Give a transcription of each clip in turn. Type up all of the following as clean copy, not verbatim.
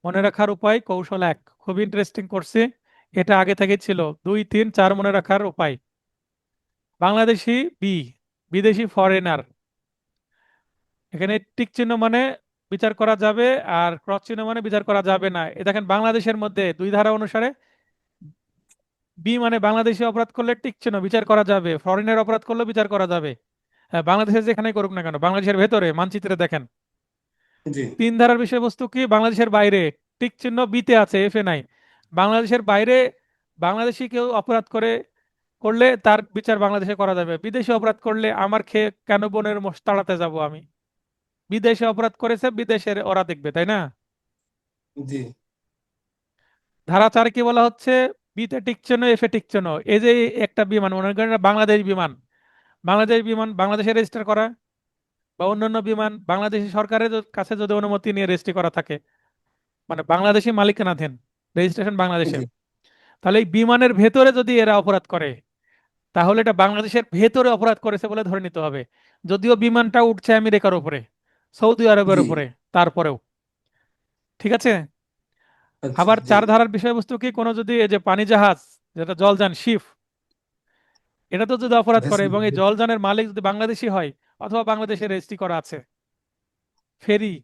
মনে রাখার উপায় কৌশল 1, খুব ইন্টারেস্টিং করছি। এটা আগে থেকে ছিল। 2, 3, 4 মনে রাখার উপায়। বাংলাদেশি বি, বিদেশি ফরেনার। এখানে টিক চিহ্ন মানে বিচার করা যাবে, আর ক্রস চিহ্ন মানে বিচার করা যাবে না। এ দেখেন বাংলাদেশের মধ্যে 2 ধারা অনুসারে বি মানে বাংলাদেশি অপরাধ করলে টিক চিহ্ন বিচার করা যাবে, ফরেনের অপরাধ করলে বিচার করা যাবে। হ্যাঁ, বাংলাদেশে যেখানেই করুক না কেন, বাংলাদেশের ভেতরে মানচিত্রে দেখেন জি 3 ধারার বিষয়বস্তু কি বাংলাদেশের বাইরে, টিক চিহ্ন বিতে আছে, এফ এ নাই। বাংলাদেশের বাইরে বাংলাদেশি কেউ অপরাধ করলে তার বিচার বাংলাদেশে করা যাবে। বিদেশি অপরাধ করলে আমার খেয়ে কেন বোনের মোষ তাড়াতে যাব আমি? বিদেশে অপরাধ করেছে, বিদেশের ওরা দেখবে, তাই না? জি ধারা 4 কি বলা হচ্ছে? বিতে টিক চিহ্ন, এফ এ টিক চিহ্ন। এই যে একটা বিমান, মনে করেন এটা বাংলাদেশ বিমান, বাংলাদেশ বিমান বাংলাদেশে রেজিস্টার করা, বা অন্যান্য বিমান বাংলাদেশি সরকারের কাছে যদি অনুমতি নিয়ে রেজিস্ট্রি করা থাকে, মানে বাংলাদেশি মালিকানাধীন, রেজিস্ট্রেশন বাংলাদেশে। জি তাহলে এই বিমানের ভেতরে যদি এরা অপরাধ করে, তাহলে এটা বাংলাদেশের ভেতরে অপরাধ করেছে বলে ধরে নিতে হবে। যদিও বিমানটা উঠছে আমেরিকার উপরে, সৌদি আরবের জি উপরে, তারপরেও ঠিক আছে। আচ্ছা আবার জি 4 ধারার বিষয়বস্তু কি, কোনো যদি এই যে পানি জাহাজ, যেটা জলযান শিপ, এটা তো যদি অপরাধ করে ভেসেল এবং এই জলযানের মালিক যদি বাংলাদেশি হয়, অথবা বাংলাদেশে রেজিস্ট্রি করা আছে, ফেরি,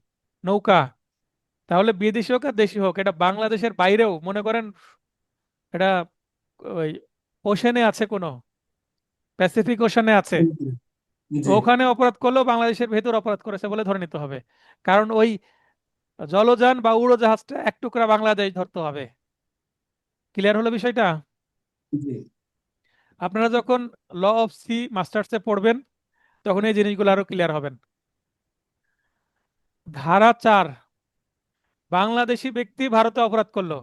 নৌকা, তাহলে বিদেশি হোক আর দেশি হোক, এটা বাংলাদেশের বাইরেও, মনে করেন এটা ওই ওশেনে আছে, কোনো প্যাসিফিক ওশানে আছে, জি ওখানে অপরাধ করলেও বাংলাদেশের ভেতর অপরাধ করেছে বলে ধরে নিতে হবে। কারণ ওই জলযান বা উড়োজাহাজটা এক টুকরা বাংলাদেশ ধরতে হবে। ক্লিয়ার হলো বিষয়টা? জি আপনারা যখন ল অফ সি মাস্টার্সে পড়বেন, তখন এই জিনিসগুলো আরো ক্লিয়ার হবেন। ধারা 4, বাংলাদেশি ব্যক্তি ভারতে অপরাধ করলো,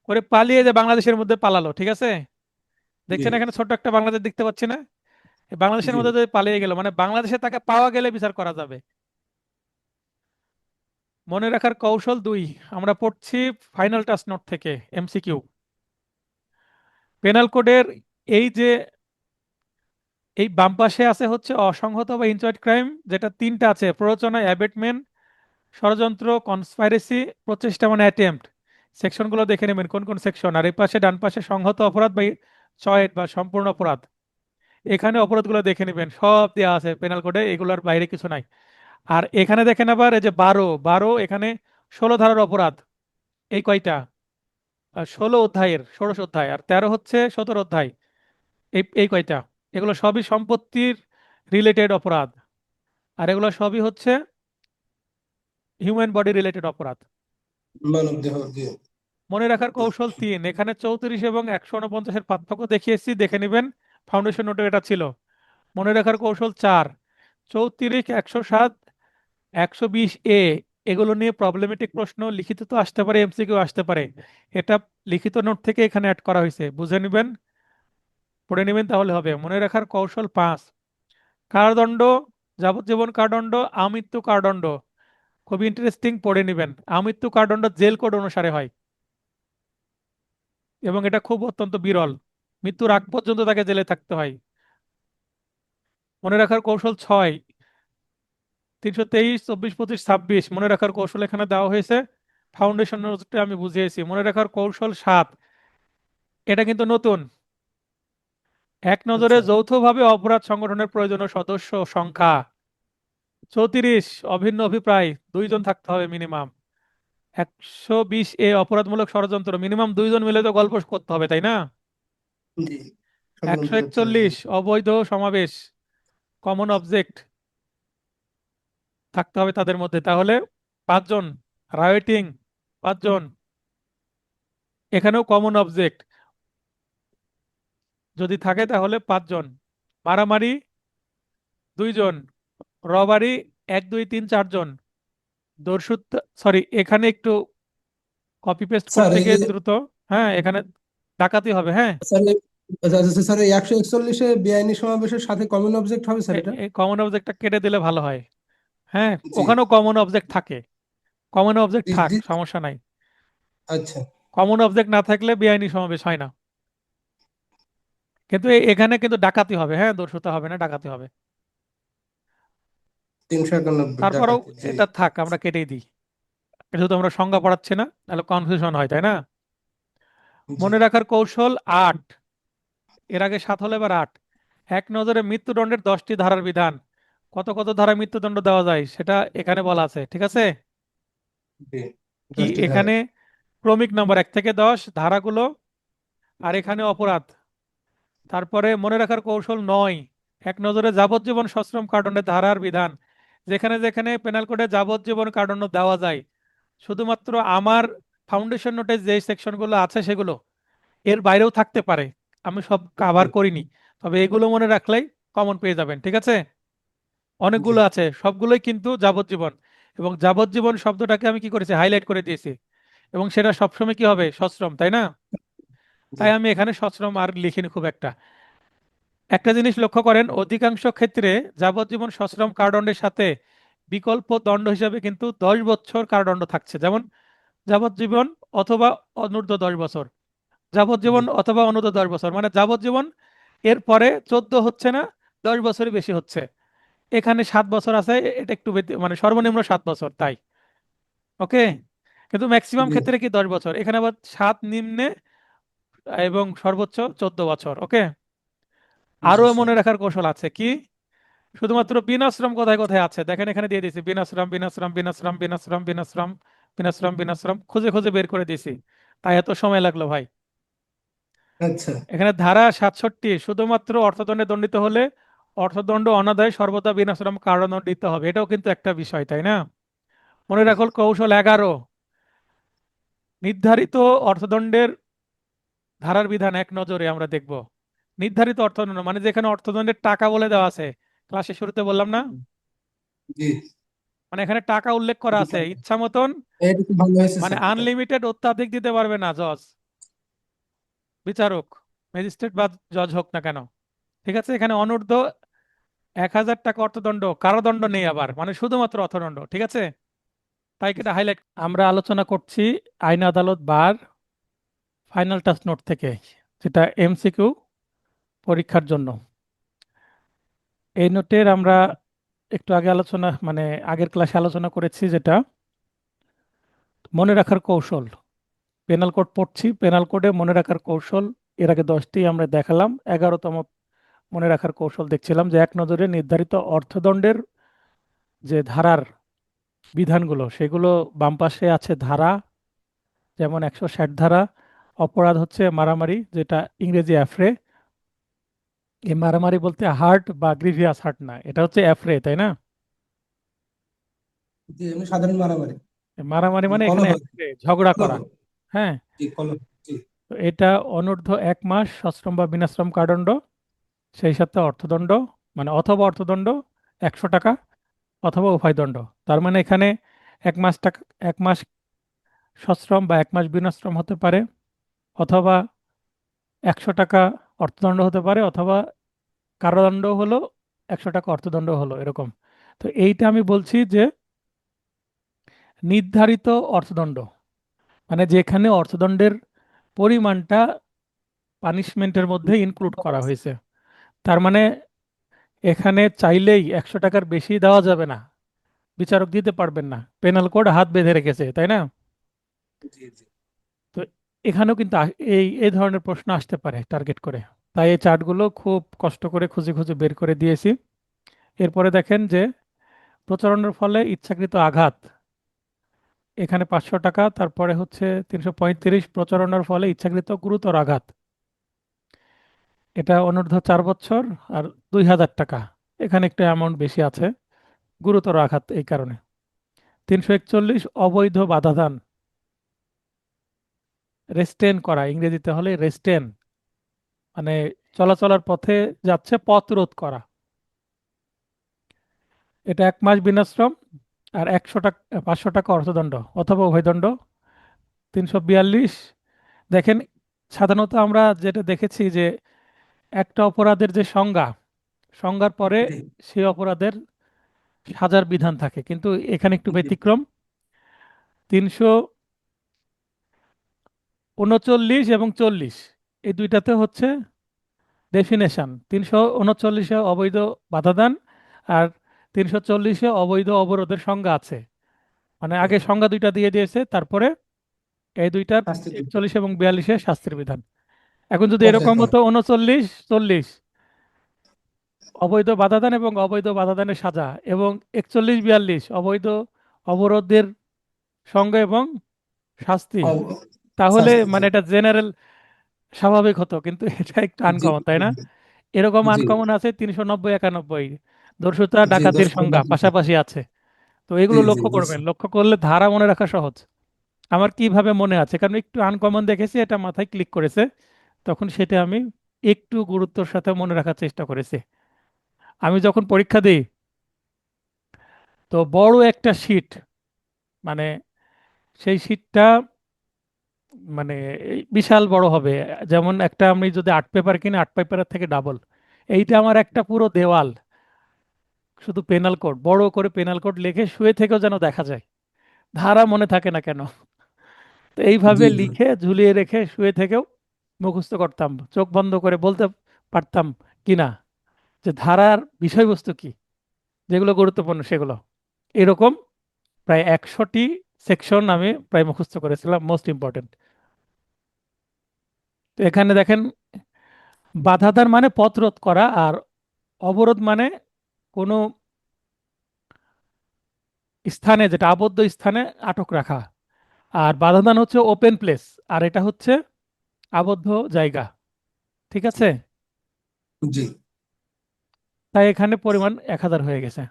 করে পালিয়ে যে বাংলাদেশের মধ্যে পালালো, ঠিক আছে? জি দেখছেন এখানে ছোট্ট একটা বাংলাদেশ দেখতে পাচ্ছি না? এই বাংলাদেশের জি মধ্যে যদি পালিয়ে গেল, মানে বাংলাদেশে তাকে পাওয়া গেলে বিচার করা যাবে। মনে রাখার কৌশল 2, আমরা পড়ছি ফাইনাল টাচ নোট থেকে, এমসিকিউ। পেনাল কোডের এই যে এই বাম পাশে আছে হচ্ছে অসংহত বা ইনচয়েড ক্রাইম, যেটা 3টা আছে: প্ররোচনা, অ্যাবেটমেন্ট, ষড়যন্ত্র, কনস্পাইরেসি, প্রচেষ্টা মানে অ্যাটেম্প্ট। সেকশনগুলো দেখে নেবেন কোন কোন সেকশন। আর এই পাশে ডান পাশে সংহত অপরাধ বা চয়েড বা সম্পূর্ণ অপরাধ। এখানে অপরাধগুলো দেখে নেবেন, সব দেওয়া আছে পেনাল কোডে, এগুলোর বাইরে কিছু নাই। আর এখানে দেখেন আবার এই যে 12, 12 এখানে 16 ধারার অপরাধ। এই কয়টা? 16 অধ্যায়ের, 16 অধ্যায়, আর 13 হচ্ছে 17 অধ্যায়। এই এই কয়টা? এগুলো সবই সম্পত্তির রিলেটেড অপরাধ, আর এগুলো সবই হচ্ছে হিউম্যান বডি রিলেটেড অপরাধ। মানব দেহ জি মনে রাখার কৌশল 3, এখানে 34 এবং 149-এর পার্থক্য দেখিয়েছি, দেখে নেবেন। ফাউন্ডেশন নোটে এটা ছিল। মনে রাখার কৌশল 4, 34, 107, 120A, এগুলো নিয়ে প্রবলেমেটিক প্রশ্ন লিখিত তো আসতে পারে, এমসিকিউ আসতে পারে। এটা লিখিত নোট থেকে এখানে অ্যাড করা হয়েছে, বুঝে নেবেন, পড়ে নেবেন, তাহলে হবে। মনে রাখার কৌশল 5, কারাদণ্ড, যাবজ্জীবন কারাদণ্ড, আমৃত্যু কারাদণ্ড। খুব ইন্টারেস্টিং, পড়ে নেবেন। আমৃত্যু কারাদণ্ড জেল কোড অনুসারে হয়, এবং এটা খুব অত্যন্ত বিরল। মৃত্যুর আগ পর্যন্ত তাকে জেলে থাকতে হয়। মনে রাখার কৌশল 6, 323, 24, 25, 26, মনে রাখার কৌশল এখানে দেওয়া হয়েছে। ফাউন্ডেশন নোটে আমি বুঝিয়েছি। মনে রাখার কৌশল 7, এটা কিন্তু নতুন। এক নজরে আচ্ছা যৌথভাবে অপরাধ সংগঠনের প্রয়োজনীয় সদস্য সংখ্যা। 34, অভিন্ন অভিপ্রায়, 2 জন থাকতে হবে মিনিমাম। 120A, অপরাধমূলক ষড়যন্ত্র, মিনিমাম 2 জন মিলে তো গল্প করতে হবে, তাই না? জি একশো ষড়যন্ত্র করতে হবে জি একচল্লিশ অবৈধ সমাবেশ, কমন অবজেক্ট থাকতে হবে তাদের মধ্যে, তাহলে 5 জন। রায়োটিং, 5 জন, এখানেও কমন অবজেক্ট যদি থাকে তাহলে 5 জন। মারামারি, 2 জন। রবারি, 1, 2, 3, 4 জন। দস্যুত, সরি, এখানে একটু কপি পেস্ট স্যার করতে এই গিয়ে দ্রুত। হ্যাঁ, এখানে ডাকাতি হবে, হ্যাঁ। স্যার আচ্ছা আচ্ছা স্যার এই 141-এ বেআইনি সমাবেশের সাথে কমন অবজেক্ট হবে স্যার এটা এই কমন অবজেক্টটা কেটে দিলে ভালো হয়। হ্যাঁ, জি ওখানেও কমন অবজেক্ট থাকে, কমন অবজেক্ট জি থাক, জি সমস্যা নাই। আচ্ছা কমন অবজেক্ট না থাকলে বেআইনি সমাবেশ হয় না। কিন্তু এখানে কিন্তু ডাকাতি হবে, হ্যাঁ, দস্যুতা হবে না, ডাকাতি হবে। 391 তারপরেও ডাকাতি, জি। এটা থাক, আমরা কেটেই দিই, যেহেতু আমরা সংজ্ঞা পড়াচ্ছি না, তাহলে কনফিউশন হয়, তাই না? জি। মনে রাখার কৌশল 8, এর আগে 7 হলে এবার 8। এক নজরে মৃত্যুদণ্ডের 10টি ধারার বিধান। কত কত ধারা মৃত্যুদণ্ড দেওয়া যায় সেটা এখানে বলা আছে, ঠিক আছে? জি। কি 10টি ধারা। এখানে ক্রমিক নম্বর 1 থেকে 10 ধারাগুলো, আর এখানে অপরাধ। তারপরে মনে রাখার কৌশল 9, এক নজরে যাবজ্জীবন সশ্রম কারাদণ্ডের ধারার বিধান। যেখানে যেখানে পেনাল কোডে যাবজ্জীবন কারাদণ্ড দেওয়া যায়, শুধুমাত্র আমার ফাউন্ডেশন নোটে যে সেকশনগুলো আছে সেগুলো, এর বাইরেও থাকতে পারে, আমি সব জি। কাভার করিনি, তবে এগুলো মনে রাখলেই কমন পেয়ে যাবেন, ঠিক আছে? জি। অনেকগুলো আছে, সবগুলোই কিন্তু যাবজ্জীবন। এবং যাবজ্জীবন শব্দটাকে আমি কি করেছি, হাইলাইট করে দিয়েছি। এবং সেটা সবসময় কি হবে, সশ্রম, তাই না? জি। তাই আমি এখানে সশ্রম আর লিখিনি খুব একটা। একটা জিনিস লক্ষ্য করেন, অধিকাংশ ক্ষেত্রে যাবজ্জীবন সশ্রম কারাদণ্ডের সাথে বিকল্প দণ্ড হিসাবে কিন্তু 10 বছর কারাদণ্ড থাকছে। যেমন যাবজ্জীবন অথবা অনূর্ধ্ব 10 বছর, জি। যাবজ্জীবন অথবা অনূর্ধ্ব 10 বছর, মানে যাবজ্জীবন এর পরে 14 হচ্ছে না, 10 বছরই বেশি হচ্ছে। এখানে 7 বছর আছে, এটা একটু মানে সর্বনিম্ন 7 বছর, তাই। ওকে। কিন্তু ম্যাক্সিমাম জি। ক্ষেত্রে কি 10 বছর, এখানে আবার 7 নিম্নে এবং সর্বোচ্চ 14 বছর। ওকে। আরো জি স্যার। মনে রাখার কৌশল আছে কি, শুধুমাত্র বিনাশ্রম কোথায় কোথায় আছে দেখেন, এখানে দিয়ে দিয়েছি বিনাশ্রম বিনাশ্রম বিনাশ্রম বিনাশ্রম বিনাশ্রম বিনাশ্রম বিনাশ্রম, খুঁজে খুঁজে বের করে দিয়েছি, তাই এত সময় লাগলো ভাই। আচ্ছা। এখানে ধারা 67, শুধুমাত্র অর্থদণ্ডে দণ্ডিত হলে অর্থদণ্ড অনাদায়ে সর্বদা বিনাশ্রম কারাদণ্ড দিতে হবে, এটাও কিন্তু একটা বিষয়, তাই না? মনে জি। রাখল কৌশল 11, নির্ধারিত অর্থদণ্ডের ধারার বিধান এক নজরে আমরা দেখব। নির্ধারিত অর্থদণ্ড মানে যেখানে অর্থদণ্ডের টাকা বলে দেওয়া আছে, ক্লাসে শুরুতে বললাম না, জি। মানে এখানে টাকা উল্লেখ করা জি। আছে ইচ্ছা মতন, এটা খুব ভালো হয়েছে মানে স্যার এটা। আনলিমিটেড অত্যাধিক দিতে পারবে না জজ, বিচারক, ম্যাজিস্ট্রেট বা জজ হোক না কেন, ঠিক আছে? এখানে অনূর্ধ্ব 1,000 টাকা অর্থদণ্ড, কারাদণ্ড নেই আবার, মানে শুধুমাত্র অর্থদণ্ড, ঠিক আছে? তাই এটা হাইলাইট আমরা আলোচনা করছি আইন আদালত বার ফাইনাল টাচ নোট থেকে, যেটা এমসিকিউ পরীক্ষার জন্য। এই নোটের আমরা একটু আগে আলোচনা, মানে আগের ক্লাসে আলোচনা করেছি, যেটা মনে রাখার কৌশল। পেনাল কোড পড়ছি, পেনাল কোডে মনে রাখার কৌশল এর আগে 10টি আমরা দেখালাম, 11তম মনে রাখার কৌশল দেখছিলাম, যে এক নজরে নির্ধারিত অর্থদণ্ডের যে ধারার বিধানগুলো সেগুলো বাম পাশে আছে ধারা, যেমন 160 ধারা। অপরাধ হচ্ছে মারামারি, যেটা ইংরেজি অ্যাফ্রে। এই মারামারি বলতে হার্ট বা গ্রিভিয়াস হার্ট না, এটা হচ্ছে অ্যাফ্রে, তাই না? জি, এমনি সাধারণ মারামারি। মারামারি জি, মানে এখানে কলহ। অ্যাফ্রে, ঝগড়া কলহ। করা। হ্যাঁ। জি, কলহ। জি। তো এটা অনূর্ধ্ব 1 মাস সশ্রম বা বিনাশ্রম কারাদণ্ড, সেই সাথে অর্থদণ্ড, মানে অথবা অর্থদণ্ড 100 টাকা, অথবা উভয় দণ্ড। তার মানে এখানে 1 মাস টাকা, 1 মাস সশ্রম বা 1 মাস বিনাশ্রম হতে পারে, অথবা 100 টাকা অর্থদণ্ড হতে পারে, অথবা কারাদণ্ড হলো 100 টাকা অর্থদণ্ড হলো, এরকম। তো এইটা আমি বলছি যে নির্ধারিত অর্থদণ্ড, মানে যেখানে অর্থদণ্ডের পরিমাণটা পানিশমেন্টের মধ্যে ইনক্লুড করা হয়েছে। তার মানে এখানে চাইলেই 100 টাকার বেশি দেওয়া যাবে না, বিচারক দিতে পারবেন না, পেনাল কোড হাত বেঁধে রেখেছে, তাই না? জি। জি। তো এখানেও কিন্তু এই এই ধরনের প্রশ্ন আসতে পারে টার্গেট করে। তাই এই চার্টগুলো খুব কষ্ট করে খুঁজে খুঁজে বের করে দিয়েছি। এরপরে দেখেন যে প্রতারণার ফলে ইচ্ছাকৃত আঘাত, এখানে 500 টাকা। তারপরে হচ্ছে 335, প্রতারণার ফলে ইচ্ছাকৃত গুরুতর আঘাত, এটা অনূর্ধ্ব 4 বছর। আর 2,000 টাকা, এখানে একটু অ্যামাউন্ট বেশি আছে, গুরুতর আঘাত এই কারণে। 341, অবৈধ বাধাদান, রেস্টেন করা, ইংরেজিতে হলে রেস্টেন, মানে চলাচলের পথে যাচ্ছে, পথ রোধ করা, এটা 1 মাস বিনাশ্রম আর 100 টাকা, 500 টাকা অর্থদণ্ড, অথবা উভয়দণ্ড। 342, দেখেন সাধারণত আমরা যেটা দেখেছি যে একটা অপরাধের যে সংজ্ঞার পরে জি। সেই অপরাধের সাজার বিধান থাকে, কিন্তু এখানে একটু জি। ব্যতিক্রম। 339 এবং 40, এই দুইটাতে হচ্ছে ডেফিনেশন। 339-এ অবৈধ বাধাদান, আর 340-এ অবৈধ অবরোধের সংজ্ঞা আছে। মানে হুম, আগে সংজ্ঞা দুইটা দিয়ে দিয়েছে, তারপরে এই দুইটার শাস্তি দিবে। 41 এবং 42-এ শাস্তির বিধান। এখন যদি এরকম পর্যায়ক্রমে। হতো 39, 40 অবৈধ বাধাদান এবং অবৈধ বাধাদানের সাজা, এবং 41, 42 অবৈধ অবরোধের সংজ্ঞা এবং শাস্তি, অব- তাহলে শাস্তি, জি। মানে এটা জেনারেল স্বাভাবিক হতো, কিন্তু এটা একটু জি, আনকমন, তাই জি, না? এরকম জি, আনকমন আছে 390, 91 দস্যুতা জি, ডাকাতির দোস্ত সংজ্ঞা ডাকাতি। পাশাপাশি আছে। তো জি, এগুলো জি, লক্ষ্য করবেন, বুঝছি। লক্ষ্য করলে ধারা মনে রাখা সহজ। আমার কিভাবে মনে আছে, কারণ একটু আনকমন দেখেছি, এটা মাথায় ক্লিক করেছে, তখন সেটা আমি একটু গুরুত্বর সাথে মনে রাখার চেষ্টা করেছি। আমি যখন পরীক্ষা দিই, তো বড় একটা শীট, মানে সেই শীটটা মানে এই বিশাল বড় হবে, যেমন একটা আমি যদি 8 পেপার কিনি, 8 পেপারের থেকে ডাবল, এইটা আমার একটা পুরো দেওয়াল, শুধু পেনাল কোড, বড় করে পেনাল কোড লিখে শুয়ে থেকেও যেন দেখা যায়, ধারা মনে থাকে না কেন। তো এইভাবে জি, জি, লিখে ঝুলিয়ে রেখে শুয়ে থেকেও মুখস্থ করতাম, চোখ বন্ধ করে বলতে পারতাম কিনা যে ধারার বিষয়বস্তু কি, যেগুলো গুরুত্বপূর্ণ সেগুলো। এরকম প্রায় 100টি সেকশন আমি প্রায় মুখস্থ করেছিলাম, মোস্ট ইম্পর্টেন্ট। তো এখানে দেখেন, বাধাদান মানে পথ রোধ করা, আর অবরোধ মানে কোনো স্থানে, যেটা আবদ্ধ স্থানে আটক রাখা। আর বাধাদান হচ্ছে ওপেন প্লেস, আর এটা হচ্ছে আবদ্ধ জায়গা। ঠিক আছে? জি। তাই এখানে পরিমাণ 1000 হয়ে গেছে।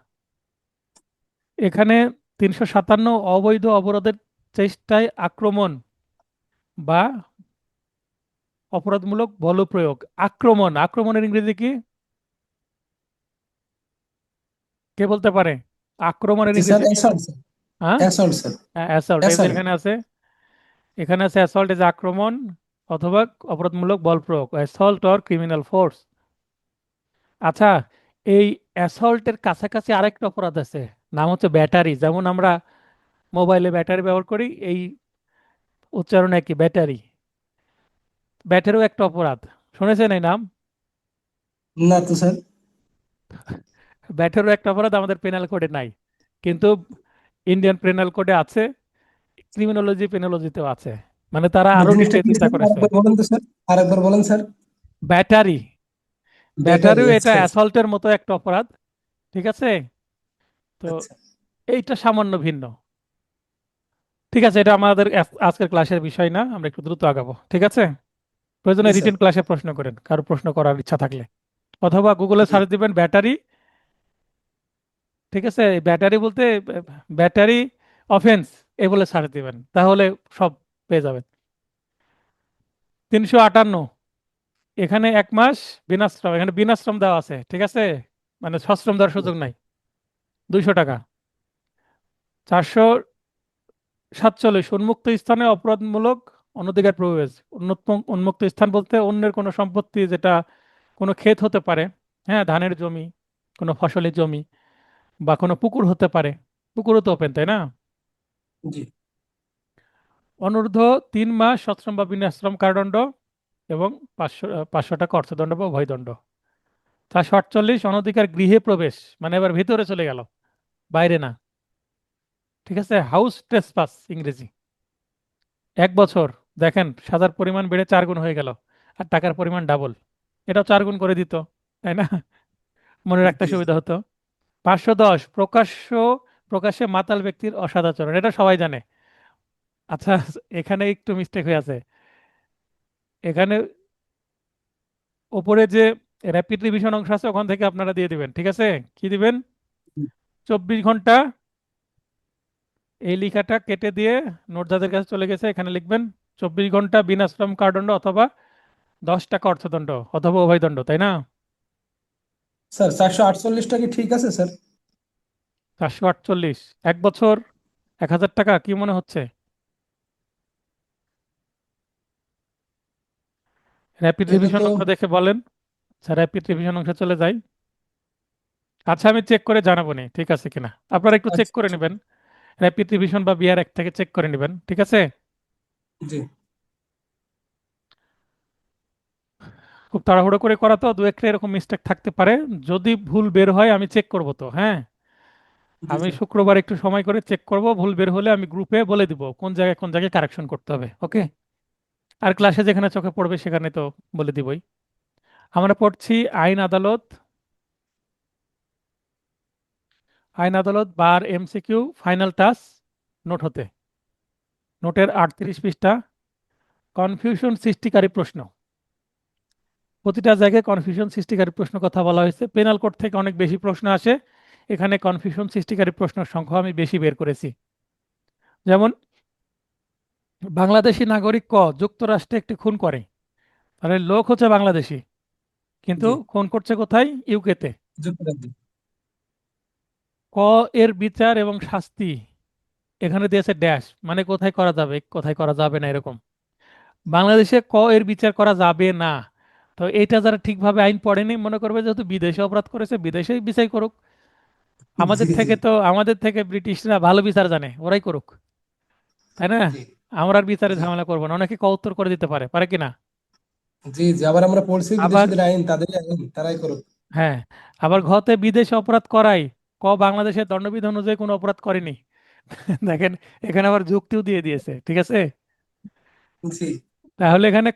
এখানে 357 অবৈধ অবরোধের চেষ্টায় আক্রমণ বা অপরাধমূলক বলপ্রয়োগ। আক্রমণ, আক্রমণের ইংরেজি কি? কে বলতে পারে? আক্রমণের জি স্যার, ইংরেজি কি? Assault sir. হ্যাঁ, অ্যাসল্ট স্যার। অ্যাসল্ট, এই যে অ্যাসল্ট। এখানে আছে, এখানে আছে অ্যাসল্ট ইজ আক্রমণ অথবা অপরাধমূলক বল প্রয়োগ, অ্যাসল্ট অর ক্রিমিনাল ফোর্স। আচ্ছা, এই অ্যাসল্টের কাছাকাছি আরেকটা অপরাধ আছে, নাম হচ্ছে ব্যাটারি। যেমন আমরা মোবাইলে ব্যাটারি ব্যবহার করি, এই উচ্চারণ একই, ব্যাটারি। ব্যাটারিও একটা অপরাধ, শুনেছেন এই নাম? না তো স্যার। ব্যাটারিও একটা অপরাধ, আমাদের পেনাল কোডে নাই, কিন্তু ইন্ডিয়ান পেনাল কোডে আছে, ক্রিমিনোলজি পেনালজিতেও আছে। মানে তারা আরো জিনিসটা ডিপে কি চিন্তা স্যার, করেছে। আরেকবার বলেন তো স্যার। আরেকবার বলেন স্যার। ব্যাটারি, ব্যাটারি, ব্যাটারিও এটা আচ্ছা আচ্ছা। অ্যাসল্টের মতো একটা অপরাধ। ঠিক আছে? তো আচ্ছা। এইটা সামান্য ভিন্ন। ঠিক আছে, এটা আমাদের আজকের ক্লাসের বিষয় না, আমরা একটু দ্রুত আগাবো। ঠিক আছে? প্রয়োজনে জি স্যার। রিটেন ক্লাসে প্রশ্ন করেন, কারো প্রশ্ন করার ইচ্ছা থাকলে, অথবা গুগলে জি। সার্চ দিবেন ব্যাটারি। ঠিক আছে, ব্যাটারি বলতে ব্যাটারি অফেন্স এই বলে সার্চ দিবেন, তাহলে সব পেয়ে যাবেন। 358, এখানে 1 মাস বিনাশ্রম, এখানে বিনাশ্রম দেওয়া আছে। ঠিক আছে, মানে সশ্রম দেওয়ার সুযোগ নাই, 200 টাকা। 447, উন্মুক্ত স্থানে অপরাধমূলক অনধিকার প্রবেশ। উন্মুক্ত, উন্মুক্ত স্থান বলতে অন্যের কোনো সম্পত্তি, যেটা কোনো ক্ষেত হতে পারে, হ্যাঁ, ধানের জমি, কোনো ফসলের জমি, বা কোনো পুকুর হতে পারে। পুকুরও তো ওপেন, তাই না? জি। অনূর্ধ্ব 3 মাস সশ্রম বা বিনাশ্রম কারাদণ্ড, এবং 500 টাকা অর্থদণ্ড বা অভয়দণ্ড। 448, অনধিকার গৃহে প্রবেশ, মানে এবার ভিতরে চলে গেল, বাইরে না। ঠিক আছে, হাউস ট্রেসপাস ইংরেজি। 1 বছর। দেখেন, সাজার পরিমাণ বেড়ে 4 গুণ হয়ে গেল, আর টাকার পরিমাণ ডাবল। এটাও 4 গুণ করে দিত, তাই না? মনে রাখতে জি। সুবিধা হতো। 510, প্রকাশ্যে মাতাল ব্যক্তির অসদাচরণ, এটা সবাই জানে। আচ্ছা, এখানে একটু মিস্টেক হয়ে আছে। এখানে ওপরে যে র্যাপিড রিভিশন অংশ আছে, ওখান থেকে আপনারা দিয়ে দিবেন। ঠিক আছে? কি দিবেন? 24 ঘন্টা, এই লেখাটা কেটে দিয়ে নোট যাদের কাছে চলে গেছে, এখানে লিখবেন 24 ঘন্টা বিনাশ্রম কারাদণ্ড অথবা 10 টাকা অর্থদণ্ড অথবা অভয়দণ্ড, তাই না? স্যার 448টা কি ঠিক আছে স্যার? 448, 1 বছর, 1000 টাকা, কি মনে হচ্ছে? র্যাপিড এটা রিভিশন তো। অংশ দেখে বলেন। আচ্ছা, র্যাপিড রিভিশন অংশ চলে যাই। আচ্ছা, আমি চেক করে জানাবো নি ঠিক আছে কিনা, আপনারা একটু চেক আচ্ছা করে ঠিক নেবেন। আছে। র্যাপিড রিভিশন বা বিআর 1 থেকে চেক করে নেবেন। ঠিক আছে? জি। খুব তাড়াহুড়ো করে করা তো, দু একটা এরকম মিস্টেক থাকতে পারে। যদি ভুল বের হয় আমি চেক করব তো, হ্যাঁ। জি আমি স্যার। শুক্রবার একটু সময় করে চেক করব, ভুল বের হলে আমি গ্রুপে বলে দিব কোন জায়গায় কারেকশন করতে হবে। ওকে। আর ক্লাসে যেখানে চোখে পড়বে সেখানে তো বলে দিবই। আমরা পড়ছি আইন আদালত, বার এমসিকিউ ফাইনাল টাচ, নোট হতে, নোটের 38 পৃষ্ঠা, কনফিউশন সৃষ্টিকারী প্রশ্ন। প্রতিটা জায়গায় কনফিউশন সৃষ্টিকারী প্রশ্ন কথা বলা হয়েছে। পেনাল কোড থেকে অনেক বেশি প্রশ্ন আসে, এখানে কনফিউশন সৃষ্টিকারী প্রশ্নের সংখ্যা আমি বেশি বের করেছি। যেমন বাংলাদেশি নাগরিক যুক্তরাষ্ট্রে একটি খুন করে, তাহলে লোক হচ্ছে বাংলাদেশি, কিন্তু জি। খুন করছে কোথায়? ইউকেতে। যুক্তরাজ্য। ক এর বিচার এবং শাস্তি এখানে দিয়েছে ড্যাশ, মানে কোথায় করা যাবে কোথায় করা যাবে না এরকম। বাংলাদেশে এর বিচার করা যাবে না। তো এটা যারা ঠিকভাবে আইন পড়েনি মনে করবে যেহেতু বিদেশে অপরাধ করেছে বিদেশেই বিচার করুক। জি জি আমাদের থেকে ব্রিটিশরা ভালো বিচার জানে, ওরাই করুক, তাই না? জি আমরা আর বিচারে জি ঝামেলা করবো না, অনেকে উত্তর করে দিতে পারে, পারে কি না? জি জি। আবার আমরা পড়ছি আবার বিদেশিদের আইন, তাদেরই আইন, তারাই করুক। হ্যাঁ, আবার ঘতে বিদেশে অপরাধ করাই, বাংলাদেশের দণ্ডবিধান অনুযায়ী কোনো অপরাধ করেনি। দেখেন, এখানে আবার যুক্তিও দিয়ে দিয়েছে, ঠিক আছে। জি তাহলে এখানে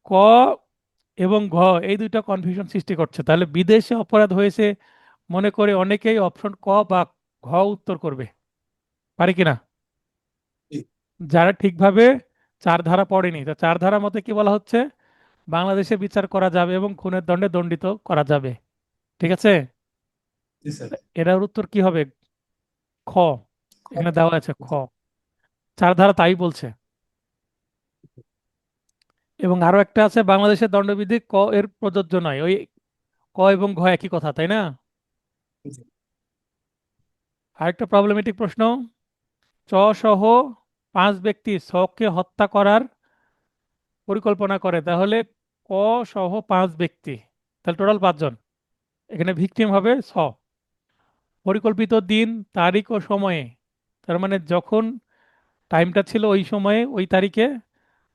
ক এবং এই দুইটা কনফিউশন সৃষ্টি করছে। তাহলে বিদেশে অপরাধ হয়েছে মনে করে অনেকেই অপশন বা উত্তর করবে, পারে কিনা? জি যারা ঠিকভাবে চার ধারা পড়েনি, তো চার ধারা মতে কি বলা হচ্ছে? বাংলাদেশে বিচার করা যাবে এবং খুনের দণ্ডে দণ্ডিত করা যাবে, ঠিক আছে। জি স্যার। এটার উত্তর কি হবে? খ। এখানে খ। দেওয়া আছে খ, জি চার ধারা তাই বলছে। এবং আরো একটা আছে, বাংলাদেশের দণ্ডবিধি এর প্রযোজ্য নয়, ওই এবং একই কথা, তাই না? জি আরেকটা প্রবলেমেটিক প্রশ্ন, সহ 5 ব্যক্তি কে হত্যা করার পরিকল্পনা করে, তাহলে ক সহ 5 ব্যক্তি, তাহলে টোটাল 5 জন। এখানে ভিকটিম হবে পরিকল্পিত দিন, তারিখ ও সময়ে, তার মানে যখন টাইমটা ছিল ওই সময়ে ওই তারিখে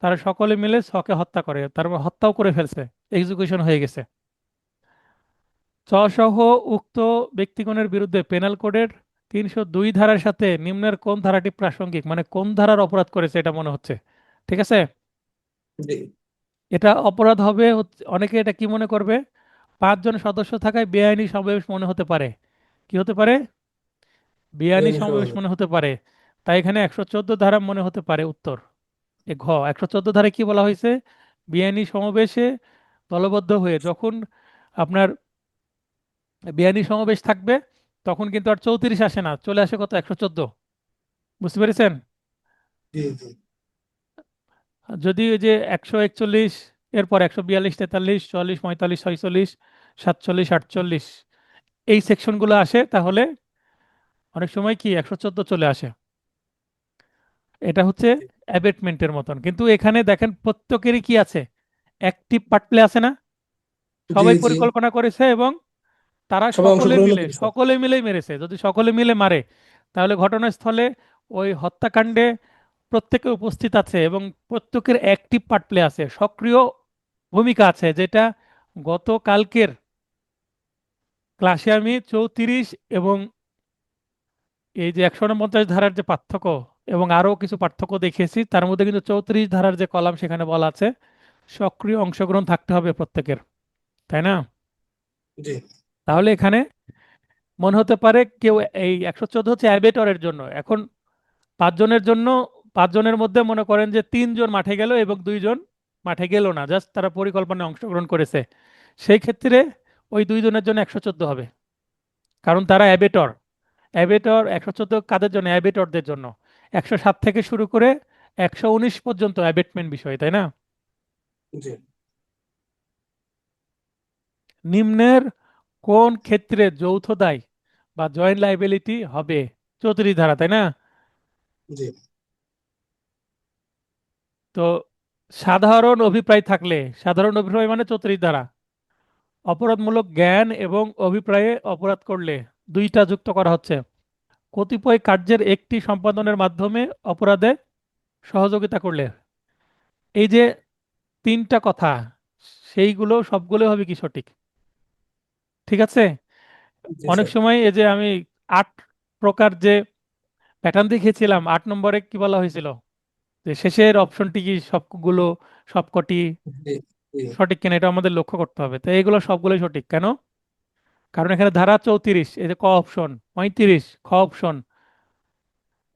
তারা সকলে মিলে কে হত্যা করে, তার মানে হত্যাও করে ফেলছে, এক্সিকিউশন হয়ে গেছে। সহ উক্ত ব্যক্তিগণের বিরুদ্ধে পেনাল কোডের 302 ধারার সাথে নিম্নের কোন ধারাটি প্রাসঙ্গিক, মানে কোন ধারার অপরাধ করেছে এটা মনে হচ্ছে, ঠিক আছে। জি। এটা অপরাধ হবে অনেকে এটা কি মনে করবে? 5 জন সদস্য থাকায় বেআইনি সমাবেশ মনে হতে পারে। কি হতে পারে? বেআইনি বেআইনি সমাবেশ সমাবেশ। মনে হতে পারে। তাই এখানে 114 ধারা মনে হতে পারে উত্তর। 114 ধারায় কি বলা হয়েছে? বেআইনি সমাবেশে দলবদ্ধ হয়ে যখন আপনার বেআইনি সমাবেশ থাকবে, তখন কিন্তু আর 34 আসে না, চলে আসে কত? 114। বুঝতে পেরেছেন? জি জি যদি ওই যে 141, এরপর 142, 43, 44, 45, 46, 47, 48 এই সেকশনগুলো আসে, তাহলে অনেক সময় কি 114 চলে আসে। এটা হচ্ছে অ্যাবেটমেন্টের মতন, কিন্তু এখানে দেখেন প্রত্যেকেরই কি আছে? অ্যাক্টিভ পার্ট প্লে আছে না? জি সবাই জি। পরিকল্পনা করেছে এবং তারা সবাই অংশগ্রহণ করেছে। সকলে মিলেই মেরেছে। যদি সকলে মিলে মারে, তাহলে ঘটনাস্থলে ওই হত্যাকাণ্ডে প্রত্যেকে উপস্থিত আছে এবং প্রত্যেকের অ্যাক্টিভ পার্ট প্লে আছে, সক্রিয় ভূমিকা আছে, যেটা গতকালকের ক্লাসে আমি 34 এবং এই যে 149 ধারার যে পার্থক্য এবং আরো কিছু পার্থক্য দেখিয়েছি, তার মধ্যে কিন্তু 34 ধারার যে কলাম সেখানে বলা আছে সক্রিয় অংশগ্রহণ থাকতে হবে প্রত্যেকের, তাই না? জি তাহলে এখানে মনে হতে পারে কেউ, এই 114 হচ্ছে অ্যাবেটরের জন্য। এখন 5 জনের জন্য, 5 জনের মধ্যে মনে করেন যে 3 জন মাঠে গেল এবং 2 জন মাঠে গেল না, জাস্ট তারা পরিকল্পনায় অংশগ্রহণ করেছে, সেই ক্ষেত্রে ওই 2 জনের জন্য 114 হবে, কারণ তারা অ্যাবেটর। 114 কাদের জন্য? অ্যাবেটরদের জন্য। 107 থেকে শুরু করে 119 পর্যন্ত অ্যাবেটমেন্ট বিষয়, তাই না? জি নিম্নের কোন ক্ষেত্রে যৌথ দায় বা জয়েন্ট লাইবিলিটি হবে? 34 ধারা, তাই না? জি তো সাধারণ অভিপ্রায় থাকলে, সাধারণ অভিপ্রায় মানে 34 ধারা, অপরাধমূলক জ্ঞান এবং অভিপ্রায়ে অপরাধ করলে, দুইটা যুক্ত করা হচ্ছে, কতিপয় কার্যের একটি সম্পাদনের মাধ্যমে অপরাধে সহযোগিতা করলে, এই যে তিনটা কথা, সেইগুলো সবগুলো হবে কি সঠিক? ঠিক আছে। জি অনেক স্যার। সময় এই যে আমি 8 প্রকার যে প্যাটার্ন দেখিয়েছিলাম 8 নম্বরে কি বলা হয়েছিল, যে শেষের অপশনটি কি সবগুলো সবকটি জি জি সঠিক কিনা এটা আমাদের লক্ষ্য করতে হবে। তো এগুলো সবগুলোই সঠিক কেন? কারণ এখানে ধারা 34, এই যে ক অপশন, 35 খ অপশন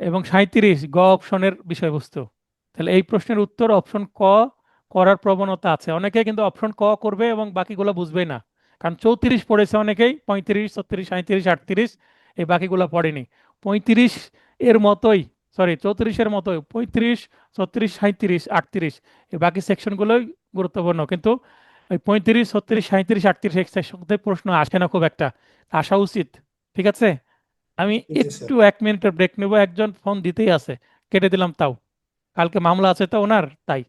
এবং 37 গ অপশনের বিষয়বস্তু। তাহলে এই প্রশ্নের উত্তর অপশন ক করার প্রবণতা আছে। অনেকে কিন্তু অপশন ক করবে এবং বাকিগুলো বুঝবেই না, কারণ 34 পড়েছে অনেকেই, 35 36 37 38 এই বাকিগুলো পড়েনি। 35 এর মতোই, সরি 34-এর মতোই 35 36 37 38 এই বাকি সেকশনগুলোই গুরুত্বপূর্ণ, কিন্তু ওই 35 36 37 38 এই সেকশন থেকে প্রশ্ন আসে না খুব একটা, আসা উচিত। ঠিক আছে, আমি জি স্যার। একটু 1 মিনিটের ব্রেক নেবো, একজন ফোন দিতেই আছে, কেটে দিলাম। তাও কালকে মামলা আছে তো ওনার, তাই।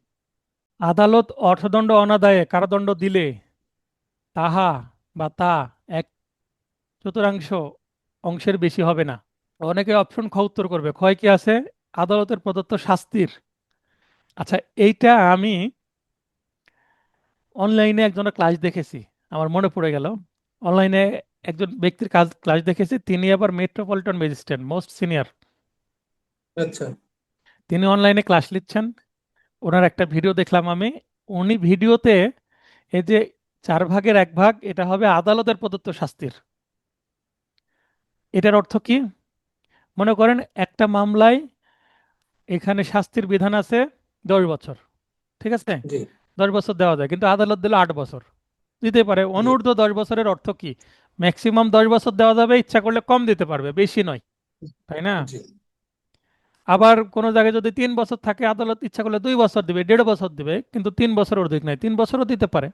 আদালত অর্থদণ্ড অনাদায়ে কারাদণ্ড দিলে তাহা বা তা 1/4 অংশের বেশি হবে না। অনেকে অপশন খ উত্তর করবে। ক্ষয় কি আছে? আদালতের প্রদত্ত শাস্তির। আচ্ছা, এইটা আমি অনলাইনে একজনের ক্লাস দেখেছি, আমার মনে পড়ে গেল। অনলাইনে একজন ব্যক্তির ক্লাস দেখেছি, তিনি আবার মেট্রোপলিটন ম্যাজিস্ট্রেট, মোস্ট সিনিয়র। আচ্ছা তিনি অনলাইনে ক্লাস নিচ্ছেন, ওনার একটা ভিডিও দেখলাম আমি। উনি ভিডিওতে এই যে 4/1 এটা হবে আদালতের প্রদত্ত শাস্তির। এটার অর্থ কি? মনে করেন একটা মামলায় এখানে শাস্তির বিধান আছে 10 বছর, ঠিক আছে? জি 10 বছর দেওয়া যায়, কিন্তু আদালত দিল 8 বছর দিতে পারে। জি অনূর্ধ্ব 10 বছরের অর্থ কি? ম্যাক্সিমাম 10 বছর দেওয়া যাবে, ইচ্ছা করলে কম দিতে পারবে, বেশি নয়, তাই না? জি আবার কোনো জায়গায় যদি 3 বছর থাকে, আদালত ইচ্ছা করলে 2 বছর দিবে, 1.5 বছর দিবে, কিন্তু 3 বছর অধিক নয়, 3 বছরও দিতে পারে।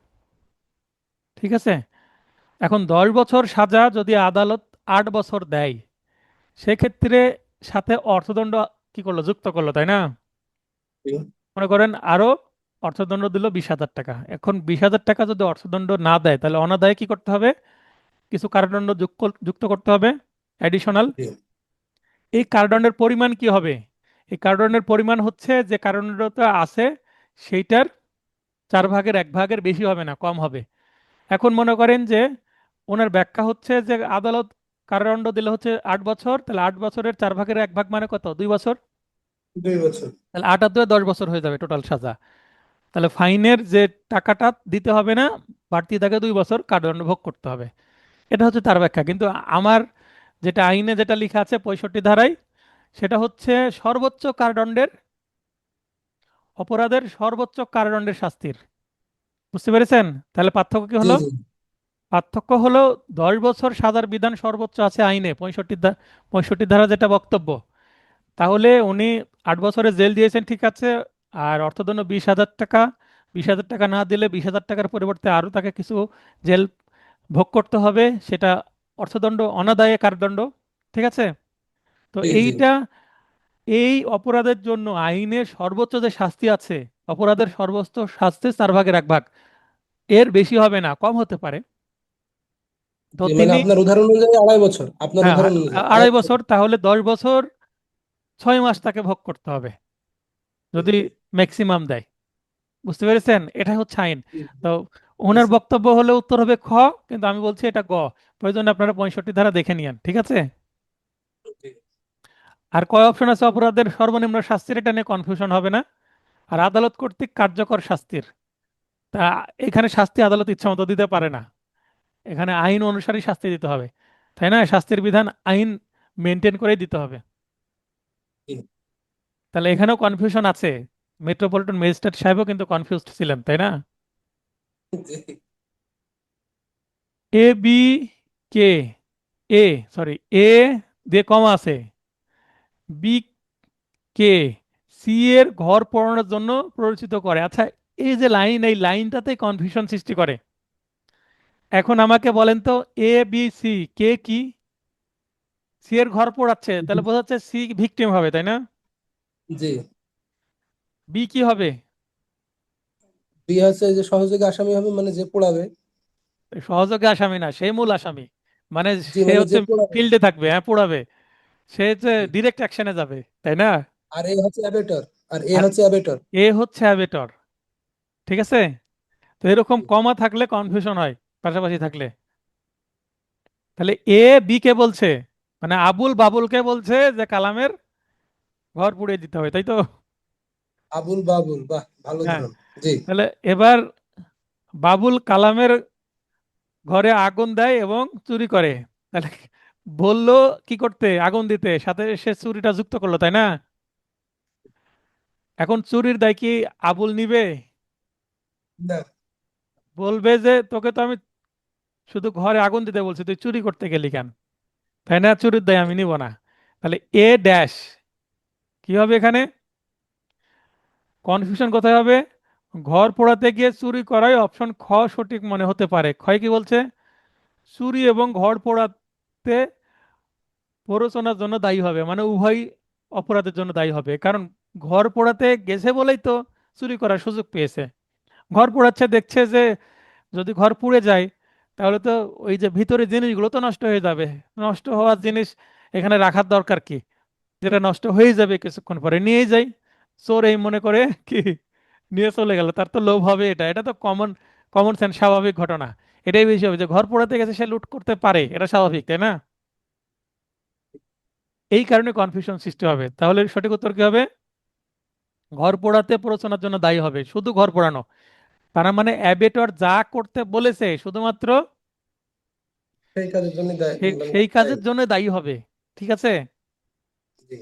ঠিক আছে, এখন 10 বছর সাজা যদি আদালত 8 বছর দেয়, সেক্ষেত্রে সাথে অর্থদণ্ড কি করলো, যুক্ত করলো, তাই না? জি মনে করেন আরো অর্থদণ্ড দিল 20,000 টাকা। এখন 20,000 টাকা যদি অর্থদণ্ড না দেয়, তাহলে অনাদায়ে কি করতে হবে? কিছু কারাদণ্ড যুক্ত করতে হবে, অ্যাডিশনাল। জি এই কারাদণ্ডের পরিমাণ কি হবে? এই কারাদণ্ডের পরিমাণ হচ্ছে যে কারাদণ্ডটা আছে সেইটার 4/1 বেশি হবে না, কম হবে। এখন মনে করেন যে ওনার ব্যাখ্যা হচ্ছে যে আদালত কারাদণ্ড দিলে হচ্ছে 8 বছর, তাহলে 8 বছরের 4/1 মানে কত, 2 বছর। 2 বছর। তাহলে 8 আর 2 10 বছর হয়ে যাবে টোটাল সাজা। তাহলে ফাইনের যে টাকাটা দিতে হবে না, বাড়তি থাকে 2 বছর কারাদণ্ড ভোগ করতে হবে। এটা হচ্ছে তার ব্যাখ্যা। কিন্তু আমার যেটা আইনে যেটা লেখা আছে 65 ধারায়, সেটা হচ্ছে সর্বোচ্চ কারাদণ্ডের, অপরাধের সর্বোচ্চ কারাদণ্ডের শাস্তির। বুঝতে পেরেছেন? তাহলে পার্থক্য কি জি হলো? জি পার্থক্য হলো 10 বছর সাজার বিধান সর্বোচ্চ আছে আইনে, 65 ধারা যেটা বক্তব্য। তাহলে উনি 8 বছরের জেল দিয়েছেন, ঠিক আছে। আর অর্থদণ্ড 20,000 টাকা, 20,000 টাকা না দিলে 20,000 টাকার পরিবর্তে আরো তাকে কিছু জেল ভোগ করতে হবে, সেটা অর্থদণ্ড অনাদায়ে কারাদণ্ড। ঠিক আছে, তো জি জি এইটা, এই অপরাধের জন্য আইনের সর্বোচ্চ যে শাস্তি আছে, অপরাধের সর্বোচ্চ শাস্তি 4/1 এর বেশি হবে না, কম হতে পারে। তো জি, মানে তিনি, আপনার উদাহরণ অনুযায়ী 2.5 বছর, আপনার হ্যাঁ হ্যাঁ, উদাহরণ অনুযায়ী আড়াই আড়াই বছর বছর, তাহলে 10 বছর 6 মাস তাকে ভোগ করতে হবে জি যদি ম্যাক্সিমাম দেয়। বুঝতে পেরেছেন? এটা হচ্ছে আইন। জি তো জি, ওনার স্যার। বক্তব্য হলে উত্তর হবে খ, কিন্তু আমি বলছি এটা গ। প্রয়োজন আপনারা 65 ধারা দেখে নিয়েন, ঠিক আছে। জি আর কয় অপশন আছে অপরাধের সর্বনিম্ন শাস্তির, এটা নিয়ে কনফিউশন হবে না। আর আদালত কর্তৃক কার্যকর শাস্তির, তা এখানে শাস্তি আদালত ইচ্ছা মতো দিতে পারে না, এখানে আইন অনুসারে শাস্তি দিতে হবে, তাই না? শাস্তির বিধান আইন মেনটেন করেই দিতে হবে। জি তাহলে এখানেও কনফিউশন আছে। মেট্রোপলিটন ম্যাজিস্ট্রেট সাহেবও কিন্তু কনফিউজড ছিলেন, তাই না? জি A B K, A, sorry, এ দিয়ে কমা আছে, বি কে সি এর ঘর পড়ানোর জন্য প্ররোচিত করে। আচ্ছা, এই যে লাইন, এই লাইনটাতে কনফিউশন সৃষ্টি করে। এখন আমাকে বলেন তো, এ বি সি, কে কি? সি এর ঘর পোড়াচ্ছে, তাহলে বোঝা যাচ্ছে সি ভিকটিম হবে, তাই না? জি। বি কি হবে? বি হচ্ছে যে সহযোগী আসামি হবে, মানে যে পড়াবে। সহযোগী আসামি না, সে মূল আসামি। মানে জি, সে মানে যে হচ্ছে পড়াবে। ফিল্ডে থাকবে, হ্যাঁ পোড়াবে। সে হচ্ছে জি। ডিরেক্ট অ্যাকশনে যাবে, তাই না? আর এ হচ্ছে অ্যাবেটর, আর এ আর হচ্ছে অ্যাবেটর। এ হচ্ছে অ্যাবেটর, ঠিক আছে। তো এরকম কমা থাকলে কনফিউশন হয়, পাশাপাশি থাকলে। তাহলে এ বি কে বলছে মানে আবুল বাবুলকে বলছে যে কালামের ঘর পুড়িয়ে দিতে হবে, তাই তো? আবুল বাবুল, বাহ, ভালো হ্যাঁ। ধরন। জি। তাহলে এবার বাবুল কালামের ঘরে আগুন দেয় এবং চুরি করে। তাহলে বললো কি করতে, আগুন দিতে, সাথে সে চুরিটা যুক্ত করলো, তাই না? এখন চুরির দায় কি আবুল নিবে? না। বলবে যে তোকে তো আমি শুধু ঘরে আগুন দিতে বলছি, তুই চুরি করতে গেলি কেন, তাই না? চুরির দায় আমি নিব না। তাহলে এ ড্যাশ কি হবে এখানে? কনফিউশন কোথায় হবে? ঘর পোড়াতে গিয়ে চুরি করাই অপশন খ সঠিক মনে হতে পারে। ক্ষয় কি বলছে? চুরি এবং ঘর পোড়াতে প্ররোচনার জন্য দায়ী হবে, মানে উভয় অপরাধের জন্য দায়ী হবে, কারণ ঘর পোড়াতে গেছে বলেই তো চুরি করার সুযোগ পেয়েছে। ঘর পোড়াচ্ছে, দেখছে যে যদি ঘর পুড়ে যায় তাহলে তো ওই যে ভিতরে জিনিসগুলো তো নষ্ট হয়ে যাবে। নষ্ট হওয়ার জিনিস এখানে রাখার দরকার কি? যেটা নষ্ট হয়ে যাবে কিছুক্ষণ পরে নিয়েই যাই। চোর এই মনে করে কি নিয়ে চলে গেল, তার তো লোভ হবে। এটা এটা তো কমন কমন সেন্স, স্বাভাবিক ঘটনা। এটাই বেশি হবে যে ঘর পোড়াতে গেছে, সে লুট করতে পারে, এটা স্বাভাবিক, তাই না? এই কারণে কনফিউশন সৃষ্টি হবে। তাহলে সঠিক উত্তর কি হবে? ঘর পোড়াতে প্ররোচনার জন্য দায়ী হবে, শুধু ঘর পোড়ানো। তার মানে অ্যাবেটর যা করতে বলেছে শুধুমাত্র সেই কাজের জন্য মানে সেই দায়ী। কাজের জন্য দায়ী হবে। ঠিক আছে। জি।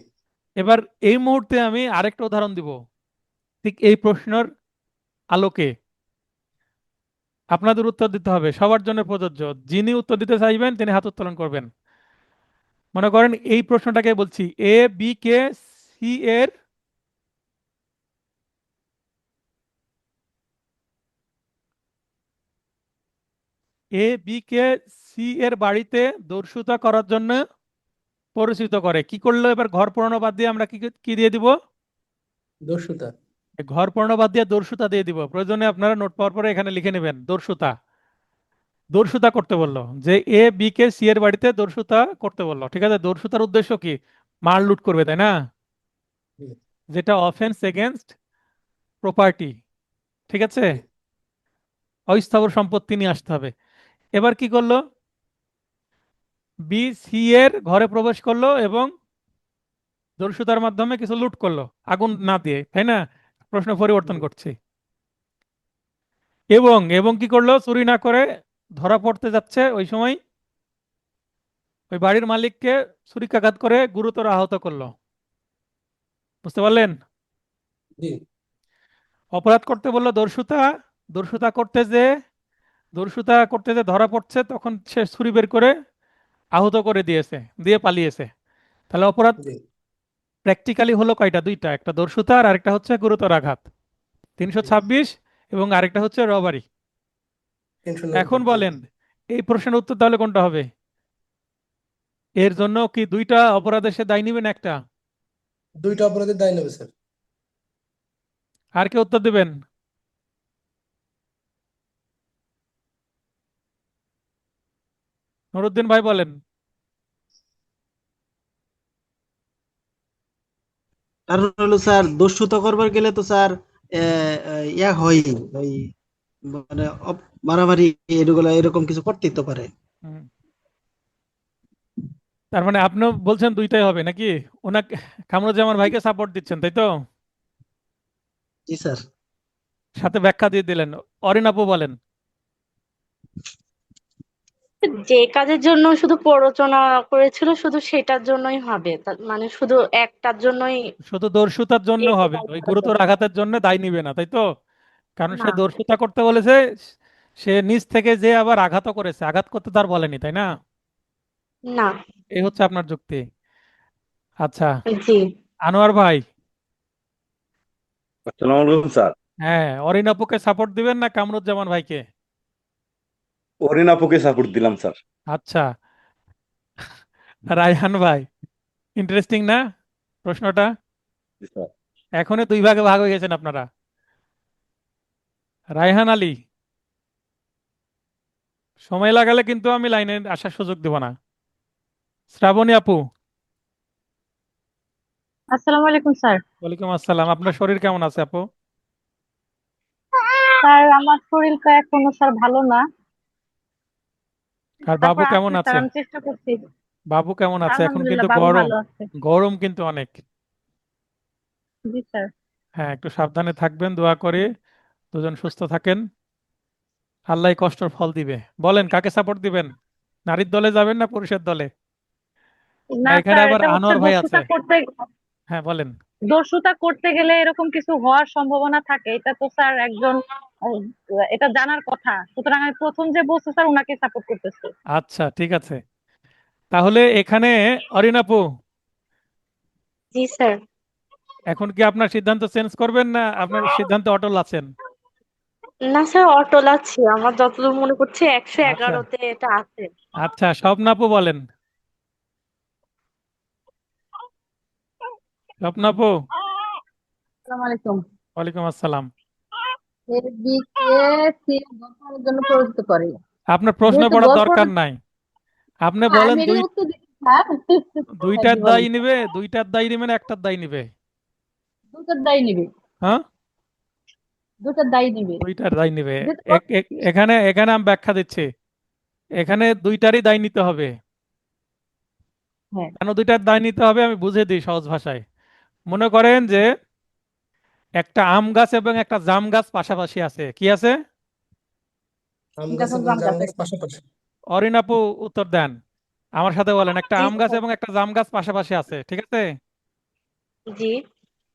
এবার এই মুহূর্তে আমি আরেকটা উদাহরণ দিব, ঠিক এই প্রশ্নের আলোকে। আপনাদের উত্তর দিতে হবে, সবার জন্য প্রযোজ্য। যিনি উত্তর দিতে চাইবেন তিনি হাত উত্তোলন করবেন। মনে করেন এই প্রশ্নটাকে বলছি, এ বি কে সি এর এ বি কে সি এর বাড়িতে দস্যুতা করার জন্য পরিচিত করে। কি করলো এবার? ঘর পোড়ানো বাদ দিয়ে আমরা কি কি দিয়ে দিব? দস্যুতা। ঘর পোড়ানো বাদ দিয়ে দস্যুতা দিয়ে দিব। প্রয়োজনে আপনারা নোট পাওয়ার পরে এখানে লিখে নেবেন দস্যুতা। দস্যুতা করতে বললো, যে এ বি কে সি এর বাড়িতে দস্যুতা করতে বললো। ঠিক আছে, দস্যুতার উদ্দেশ্য কি? মাল লুট করবে, তাই না? জি। যেটা অফেন্স এগেনস্ট প্রপার্টি। ঠিক আছে, জি। অস্থাবর সম্পত্তি নিয়ে আসতে হবে। এবার কি করলো? বি সি এর ঘরে প্রবেশ করলো এবং দস্যুতার মাধ্যমে কিছু লুট করলো, আগুন না দিয়ে, তাই না? প্রশ্ন পরিবর্তন জি। করছি। এবং এবং কি করলো? চুরি না করে ধরা পড়তে যাচ্ছে ওই সময় ওই বাড়ির মালিককে ছুরিকাঘাত করে গুরুতর আহত করলো। বুঝতে পারলেন? জি। অপরাধ করতে বললো দস্যুতা, দস্যুতা করতে যে দস্যুতা করতে যে ধরা পড়ছে তখন সে ছুরি বের করে আহত করে দিয়েছে, দিয়ে পালিয়েছে। তাহলে অপরাধ জি। প্র্যাকটিক্যালি হলো কয়টা? দুইটা, একটা দস্যুতা আর আরেকটা হচ্ছে গুরুতর আঘাত। জি। 326 এবং আরেকটা হচ্ছে রবারি। এখন 390। জি। বলেন এই প্রশ্নের উত্তর তাহলে কোনটা হবে? এর জন্য কি দুইটা অপরাধের সে দায় নিবেন একটা? দুইটা অপরাধের দায় নেবে স্যার। আর কে উত্তর দিবেন? নুরুদ্দিন ভাই বলেন। কারণ হলো স্যার, দস্যুতা করবার গেলে তো স্যার ইয়া হয়, ওই মানে মারামারি এগুলো এরকম কিছু করতেই তো পারে। হুম, তার মানে আপনিও বলছেন দুইটাই হবে নাকি? ওনাকে, কামরুজ্জামান ভাইকে সাপোর্ট দিচ্ছেন, তাই তো? জি স্যার। সাথে ব্যাখ্যা দিয়ে দিলেন। অরিন আপু বলেন। যে কাজের জন্য শুধু প্ররোচনা করেছিল শুধু সেটার জন্যই হবে, মানে শুধু একটার জন্যই শুধু দস্যুতার জন্য একে হবে, দায়ী ওই করা গুরুতর যাবে না। আঘাতের জন্য দায় নিবে না, তাই তো? কারণ সে না। দস্যুতা করতে বলেছে, সে নিজ থেকে যে আবার আঘাতও করেছে, আঘাত করতে তার বলেনি, তাই না? না। এই হচ্ছে আপনার যুক্তি। আচ্ছা, জি। আনোয়ার ভাই। আসসালামু আলাইকুম স্যার। হ্যাঁ, অরিন আপুকে সাপোর্ট দিবেন না কামরুজ্জামান ভাইকে? অরিন আপুকে সাপোর্ট দিলাম স্যার। আচ্ছা, রায়হান ভাই, ইন্টারেস্টিং না প্রশ্নটা? জি স্যার। এখনই দুই ভাগে ভাগ হয়ে গেছেন আপনারা। রায়হান আলী, সময় লাগালে কিন্তু আমি লাইনে আসার সুযোগ দেব না। শ্রাবণী আপু। আসসালামু আলাইকুম স্যার। ওয়ালাইকুম আসসালাম। আপনার শরীর কেমন আছে আপু? স্যার আমার শরীরটা এখনো স্যার ভালো না। আর বাবু তারপর কেমন আছে স্যার, আছে? আমি চেষ্টা করছি। বাবু কেমন আছে? এখন কিন্তু আলহামদুলিল্লাহ, বাবু গরম, ভালো আছে। গরম কিন্তু অনেক। জি স্যার। হ্যাঁ, একটু সাবধানে থাকবেন, দোয়া করে দুজন সুস্থ থাকেন। আল্লাহ এই কষ্টের ফল দিবে। বলেন কাকে সাপোর্ট দিবেন? নারীর দলে যাবেন না পুরুষের দলে? না না এখানে স্যার, আবার এটা হচ্ছে আনোয়ার ভাই আছে। হ্যাঁ বলেন। দস্যুতা করতে গেলে এরকম কিছু হওয়ার সম্ভাবনা থাকে, এটা তো স্যার একজন আহ, এটা জানার কথা। সুতরাং আমি প্রথম যে বলছি স্যার উনাকে সাপোর্ট করতেছি। আচ্ছা ঠিক আছে, তাহলে এখানে অরিন আপু, জি স্যার। এখন কি আপনার সিদ্ধান্ত চেঞ্জ করবেন না আপনার সিদ্ধান্তে অটল আছেন? না স্যার, অটল আছি, আমার যতদূর মনে করছে একশো আচ্ছা এগারোতে এটা আছে। আচ্ছা, স্বপ্ন আপু বলেন। স্বপ্ন আপু। আসসালামু আলাইকুম। ওয়ালাইকুম আসসালাম। এর দিকে সিএম গঠনের জন্য প্ররোচিত করে। আপনার প্রশ্ন যেহেতু পড়ার গল্প, দরকার নাই, আপনি হ্যাঁ বলেন আমি এটার দুই, উত্তর দিচ্ছি স্যার। হ্যাঁ দুইটার জি বলেন দায় স্যার। নিবে, দুইটার দায় নিবে না একটার দায় নিবে? দুটার দায় নিবে। হ্যাঁ, দুটার দায় নিবে। দুইটার দায় নিবে। যেহেতু এখানে এখানে আমি ব্যাখ্যা দিচ্ছি, এখানে দুইটারই দায় নিতে হবে। হ্যাঁ। কেন দুইটার দায় নিতে হবে আমি বুঝে দিই সহজ ভাষায়। মনে করেন যে একটা আম গাছ এবং একটা জাম গাছ পাশাপাশি আছে, কি আছে? আম গাছ দেখুন এবং জাম জাম গাছ গাছ আছে। পাশাপাশি। অরিন আপু উত্তর দেন, আমার সাথে বলেন। একটা জি আম গাছ স্যার। এবং একটা জাম গাছ পাশাপাশি আছে, ঠিক আছে? জি।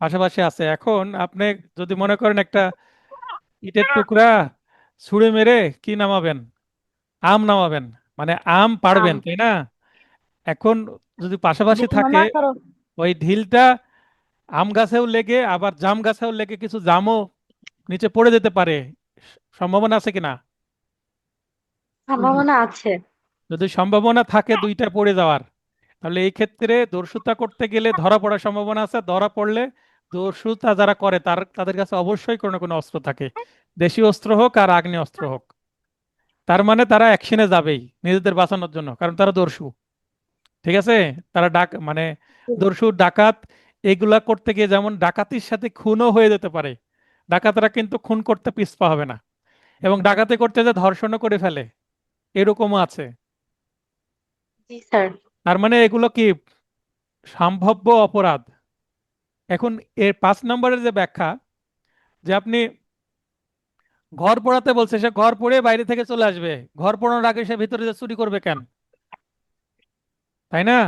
পাশাপাশি আছে। এখন আপনি যদি মনে করেন একটা ইটের টুকরা ছুঁড়ে মেরে কি নামাবেন? আম নামাবেন, মানে আম আম। পারবেন, তাই না? এখন যদি পাশাপাশি থাকে, না করো। ওই ঢিলটা আম গাছেও লেগে আবার জাম গাছেও লেগে কিছু জামও নিচে পড়ে যেতে পারে, সম্ভাবনা আছে কিনা? সম্ভাবনা আছে। যদি সম্ভাবনা থাকে দুইটা পড়ে যাওয়ার, তাহলে এই ক্ষেত্রে দস্যুতা করতে গেলে ধরা পড়ার সম্ভাবনা আছে। ধরা পড়লে দস্যুতা যারা করে তাদের কাছে অবশ্যই কোনো না কোনো অস্ত্র থাকে, দেশীয় অস্ত্র হোক আর আগ্নেয় অস্ত্র হোক। তার মানে তারা অ্যাকশনে যাবেই নিজেদের বাঁচানোর জন্য, কারণ তারা দস্যু। ঠিক আছে? তারা মানে দস্যু ডাকাত, এগুলা করতে গিয়ে যেমন ডাকাতির সাথে খুনও হয়ে যেতে পারে, ডাকাতরা কিন্তু খুন করতে পিছপা হবে না, এবং ডাকাতি করতে যে ধর্ষণও করে ফেলে, এরকমও আছে। জি স্যার। তার মানে এগুলো কি সম্ভাব্য অপরাধ। এখন এর 5 নম্বরের যে ব্যাখ্যা, যে আপনি ঘর পোড়াতে বলছে, সে ঘর পোড়ে বাইরে থেকে চলে আসবে, ঘর পোড়ানোর আগে সে ভিতরে যে চুরি করবে কেন? তাই না?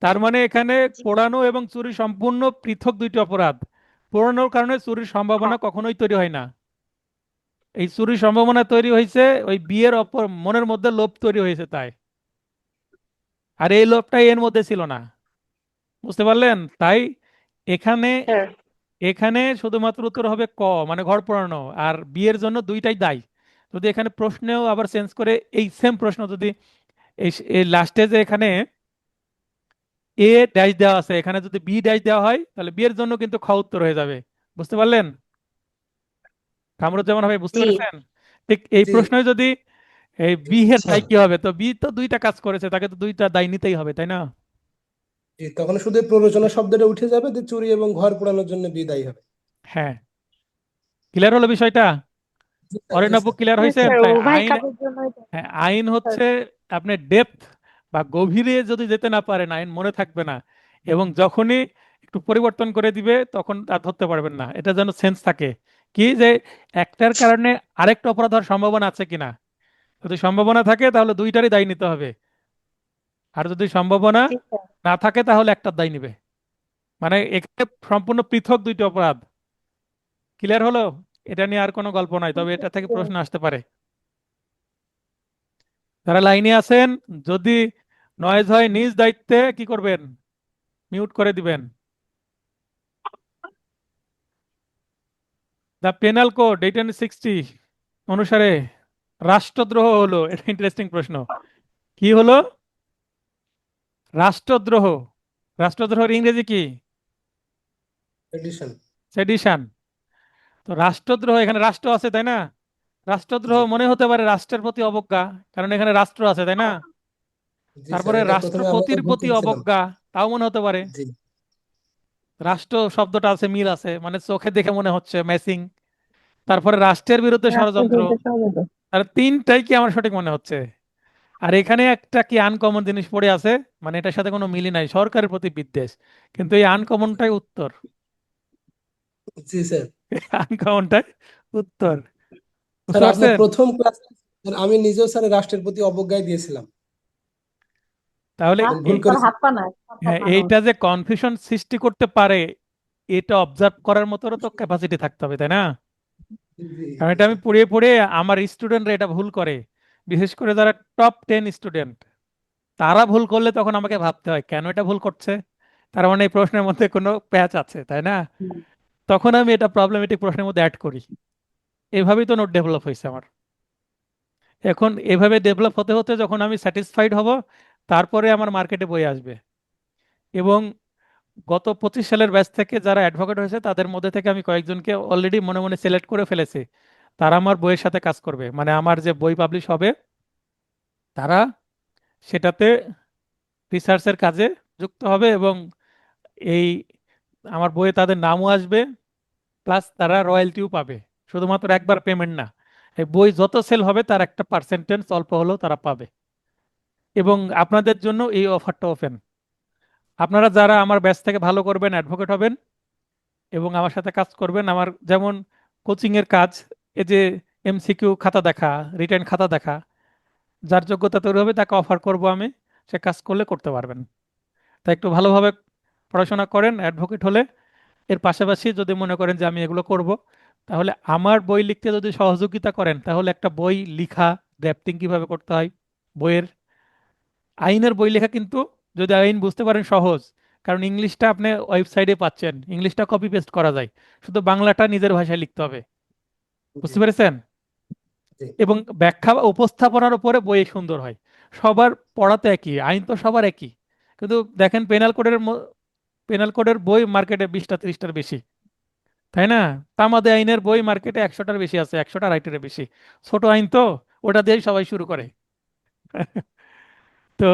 তার মানে এখানে জি। পোড়ানো এবং চুরি সম্পূর্ণ পৃথক দুইটি অপরাধ। পোড়ানোর কারণে চুরির সম্ভাবনা হ্যাঁ। কখনোই তৈরি হয় না। এই চুরির সম্ভাবনা তৈরি হয়েছে ওই বিয়ের অপর মনের মধ্যে লোভ তৈরি হয়েছে তাই, আর এই লোভটাই এর মধ্যে ছিল না। বুঝতে পারলেন? তাই এখানে, স্যার। এখানে শুধুমাত্র উত্তর হবে ক, মানে ঘর পোড়ানো আর বিয়ের জন্য দুইটাই দায়ী। যদি এখানে প্রশ্নেও আবার চেঞ্জ করে এই সেম প্রশ্ন যদি এই লাস্টে যে এখানে এ ড্যাশ দেওয়া আছে, এখানে যদি বি ড্যাশ দেওয়া হয় তাহলে বিয়ের জন্য কিন্তু খ উত্তর হয়ে যাবে। বুঝতে পারলেন? কামরুজ্জামান ভাই বুঝতে জি। পেরেছেন? ঠিক এই জি প্রশ্নে যদি এই বি এর আচ্ছা। দায় কি হবে, তো বি তো দুইটা কাজ করেছে, তাকে তো দুইটা দায় নিতেই হবে, তাই না? জি, তখন শুধু এই প্ররোচনা শব্দটা উঠে যাবে, যে চুরি এবং ঘর পোড়ানোর জন্য বিদায়ী হবে। হ্যাঁ, ক্লিয়ার হলো বিষয়টা? জি স্যার, জি অরিনবু স্যার। ক্লিয়ার হ্যাঁ হয়েছেন? স্যার, তাই উভয় আইন, কাজের জন্যই তো। হ্যাঁ আইন স্যার। হচ্ছে আপনি ডেপথ বা গভীরে যদি যেতে না পারেন আইন মনে থাকবে না, এবং যখনই একটু পরিবর্তন করে দিবে তখন আর ধরতে পারবেন না। এটা যেন সেন্স থাকে, কি যে একটার কারণে আরেকটা অপরাধ হওয়ার সম্ভাবনা আছে কিনা। যদি সম্ভাবনা থাকে তাহলে দুইটারই দায় নিতে হবে, আর যদি সম্ভাবনা জি স্যার। না থাকে তাহলে একটার দায় নিবে। মানে এখানে সম্পূর্ণ পৃথক দুইটি অপরাধ। ক্লিয়ার হলো? এটা নিয়ে আর কোনো গল্প নাই, তবে এটা থেকে প্রশ্ন আসতে পারে। যারা লাইনে আছেন, যদি নয়েজ হয় নিজ দায়িত্বে কি করবেন? মিউট করে দিবেন। দ্য পেনাল কোড 1860 অনুসারে রাষ্ট্রদ্রোহ হলো, এটা ইন্টারেস্টিং প্রশ্ন। কি হলো? রাষ্ট্রদ্রোহ। রাষ্ট্রদ্রোহের ইংরেজি কি? এডিশন। সেডিশন। তো রাষ্ট্রদ্রোহ, এখানে রাষ্ট্র আছে তাই না? রাষ্ট্রদ্রোহ জি মনে হতে পারে রাষ্ট্রের প্রতি অবজ্ঞা, কারণ এখানে রাষ্ট্র আছে তাই না? জি স্যার, তারপরে এটা প্রথমে আমিও রাষ্ট্রপতির ভুল প্রতি করেছিলাম। অবজ্ঞা, তাও মনে হতে পারে। জি রাষ্ট্র শব্দটা আছে, মিল আছে, মানে চোখে দেখে মনে হচ্ছে ম্যাচিং। তারপরে রাষ্ট্রের বিরুদ্ধে ষড়যন্ত্র। রাষ্ট্রবিরোধী ষড়যন্ত্র। আর তিনটাই কি আমার সঠিক মনে হচ্ছে? আর এখানে একটা কি আনকমন জিনিস পড়ে আছে, মানে এটার সাথে কোনো মিলই নাই, সরকারের প্রতি বিদ্বেষ, কিন্তু এই আনকমনটাই উত্তর। জি স্যার। আনকমনটাই উত্তর, স্যার বুঝতে আপনার পারছেন? প্রথম ক্লাস, আমি নিজেও স্যার রাষ্ট্রের প্রতি অবজ্ঞায় দিয়েছিলাম, তাহলে বাহ, ভুল তার করেছি। হাত পা নাই, হ্যাঁ, মানুষ। এইটা যে কনফিউশন সৃষ্টি করতে পারে, এটা অবজার্ভ করার মতো তো ক্যাপাসিটি থাকতে হবে, তাই না? জি কারণ জি এটা আমি স্যার। পড়িয়ে পড়িয়ে আমার স্টুডেন্টরা এটা ভুল করে, বিশেষ করে যারা টপ 10 স্টুডেন্ট, তারা ভুল করলে তখন আমাকে ভাবতে হয় কেন এটা ভুল করছে, তার মানে এই প্রশ্নের মধ্যে কোনো প্যাচ আছে, তাই না? তখন আমি এটা প্রবলেমেটিক প্রশ্নের মধ্যে অ্যাড করি। এভাবেই তো নোট ডেভেলপ হয়েছে আমার। এখন এভাবে ডেভেলপ হতে হতে যখন আমি স্যাটিসফাইড হব, তারপরে আমার মার্কেটে বই আসবে। এবং গত 25 সালের ব্যাচ থেকে যারা অ্যাডভোকেট হয়েছে তাদের মধ্যে থেকে আমি কয়েকজনকে অলরেডি মনে মনে সিলেক্ট করে ফেলেছি। তারা আমার বইয়ের সাথে কাজ করবে, মানে আমার যে বই পাবলিশ হবে তারা সেটাতে রিসার্চের কাজে যুক্ত হবে, এবং এই আমার বইয়ে তাদের নামও আসবে, প্লাস তারা রয়্যালটিও পাবে। শুধুমাত্র একবার পেমেন্ট না, এই বই যত সেল হবে তার একটা পার্সেন্টেজ অল্প হলেও তারা পাবে। এবং আপনাদের জন্য এই অফারটা ওপেন। আপনারা যারা আমার ব্যাচ থেকে ভালো করবেন, অ্যাডভোকেট হবেন এবং আমার সাথে কাজ করবেন, আমার যেমন কোচিং এর কাজ, এই যে এমসিকিউ খাতা দেখা, রিটেন খাতা দেখা, যার যোগ্যতা তৈরি হবে তাকে অফার করব আমি, সে কাজ করলে করতে পারবেন। তাই একটু ভালোভাবে পড়াশোনা করেন অ্যাডভোকেট হলে। এর পাশাপাশি যদি মনে করেন যে আমি এগুলো করব, তাহলে আমার বই লিখতে যদি সহযোগিতা করেন, তাহলে একটা বই লিখা, ড্রাফটিং কিভাবে করতে হয় বইয়ের, আইনের বই লেখা কিন্তু, যদি আইন বুঝতে পারেন সহজ, কারণ ইংলিশটা আপনি ওয়েবসাইটে পাচ্ছেন, ইংলিশটা কপি পেস্ট করা যায়, শুধু বাংলাটা নিজের ভাষায় লিখতে হবে, জি বুঝতে পেরেছেন? জি এবং ব্যাখ্যা বা উপস্থাপনার উপরে বই সুন্দর হয়। সবার পড়াতে একই, আইন তো সবার একই, কিন্তু দেখেন পেনাল কোডের বই মার্কেটে 20টা 30টার বেশি, তাই না? তামাদি আইনের বই মার্কেটে 100টার বেশি আছে, 100টা রাইটের বেশি। ছোট আইন তো, ওটা দিয়েই সবাই শুরু করে। তো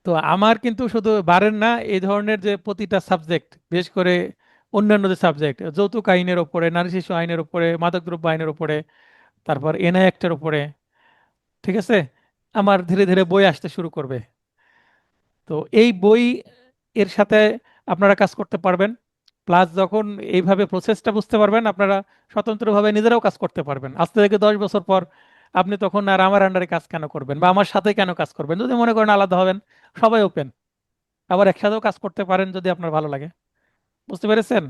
তো আমার কিন্তু শুধু বারের না, এই ধরনের যে প্রতিটা সাবজেক্ট, বিশেষ করে অন্যান্য যে সাবজেক্ট, যৌতুক আইনের ওপরে, নারী শিশু আইনের ওপরে, মাদকদ্রব্য আইনের ওপরে, তারপর এনআই অ্যাক্টের ওপরে, ঠিক আছে, আমার ধীরে ধীরে বই আসতে শুরু করবে। তো এই বই এর সাথে আপনারা কাজ করতে পারবেন, প্লাস যখন এইভাবে প্রসেসটা বুঝতে পারবেন, আপনারা স্বতন্ত্রভাবে নিজেরাও কাজ করতে পারবেন। আজ থেকে 10 বছর পর আপনি তখন আর আমার আন্ডারে কাজ কেন করবেন বা আমার সাথে কেন কাজ করবেন, যদি মনে করেন আলাদা হবেন, সবাই ওপেন, আবার একসাথেও কাজ করতে পারেন যদি আপনার ভালো লাগে। বুঝতে পেরেছেন?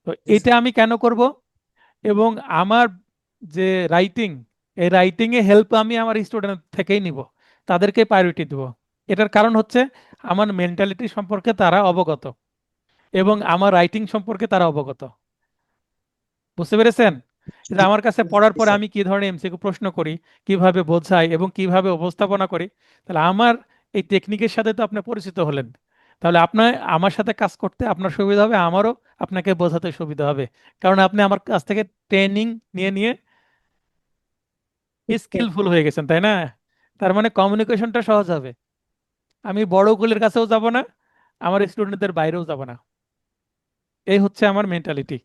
তো জি এটা স্যার। আমি কেন করব, এবং আমার যে রাইটিং, এই রাইটিং এ হেল্প আমি আমার স্টুডেন্ট থেকেই নিব, তাদেরকে প্রায়োরিটি দেব। এটার কারণ হচ্ছে আমার মেন্টালিটি সম্পর্কে তারা অবগত, এবং আমার রাইটিং সম্পর্কে তারা অবগত। বুঝতে পেরেছেন? যে আমার কাছে পড়ার জি পরে স্যার। আমি কি ধরনের এমসিকিউ প্রশ্ন করি, কিভাবে বোঝাই এবং কিভাবে উপস্থাপনা করি, তাহলে আমার এই টেকনিকের সাথে তো আপনি পরিচিত হলেন, তাহলে আপনার আমার সাথে কাজ করতে আপনার সুবিধা হবে, আমারও আপনাকে বোঝাতে সুবিধা হবে, কারণ আপনি আমার কাছ থেকে ট্রেনিং নিয়ে নিয়ে স্কিলফুল হয়ে গেছেন, তাই না? তার মানে কমিউনিকেশনটা সহজ হবে। আমি বড় গুলির কাছেও যাব না, আমার স্টুডেন্টদের বাইরেও যাব না। এই হচ্ছে আমার মেন্টালিটি।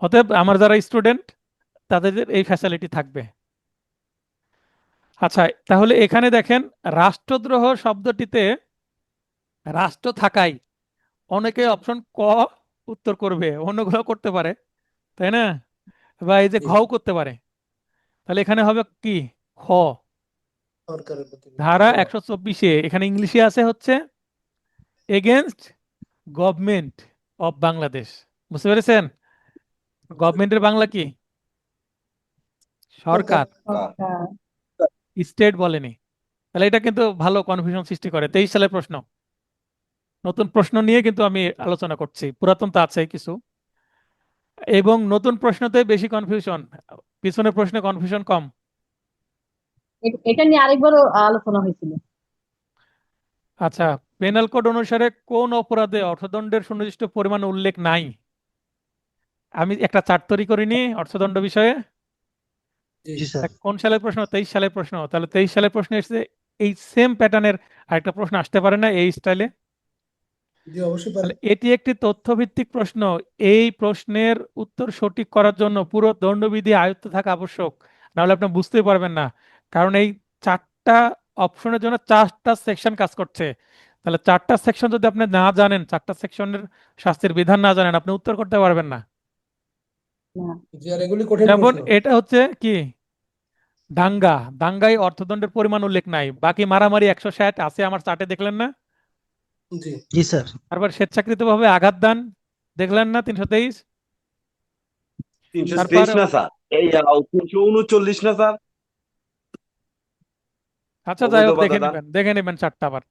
অতএব আমার যারা স্টুডেন্ট, তাদের এই ফ্যাসিলিটি থাকবে। আচ্ছা, তাহলে এখানে দেখেন, রাষ্ট্রদ্রোহ শব্দটিতে রাষ্ট্র থাকায় অনেকে অপশন ক উত্তর করবে, অন্যগুলো করতে পারে, তাই না? বা এই যে জি ঘও করতে পারে। তাহলে এখানে হবে কি, খ। সরকারের প্রতি ধারা খ। 124-এ এখানে ইংলিশে আছে হচ্ছে এগেনস্ট গভর্নমেন্ট অফ বাংলাদেশ। বুঝতে পেরেছেন? গভর্নমেন্টের বাংলা কি? সরকার। সরকার, আচ্ছা। স্টেট বলেনি। তাহলে এটা কিন্তু ভালো কনফিউশন সৃষ্টি করে। 23 সালের প্রশ্ন, নতুন প্রশ্ন নিয়ে কিন্তু আমি আলোচনা করছি, পুরাতন তো আছে কিছু, এবং নতুন প্রশ্নতে বেশি কনফিউশন, পিছনের প্রশ্নে কনফিউশন কম। এটা নিয়ে আরেকবারও আলোচনা হয়েছিল। আচ্ছা, পেনাল কোড অনুসারে কোন অপরাধে অর্থদণ্ডের সুনির্দিষ্ট পরিমাণ উল্লেখ নাই? আমি একটা চার্ট তৈরি করিনি অর্থদণ্ড বিষয়ে। জি জি স্যার। কোন সালের প্রশ্ন? 23 সালের প্রশ্ন। তাহলে 23 সালের প্রশ্ন এসেছে, এই সেম প্যাটার্নের আরেকটা প্রশ্ন আসতে পারে না এই স্টাইলে? জি অবশ্যই পারে। তাহলে এটি একটি তথ্যভিত্তিক প্রশ্ন। এই প্রশ্নের উত্তর সঠিক করার জন্য পুরো দণ্ডবিধি আয়ত্ত থাকা আবশ্যক, নাহলে আপনি বুঝতেই পারবেন না কারণ এই চারটা অপশনের জন্য চারটা সেকশন কাজ করছে। তাহলে চারটা সেকশন যদি আপনি না জানেন, চারটা সেকশনের শাস্তির বিধান না জানেন, আপনি উত্তর করতে পারবেন না। জি, আর এগুলি কঠিন যেমন প্রশ্ন। এটা হচ্ছে কি, দাঙ্গা, দাঙ্গায় অর্থদণ্ডের পরিমাণ উল্লেখ নাই, বাকি মারামারি 160 আছে আমার চার্টে, দেখলেন না? জি, জি স্যার। তারপর স্বেচ্ছাকৃতভাবে আঘাত দান, দেখলেন না, 323। 323 তারপর না স্যার, এই 339 না স্যার, আচ্ছা যাই অবৈধ হোক, বাধা দেখে দান। নেবেন, দেখে নেবেন চারটা আবার।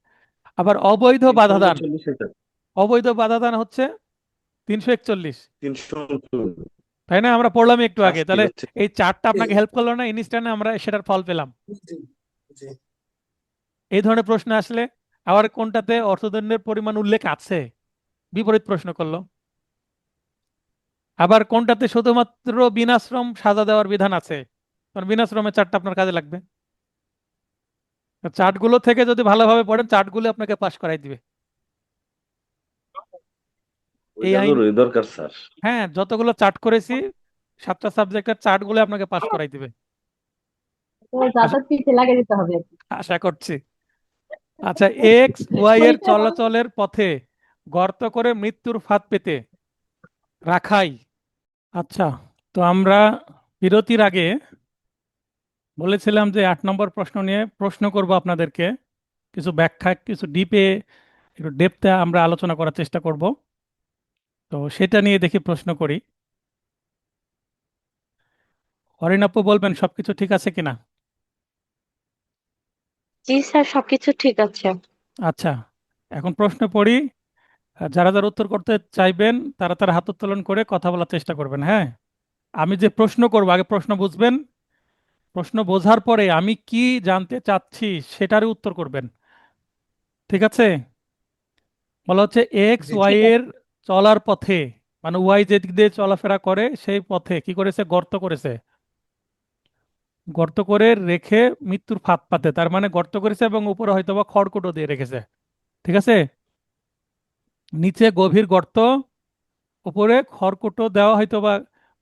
আবার অবৈধ বাধা দান, 339 স্যার, অবৈধ বাধা দান হচ্ছে 341। 339 তাই না? আমরা পড়লাম একটু আগে। শাস্তি তাহলে হচ্ছে। এই চারটা জি, আপনাকে হেল্প করলো না, ইনস্ট্যান্ট আমরা সেটার ফল পেলাম। জি, জি। এই ধরনের প্রশ্ন আসলে আবার কোনটাতে অর্থদণ্ডের পরিমাণ উল্লেখ আছে, বিপরীত প্রশ্ন করলো। আবার কোনটাতে শুধুমাত্র বিনাশ্রম সাজা দেওয়ার বিধান আছে, কারণ বিনাশ্রমের চারটা আপনার কাজে লাগবে। চার্টগুলো থেকে যদি ভালোভাবে পড়েন, চার্টগুলো আপনাকে পাস করাই দিবে। এই ওইটা আইন, জরুরি দরকার স্যার। হ্যাঁ, যতগুলো চার্ট করেছি 7টা সাবজেক্টের চার্টগুলো আপনাকে পাস করাই দিবে। তো যাদের পিছে লাগিয়ে দিতে হবে আর কি। আশা করছি। আচ্ছা, এক্স ওয়াই এর পরীক্ষা হল। চলাচলের পথে গর্ত করে মৃত্যুর ফাঁদ পেতে রাখাই। আচ্ছা, তো আমরা বিরতির আগে বলেছিলাম যে 8 নম্বর প্রশ্ন নিয়ে প্রশ্ন করব আপনাদেরকে, কিছু ব্যাখ্যা, কিছু ডিপে, একটু ডেপথে আমরা আলোচনা করার চেষ্টা করব। তো সেটা নিয়ে দেখি প্রশ্ন করি। অরিন আপু, বলবেন সবকিছু ঠিক আছে কিনা? জি স্যার, সবকিছু ঠিক আছে। আচ্ছা, এখন প্রশ্ন পড়ি। আর যারা যারা উত্তর করতে চাইবেন তারা তারা হাত উত্তোলন করে কথা বলার চেষ্টা করবেন, হ্যাঁ? আমি যে প্রশ্ন করব, আগে প্রশ্ন বুঝবেন, প্রশ্ন বোঝার পরে আমি কি জানতে চাচ্ছি সেটারই উত্তর করবেন, ঠিক আছে? বলা হচ্ছে এক্স জি, ওয়াই ঠিক এর আছে। চলার পথে, মানে ওয়াই যেদিক দিয়ে চলাফেরা করে সেই পথে কি করেছে, গর্ত করেছে। গর্ত করে রেখে মৃত্যুর ফাঁদ পাতে, তার মানে গর্ত করেছে এবং উপরে হয়তো বা খড়কুটো দিয়ে রেখেছে, ঠিক আছে? নিচে গভীর গর্ত, উপরে খড়কুটো দেওয়া হয়তো বা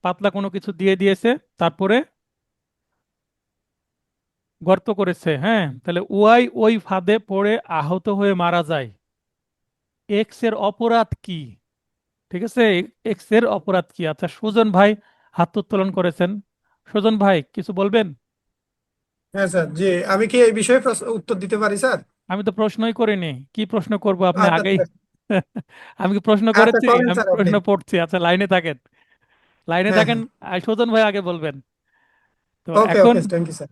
পাতলা কোনো কিছু দিয়ে দিয়েছে, তারপরে গর্ত করেছে, হ্যাঁ? তাহলে ওয়াই ওই ফাঁদে পড়ে আহত হয়ে মারা যায়। এক্স এর অপরাধ কি? ঠিক আছে, এক্স এর অপরাধ কি? আচ্ছা, সুজন ভাই হাত উত্তোলন করেছেন। সুজন ভাই কিছু বলবেন? হ্যাঁ স্যার, জি। আমি কি এই বিষয়ে উত্তর দিতে পারি স্যার? আমি তো প্রশ্নই করিনি, কি প্রশ্ন করব আপনি আচ্ছা আগেই? ঠিক আছে। আমি কি প্রশ্ন আচ্ছা করেছি? করেন আমি স্যার আপনি। প্রশ্ন পড়ছি। আচ্ছা, লাইনে থাকেন, লাইনে হ্যাঁ থাকেন। হ্যাঁ। আর সুজন ভাই আগে বলবেন। তো ওকে এখন ওকে, থ্যাংক ইউ স্যার।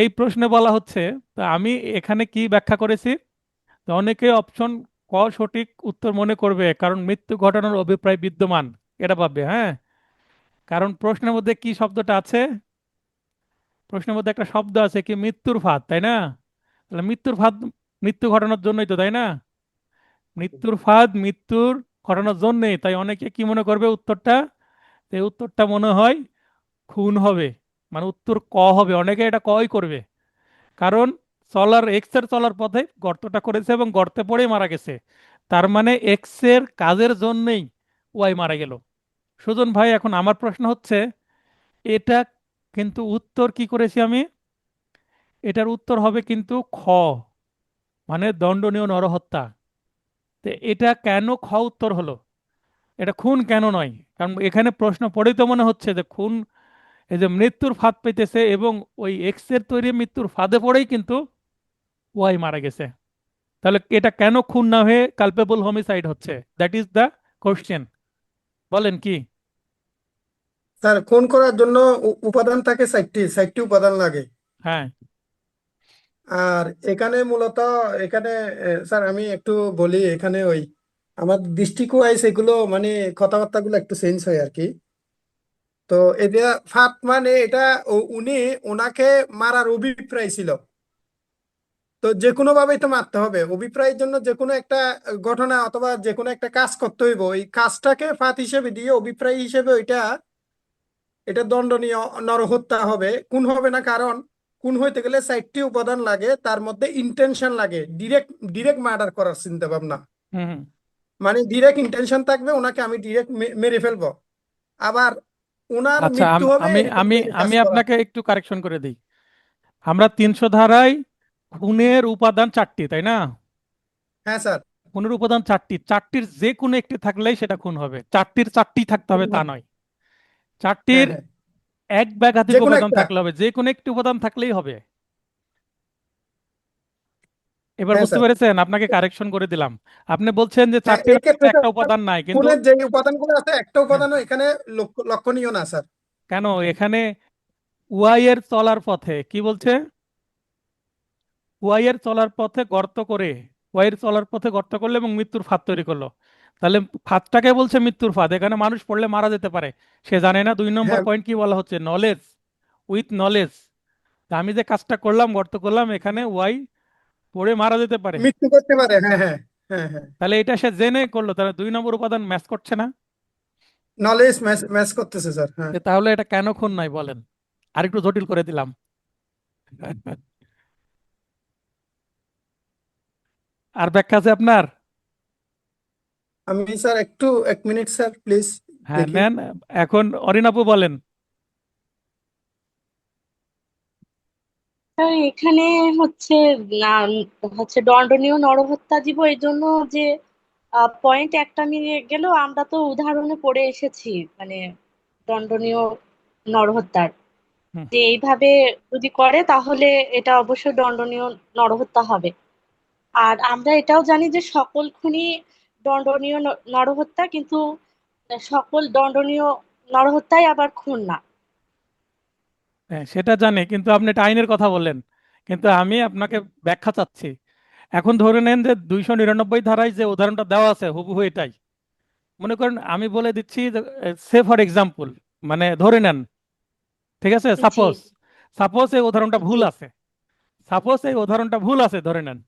এই প্রশ্নে বলা হচ্ছে, তো আমি এখানে কি ব্যাখ্যা করেছি, তো অনেকে অপশন ক সঠিক উত্তর মনে করবে, কারণ মৃত্যু ঘটানোর অভিপ্রায় বিদ্যমান, এটা ভাববে, হ্যাঁ? কারণ প্রশ্নের মধ্যে কি শব্দটা আছে, প্রশ্নের মধ্যে একটা শব্দ আছে কি, মৃত্যুর ফাঁদ, তাই না? তাহলে মৃত্যুর ফাঁদ মৃত্যু ঘটানোর জন্যই তো, তাই না? মৃত্যুর ফাঁদ মৃত্যুর ঘটানোর জন্যই, তাই অনেকে কি মনে করবে উত্তরটা, এই উত্তরটা মনে হয় খুন হবে, মানে উত্তর ক হবে, অনেকে এটা কই করবে। কারণ এক্স এর চলার পথে গর্তটা করেছে এবং গর্তে পড়েই মারা গেছে, তার মানে এক্স এর কাজের জন্যই ওয়াই মারা গেল। সুজন ভাই, এখন আমার প্রশ্ন হচ্ছে, এটা কিন্তু উত্তর কি করেছি আমি, এটার উত্তর হবে কিন্তু খ, মানে দণ্ডনীয় নরহত্যা। তো এটা কেন খ উত্তর হলো, এটা খুন কেন নয়? কারণ এখানে প্রশ্ন পড়েই তো মনে হচ্ছে যে খুন, এই যে মৃত্যুর ফাঁদ পেতেছে এবং ওই এক্স এর তৈরি মৃত্যুর ফাঁদে পড়েই কিন্তু ওয়াই মারা গেছে। তাহলে এটা কেন খুন না হয়ে কালপেবল হোমিসাইড হচ্ছে, দ্যাট ইজ দ্য কোশ্চেন। বলেন কি? স্যার, খুন করার জন্য উপাদান থাকে 60টি উপাদান লাগে। হ্যাঁ, আর এখানে মূলত এখানে স্যার আমি একটু বলি, এখানে ওই আমার ডিস্ট্রিক্ট ওয়াইজ এগুলো মানে কথাবার্তাগুলো একটু চেঞ্জ হয় আর কি। তো এটা ফাঁদ মানে এটা উনি ওনাকে মারার অভিপ্রায় ছিল। তো যে কোনো ভাবে এটা মারতে হবে, অভিপ্রায়ের জন্য যে কোনো একটা ঘটনা অথবা যে কোনো একটা কাজ করতে হইব, ওই কাজটাকে ফাঁদ হিসেবে দিয়ে অভিপ্রায় হিসেবে ওইটা এটা দণ্ডনীয় নরহত্যা হবে, খুন হবে না। কারণ খুন হইতে গেলে 4টি উপাদান লাগে, তার মধ্যে ইন্টেনশন লাগে, ডিরেক্ট ডিরেক্ট মার্ডার করার চিন্তা ভাবনা। হুম হুম। মানে ডিরেক্ট ইন্টেনশন থাকবে ওনাকে আমি ডিরেক্ট মেরে ফেলবো, আবার ওনার আচ্ছা, মৃত্যু হবে আমি এরকম আমি দেখে কাজ আমি করা। আপনাকে একটু কারেকশন করে দিই। আমরা 300 ধারায় খুনের উপাদান 4টি, তাই না? হ্যাঁ স্যার। খুনের উপাদান 4টি, 4টির যে কোনো একটি থাকলেই সেটা খুন হবে। 4টির 4টি থাকতে হবে তা নয়। হ্যাঁ 4টির হ্যাঁ, এক বা একাধিক যে কোনো উপাদান একটা। থাকলে হবে, যে কোনো একটি উপাদান থাকলেই হবে। এবার হ্যাঁ বুঝতে স্যার। পেরেছেন? আপনাকে কারেকশন করে দিলাম। আপনি বলছেন যে হ্যাঁ 4টির মধ্যে এক্ষেত্রে একটা স্যার উপাদান নাই, কিন্তু খুনের যে উপাদানগুলো আছে একটা হ্যাঁ, উপাদানও এখানে লক্ষণীয় না স্যার। কেন এখানে ওয়াই এর চলার পথে কি বলছে? ওয়াই এর চলার পথে গর্ত করে, ওয়াই এর চলার পথে গর্ত করলো এবং মৃত্যুর ফাঁদ তৈরি করলো। তাহলে ফাঁদটাকে বলছে মৃত্যুর ফাঁদ, এখানে মানুষ পড়লে মারা যেতে পারে, সে জানে না। 2 নম্বর হ্যাঁ পয়েন্ট কি বলা হচ্ছে? Knowledge, with knowledge. আমি যে কাজটা করলাম, গর্ত করলাম, এখানে ওয়াই পড়ে মারা যেতে পারে। মৃত্যু করতে পারে, হ্যাঁ হ্যাঁ হ্যাঁ হ্যাঁ। তাহলে এটা সে জেনে করলো, তাহলে 2 নম্বর উপাদান ম্যাচ করছে না। নলেজ ম্যাচ ম্যাচ করতেছে স্যার, হ্যাঁ। তাহলে এটা কেন খুন নাই বলেন? আরেকটু জটিল করে দিলাম। আর ব্যাখ্যা আছে আপনার? আমি স্যার একটু 1 মিনিট স্যার প্লিজ হ্যাঁ, দেখি। নেন। এখন অরিনাপু বলেন। তো এখানে হচ্ছে না, হচ্ছে দণ্ডনীয় নরহত্যা জীব এই জন্য যে পয়েন্ট একটা মিলে গেল, আমরা তো উদাহরণে পড়ে এসেছি মানে দণ্ডনীয় নরহত্যার, হুম, যে এইভাবে যদি করে তাহলে এটা অবশ্যই দণ্ডনীয় নরহত্যা হবে। আর আমরা এটাও জানি যে সকল খুনই দণ্ডনীয় নরহত্যা, কিন্তু সকল দণ্ডনীয় নরহত্যাই আবার খুন না। হ্যাঁ, সেটা জানি, কিন্তু আপনি এটা আইনের কথা বললেন, কিন্তু আমি আপনাকে ব্যাখ্যা চাচ্ছি। এখন ধরে নেন যে 299 ধারায় যে উদাহরণটা দেওয়া আছে হুবহু এটাই। মনে করেন আমি বলে দিচ্ছি, সে ফর এক্সাম্পল, মানে ধরে নেন, ঠিক আছে, জি সাপোজ, সাপোজ এই উদাহরণটা জি। ভুল আছে, সাপোজ এই উদাহরণটা ভুল আছে, ধরে নেন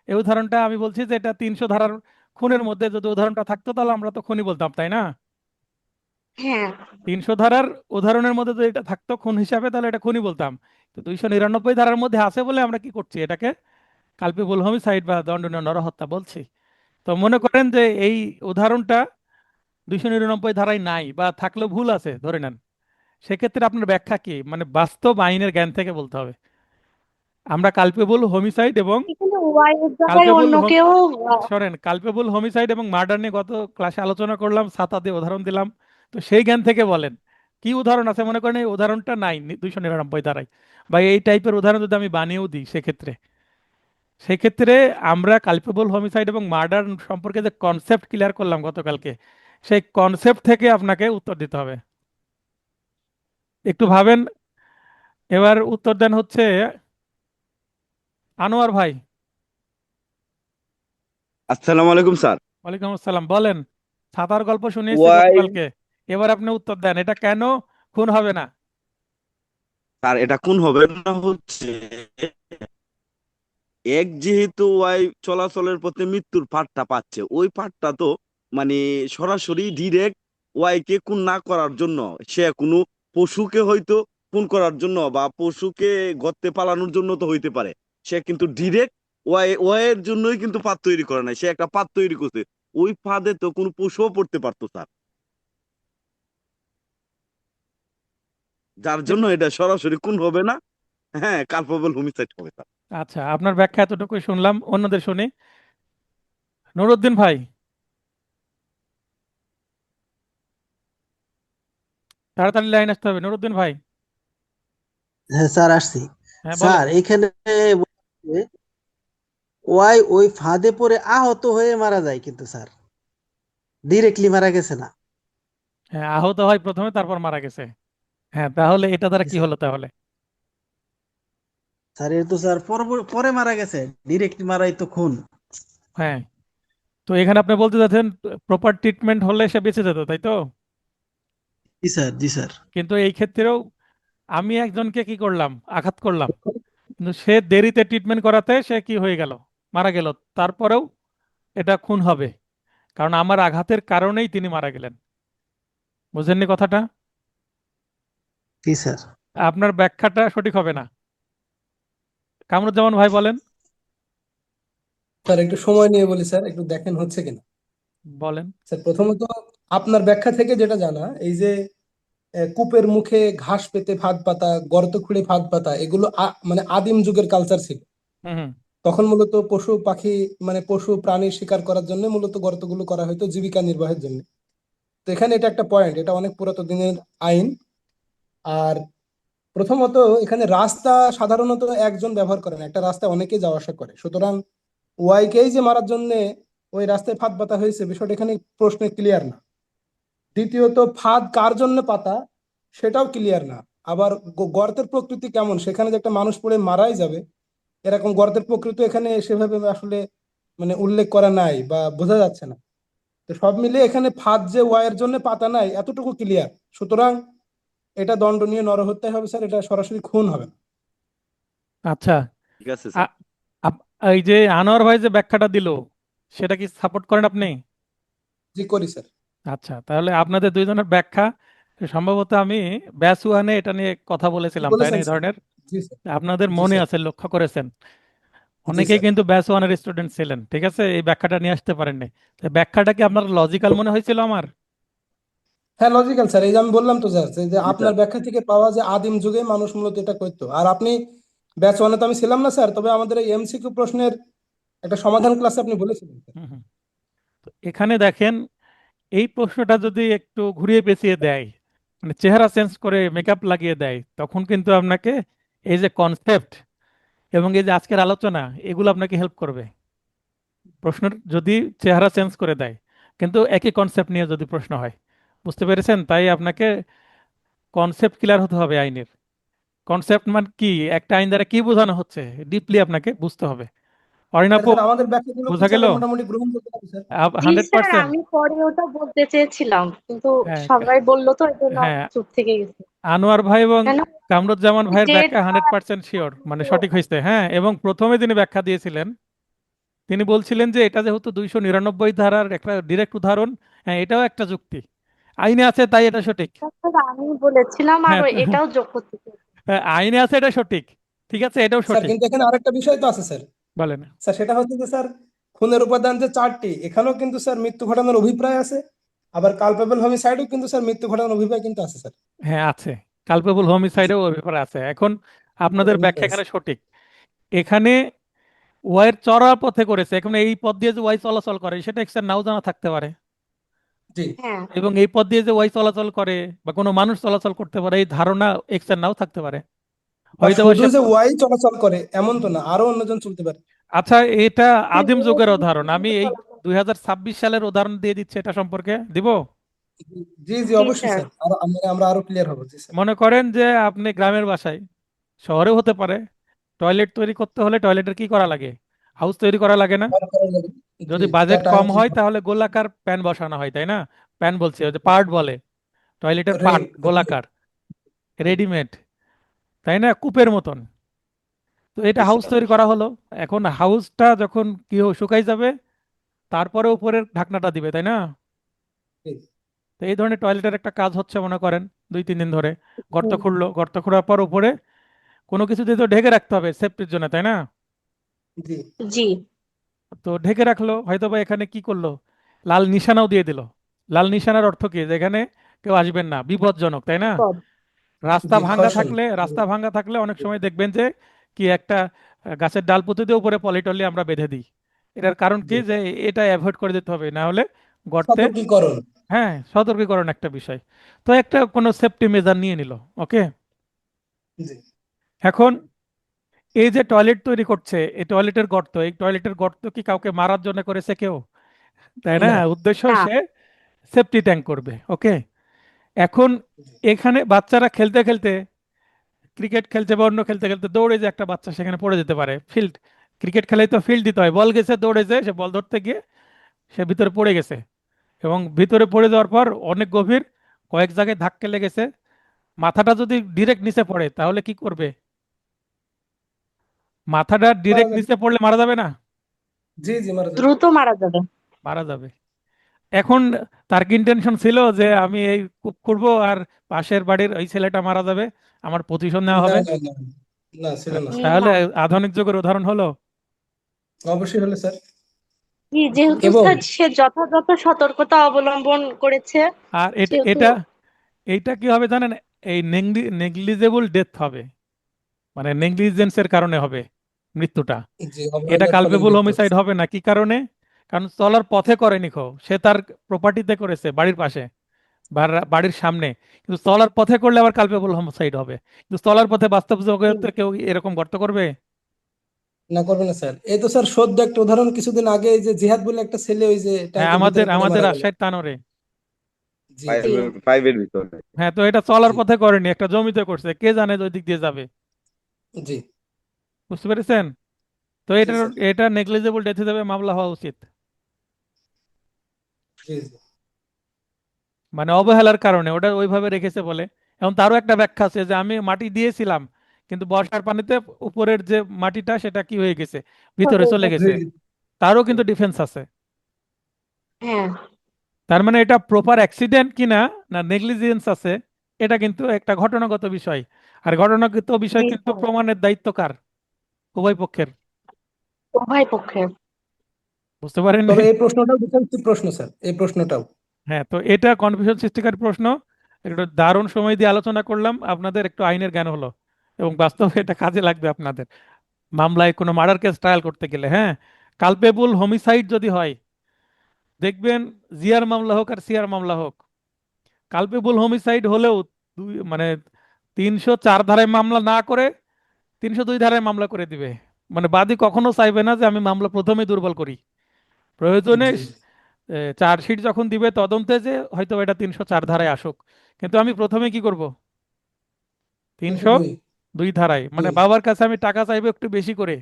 এই উদাহরণটা, আমি বলছি যে এটা 300 ধারার খুনের মধ্যে যদি উদাহরণটা থাকতো তাহলে আমরা তো খুনি বলতাম, তাই না? হ্যাঁ 300 ধারার উদাহরণের মধ্যে যদি এটা থাকতো খুন হিসাবে, তাহলে এটা খুনি বলতাম। তো 299 ধারার মধ্যে আছে বলে আমরা কি করছি, এটাকে কালপেবল হোমিসাইড বা দণ্ডনীয় নরহত্যা বলছি। তো মনে করেন যে এই উদাহরণটা 299 ধারায় নাই বা থাকলেও ভুল আছে ধরে নেন, সেক্ষেত্রে আপনার ব্যাখ্যা কি? মানে বাস্তব আইনের জ্ঞান থেকে বলতে হবে। আমরা কালপেবল হোমিসাইড এবং এখানে ওয়াই এর জায়গায় কালপেবল অন্য কেউ সরেন, কালপেবল হোমিসাইড এবং মার্ডার নিয়ে গত ক্লাসে আলোচনা করলাম, ছাতা দিয়ে উদাহরণ দিলাম। তো সেই জ্ঞান থেকে বলেন কি উদাহরণ আছে, মনে করেন এই উদাহরণটা নাই 299 ধারায়, বা এই টাইপের উদাহরণ যদি আমি বানিয়েও দিই, সেক্ষেত্রে সেক্ষেত্রে আমরা কালপেবল হোমিসাইড এবং মার্ডার সম্পর্কে যে কনসেপ্ট ক্লিয়ার করলাম গতকালকে, সেই কনসেপ্ট থেকে আপনাকে উত্তর দিতে হবে। একটু ভাবেন। এবার উত্তর দেন হচ্ছে আনোয়ার ভাই। আসসালামু আলাইকুম স্যার। ওয়ালাইকুম আসসালাম, বলেন। ছাতার গল্প শুনিয়েছি ওয়াই গতকালকে, এবার আপনি উত্তর দেন, এটা কেন খুন হবে না? স্যার, এটা কোন হবে না হচ্ছে, এক যেহেতু ওয়াই চলাচলের পথে মৃত্যুর ফাঁদটা পাচ্ছে, ওই ফাঁদটা তো মানে সরাসরি ডিরেক্ট ওয়াই কে খুন না করার জন্য, সে কোনো পশুকে হয়তো খুন করার জন্য বা পশুকে গর্তে পালানোর জন্য তো হইতে পারে। সে কিন্তু ডিরেক্ট ওয়াই এর জন্যই কিন্তু ফাঁদ তৈরি করে নাই, সে একটা ফাঁদ তৈরি করছে। ওই ফাঁদে তো কোনো পশুও পড়তে পারতো স্যার, যার জন্য এটা সরাসরি খুন হবে না। হ্যাঁ, কালপেবল হোমিসাইড হবে স্যার। আচ্ছা, আপনার ব্যাখ্যা এতটুকুই শুনলাম, অন্যদের শুনি। নুরুদ্দিন ভাই, তাড়াতাড়ি লাইন আসতে হবে, নুরুদ্দিন ভাই। হ্যাঁ স্যার আসছি। হ্যাঁ বলেন। স্যার এখানে বলছে, ওয়াই ওই ফাঁদে পড়ে আহত হয়ে মারা যায়, কিন্তু স্যার ডিরেক্টলি মারা গেছে না। হ্যাঁ, আহত হয় প্রথমে, তারপর মারা গেছে। হ্যাঁ, তাহলে এটা দ্বারা জি কি স্যার। হলো তাহলে? স্যার এর তো স্যার পরে পরে মারা গেছে, ডিরেক্টলি মারাই তো খুন। হ্যাঁ, তো এখানে আপনি বলতে চাচ্ছেন প্রপার ট্রিটমেন্ট হলে সে বেঁচে যেত, তাই তো? জি স্যার, জি স্যার। কিন্তু এই ক্ষেত্রেও আমি একজনকে কি করলাম, আঘাত করলাম, কিন্তু সে দেরিতে ট্রিটমেন্ট করাতে সে কি হয়ে গেল, মারা গেল। তারপরেও এটা খুন হবে, কারণ আমার আঘাতের কারণেই তিনি মারা গেলেন। বুঝেননি কথাটা? জি স্যার। আপনার ব্যাখ্যাটা সঠিক হবে না। কামরুজ্জামান ভাই বলেন। স্যার একটু সময় নিয়ে বলি স্যার, একটু দেখেন হচ্ছে কিনা। বলেন। স্যার প্রথমত আপনার ব্যাখ্যা থেকে যেটা জানা, এই যে কূপের মুখে ঘাস পেতে ফাঁদ পাতা, গর্ত খুঁড়ে ফাঁদ পাতা, এগুলো মানে আদিম যুগের কালচার ছিল। হুম হুম। তখন মূলত পশু পাখি মানে পশু প্রাণী শিকার করার জন্য মূলত গর্তগুলো করা হতো জীবিকা নির্বাহের জন্য। তো এখানে এটা একটা পয়েন্ট, এটা অনেক পুরাতন দিনের আইন। আর প্রথমত এখানে রাস্তা সাধারণত একজন ব্যবহার করে না, একটা রাস্তায় অনেকে যাওয়া আসা করে, সুতরাং ওয়াইকেই যে মারার জন্য ওই রাস্তায় ফাঁদ পাতা হয়েছে বিষয়টা এখানে প্রশ্নে ক্লিয়ার না। দ্বিতীয়ত ফাঁদ কার জন্য পাতা সেটাও ক্লিয়ার না। আবার গর্তের প্রকৃতি কেমন, সেখানে যে একটা মানুষ পড়ে মারাই যাবে এরকম গর্তের প্রকৃতি এখানে সেভাবে আসলে মানে উল্লেখ করা নাই বা বোঝা যাচ্ছে না। তো সব মিলিয়ে এখানে ফাঁদ যে ওয়াইয়ের জন্য পাতা নাই এতটুকু ক্লিয়ার, সুতরাং এটা দণ্ডনীয় নরহত্যাই হবে স্যার, এটা সরাসরি খুন হবে না। আচ্ছা, ঠিক আছে স্যার। আ- এই যে আনোয়ার ভাই যে ব্যাখ্যাটা দিল সেটা কি সাপোর্ট করেন আপনি? জি করি স্যার। আচ্ছা, তাহলে আপনাদের দুইজনের ব্যাখ্যা সম্ভবত আমি ব্যাচ ওয়ানে এটা নিয়ে কথা বলেছিলাম, তাই না? বলেছেন এই স্যার। ধরনের জি স্যার। আপনাদের জি মনে স্যার। আছে, লক্ষ্য করেছেন। জি অনেকেই স্যার। কিন্তু ব্যাচ ওয়ানের স্টুডেন্ট ছিলেন, ঠিক আছে, এই ব্যাখ্যাটা নিয়ে আসতে পারেননি। তো ব্যাখ্যাটা কি আপনার লজিক্যাল মনে হয়েছিল আমার? হ্যাঁ লজিক্যাল স্যার, এই যে আমি বললাম তো স্যার যে জি আপনার স্যার। ব্যাখ্যা থেকে পাওয়া যে আদিম যুগে মানুষ মূলত এটা করতো। আর আপনি ব্যাচ ওয়ানে তো আমি ছিলাম না স্যার, তবে আমাদের এই এমসিকিউ প্রশ্নের একটা সমাধান ক্লাসে আপনি বলেছিলেন স্যার। হুম হুম। তো এখানে দেখেন, এই প্রশ্নটা যদি একটু ঘুরিয়ে পেঁচিয়ে দেয়, মানে চেহারা চেঞ্জ করে মেকআপ লাগিয়ে দেয়, তখন কিন্তু আপনাকে এই যে কনসেপ্ট এবং এই যে আজকের আলোচনা, এগুলো আপনাকে হেল্প করবে। প্রশ্নের যদি চেহারা চেঞ্জ করে দেয়, কিন্তু একই কনসেপ্ট নিয়ে যদি প্রশ্ন হয়, বুঝতে পেরেছেন? তাই আপনাকে কনসেপ্ট ক্লিয়ার হতে হবে আইনের। কনসেপ্ট মানে কি, একটা আইন দ্বারা কি বোঝানো হচ্ছে, ডিপলি আপনাকে বুঝতে হবে। স্যার অরিনাপু, স্যার আমাদের ব্যাখ্যাগুলো কি বোঝা গেল? স্যার মোটামুটি গ্রহণযোগ্য হবে স্যার? জি স্যার, 100%। আমি পরে ওটা বলতে চেয়েছিলাম কিন্তু হ্যাঁ সবাই বললো তো এই জন্য আমি হ্যাঁ, চুপ থেকে গেছি। আনোয়ার ভাই এবং কেন কামরুজ্জামান ভাইয়ের ডেট ব্যাখ্যা 100% শিওর, মানে সঠিক হয়েছে। হ্যাঁ, এবং প্রথমে তিনি ব্যাখ্যা দিয়েছিলেন, তিনি বলছিলেন যে এটা যেহেতু 299 ধারার একটা ডিরেক্ট উদাহরণ, হ্যাঁ এটাও একটা যুক্তি, আইনে আছে তাই এটা সঠিক। আমি বলেছিলাম আর হ্যাঁ এটাও যোগ করতে চেয়েছিলাম। আইনে আছে এটা সঠিক, ঠিক আছে, এটাও স্যার সঠিক। কিন্তু এখানে আরেকটা বিষয় তো আছে স্যার। বলেন। স্যার সেটা হচ্ছে যে স্যার খুনের উপাদান যে চারটি, এখানেও কিন্তু স্যার মৃত্যু ঘটানোর অভিপ্রায় আছে। আবার কালপেবল হোমিসাইডও কিন্তু স্যার মৃত্যু ঘটানোর অভিপ্রায় কিন্তু আছে স্যার। হ্যাঁ আছে, কালপেবল জি, হোমিসাইডেও ওই ব্যাপারে আছে। এখন আপনাদের ব্যাখ্যা অভিপ্রায় আছে। এখানে সঠিক। এখানে ওয়াইয়ের চড়ার পথে করেছে, এখন এই পথ দিয়ে যে ওয়াই চলাচল করে সেটা এক্সের নাও জানা থাকতে পারে, জি। হ্যাঁ এবং এই পথ দিয়ে যে ওয়াই চলাচল করে বা কোনো মানুষ চলাচল করতে পারে এই ধারণা এক্সের নাও থাকতে পারে, বা হয়তো বা শুধু সে। যে ওয়াই চলাচল করে এমন তো না, আরো অন্যজন চলতে পারে। আচ্ছা, এটা আদিম কিন্তু যুগের উদাহরণ, আমি এই 2026 সালের উদাহরণ দিয়ে দিচ্ছি, এটা সম্পর্কে দিব। জি জি জি, জি অবশ্যই স্যার। স্যার, আরো আমরা আরো ক্লিয়ার হবো। জি স্যার। মনে করেন যে আপনি গ্রামের বাসায়, শহরেও হতে পারে, টয়লেট তৈরি করতে হলে টয়লেটের কি করা লাগে, হাউস তৈরি করা লাগে না? ব্যবহার করার লাগে। জি, যদি বাজেট একটা কম আইটেম হয় তাহলে গোলাকার প্যান বসানো হয়, তাই না? প্যান বলছি, ওই যে পার্ট বলে, টয়লেটের রে পার্ট গোলাকার, রেডিমেড, তাই না, কূপের মতন। তো এটা জি হাউস স্যার তৈরি অবশ্যই। করা হলো। এখন হাউসটা যখন কি শুকাই যাবে, তারপরে উপরের ঢাকনাটা দিবে, তাই না? জি, তো এই ধরনের টয়লেটের একটা কাজ হচ্ছে, মনে করেন 2-3 দিন ধরে গর্ত হুম, খুঁড়লো, গর্ত খোঁড়ার পর উপরে কোনো কিছু দিয়ে তো ঢেকে রাখতে হবে সেফটির জন্য, তাই না? জি। জি তো ঢেকে রাখলো, হয়তো বা এখানে কি করলো, লাল নিশানাও দিয়ে দিল। লাল নিশানার অর্থ কি, যেখানে কেউ আসবেন না, বিপজ্জনক, তাই না? বিপদ। জি, ধর্ষণ। রাস্তা ভাঙা থাকলে অনেক সময় দেখবেন যে কি একটা গাছের ডাল পুঁতে দিয়ে উপরে পলিটলি আমরা বেঁধে দিই। এটার কারণ কি, জি, যে এটা অ্যাভয়েড করে দিতে হবে, না হলে গর্তে। সতর্কীকরণ। হ্যাঁ, সতর্কীকরণ একটা বিষয়। তো একটা কোনো সেফটি মেজার নিয়ে নিল, ওকে। জি। এখন এই যে টয়লেট তৈরি করছে, এই টয়লেটের গর্ত, এই টয়লেটের গর্ত কি কাউকে মারার জন্য করেছে কেউ? তাই না, না। উদ্দেশ্য না সে সেফটি ট্যাঙ্ক করবে, ওকে। এখন জি, এখানে বাচ্চারা খেলতে খেলতে, ক্রিকেট খেলছে বা অন্য খেলতে খেলতে দৌড়ে যে একটা বাচ্চা সেখানে পড়ে যেতে পারে, ফিল্ড, ক্রিকেট খেলাই তো ফিল্ড দিতে হয়, বল গেছে, দৌড়েছে, সে বল ধরতে গিয়ে সে ভিতরে পড়ে গেছে, এবং ভিতরে পড়ে যাওয়ার পর অনেক গভীর, কয়েক জায়গায় ধাক্কা লেগেছে। মাথাটা যদি ডিরেক্ট নিচে পড়ে তাহলে কি করবে? মাথাটা মারা ডিরেক্ট যাবে। নিচে পড়লে মারা যাবে না? জি জি, মারা যাবে। দ্রুত মারা যাবে। মারা যাবে। এখন তার কি ইন্টেনশন ছিল যে আমি এই কূপ খুঁড়বো আর পাশের বাড়ির ওই ছেলেটা মারা যাবে, আমার প্রতিশোধ নেওয়া না হবে? না না, না ছিল না স্যার। তাহলে না আধুনিক যুগের উদাহরণ হলো। অবশ্যই হলে স্যার। জি, যেহেতু এবং স্যার সে যথাযথ সতর্কতা অবলম্বন করেছে আর এটা সেহেতু এটা এইটা কি হবে জানেন? এই নেগলিজেবল ডেথ হবে, মানে নেগলিজেন্সের কারণে হবে মৃত্যুটা। জি, এটা অবহেলার ফলে কালপেবল মৃত্যু হোমিসাইড হচ্ছে। হবে না, কি কারণে? কারণ চলার পথে করেনি, সে তার প্রপার্টিতে করেছে, বাড়ির পাশে বা বাড়ির সামনে। কিন্তু চলার পথে করলে আবার কালপেবল হোমিসাইড হবে। কিন্তু চলার পথে বাস্তব জগতে কেউ এরকম গর্ত করবে? না, করবে না স্যার। এই তো স্যার সদ্য একটা উদাহরণ কিছুদিন আগে, এই যে জিহাদ বলে একটা ছেলে ওই যে হ্যাঁ, ট্যাঙ্কের ভিতরে আমাদের পড়ে আমাদের মারা গেল। রাজশাহীর তানোরে। জি জি জি ফাইভের ভিতরে। হ্যাঁ, তো এটা চলার জি পথে করেনি, একটা জমিতে করছে, কে জানে যে ওই দিক দিয়ে যাবে। জি বুঝতে পেরেছেন? তো জি এটা স্যার। এটা নেগলিজেবল ডেথ হিসেবে মামলা হওয়া উচিত, জি জি মানে অবহেলার কারণে ওটা ওইভাবে রেখেছে বলে। এখন তারও একটা ব্যাখ্যা আছে যে আমি মাটি দিয়েছিলাম, কিন্তু বর্ষার পানিতে উপরের যে মাটিটা সেটা কি হয়ে গেছে, ভিতরে চলে জি গেছে। জি তারও কিন্তু ডিফেন্স আছে। হ্যাঁ তার মানে এটা প্রপার অ্যাক্সিডেন্ট কিনা না নেগলিজেন্স আছে, এটা কিন্তু একটা ঘটনাগত বিষয়। আর ঘটনাগত বিষয় জি কিন্তু স্যার, প্রমাণের দায়িত্ব কার? উভয় পক্ষের। উভয় পক্ষের। বুঝতে পারেন? তবে এই প্রশ্নটাও ডিফেন্সিভ প্রশ্ন স্যার, এই প্রশ্নটাও। হ্যাঁ, তো এটা কনফিউশন সৃষ্টিকারী প্রশ্ন। একটু দারুণ সময় দিয়ে আলোচনা করলাম, আপনাদের একটু আইনের জ্ঞান হলো, এবং বাস্তবে এটা কাজে লাগবে আপনাদের মামলায় কোনো মার্ডার কেস ট্রায়াল করতে গেলে। হ্যাঁ, কালপেবল হোমিসাইড যদি হয়, দেখবেন জিয়ার মামলা হোক আর সিয়ার মামলা হোক, কালপেবল হোমিসাইড হলেও মানে 304 ধারায় মামলা না করে 302 ধারায় মামলা করে দিবে। মানে বাদী কখনো চাইবে না যে আমি মামলা প্রথমে দুর্বল করি, প্রয়োজনে জি জি চার্জশিট যখন দিবে তদন্তে যে হয়তো এটা 304 ধারায় আসুক, কিন্তু আমি প্রথমে কি করব? তিনশো 302। দুই ধারায়, জি মানে বাবার কাছে আমি টাকা চাইবো একটু বেশি করে,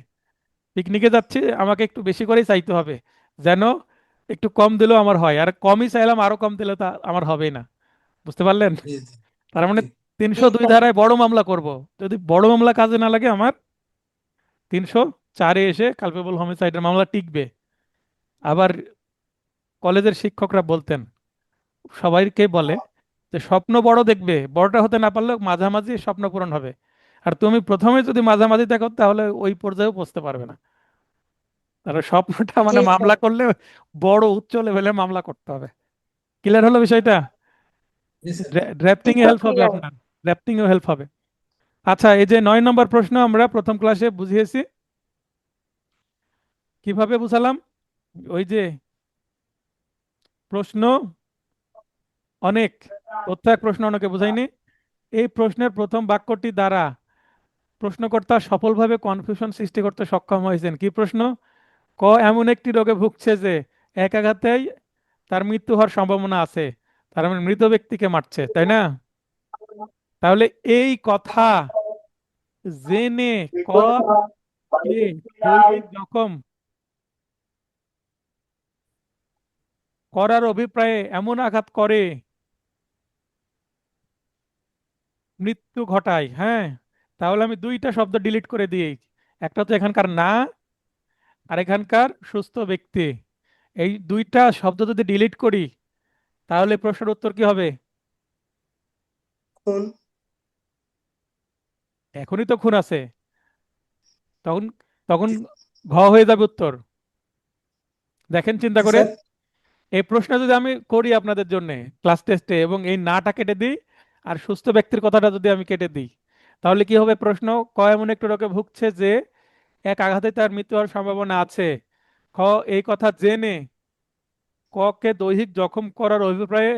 পিকনিকে যাচ্ছি, আমাকে একটু বেশি করেই চাইতে হবে, যেন একটু কম দিলেও আমার হয়, আর কমই চাইলাম আরো কম দিলে তা আমার হবেই না। বুঝতে পারলেন? জি জি তার মানে জি 302 ধারায় বড় মামলা করব, যদি বড় মামলা কাজে না লাগে আমার 304-এ এসে কালপেবল হোমিসাইডের মামলা টিকবে। আবার কলেজের শিক্ষকরা বলতেন, সবাইকে বলে যে স্বপ্ন বড় দেখবে, বড়টা হতে না পারলেও মাঝামাঝি স্বপ্ন পূরণ হবে। আর তুমি প্রথমে যদি মাঝামাঝি দেখো তাহলে ওই পর্যায়েও পৌঁছতে পারবে না। তাহলে স্বপ্নটা জি মানে স্যার। মামলা করলে বড় উচ্চ লেভেলে মামলা করতে হবে। ক্লিয়ার হলো বিষয়টা? জি স্যার। ড্রাফটিং এ একটু হেল্প হবে ক্লিয়ার। আপনার, ড্রাফটিং এও হেল্প হবে। আচ্ছা, এই যে 9 নম্বর প্রশ্ন আমরা প্রথম ক্লাসে বুঝিয়েছি, কিভাবে বুঝালাম? ওই যে প্রশ্ন অনেক, তথ্য এক, প্রশ্ন অনেকে বুঝাইনি। এই প্রশ্নের প্রথম বাক্যটি দ্বারা প্রশ্নকর্তা সফলভাবে কনফিউশন সৃষ্টি করতে সক্ষম হয়েছেন। কি প্রশ্ন? এমন একটি রোগে ভুগছে যে এক আঘাতেই তার মৃত্যু হওয়ার সম্ভাবনা আছে, তার মানে মৃত ব্যক্তিকে মারছে, তাই না? তাহলে এই কথা জেনে ক কে দৈহিক জখম করার অভিপ্রায়ে এমন আঘাত করে মৃত্যু ঘটায়। হ্যাঁ, তাহলে আমি দুইটা শব্দ ডিলিট করে দিই, একটা তো এখানকার না, আর এখানকার সুস্থ ব্যক্তি। এই দুইটা শব্দ যদি ডিলিট করি তাহলে প্রশ্নের উত্তর কি হবে? খুন। এখনই তো খুন আছে, তখন তখন জি ঘ হয়ে যাবে উত্তর। দেখেন চিন্তা জি করে, স্যার। এই প্রশ্ন যদি আমি করি আপনাদের জন্য ক্লাস টেস্টে, এবং এই নাটা কেটে দিই আর সুস্থ ব্যক্তির কথাটা যদি আমি কেটে দিই, তাহলে কি হবে প্রশ্ন? এমন একটু রোগে ভুগছে যে এক আঘাতে তার মৃত্যু হওয়ার সম্ভাবনা আছে। খ এই কথা জেনে কে দৈহিক জখম করার অভিপ্রায়ে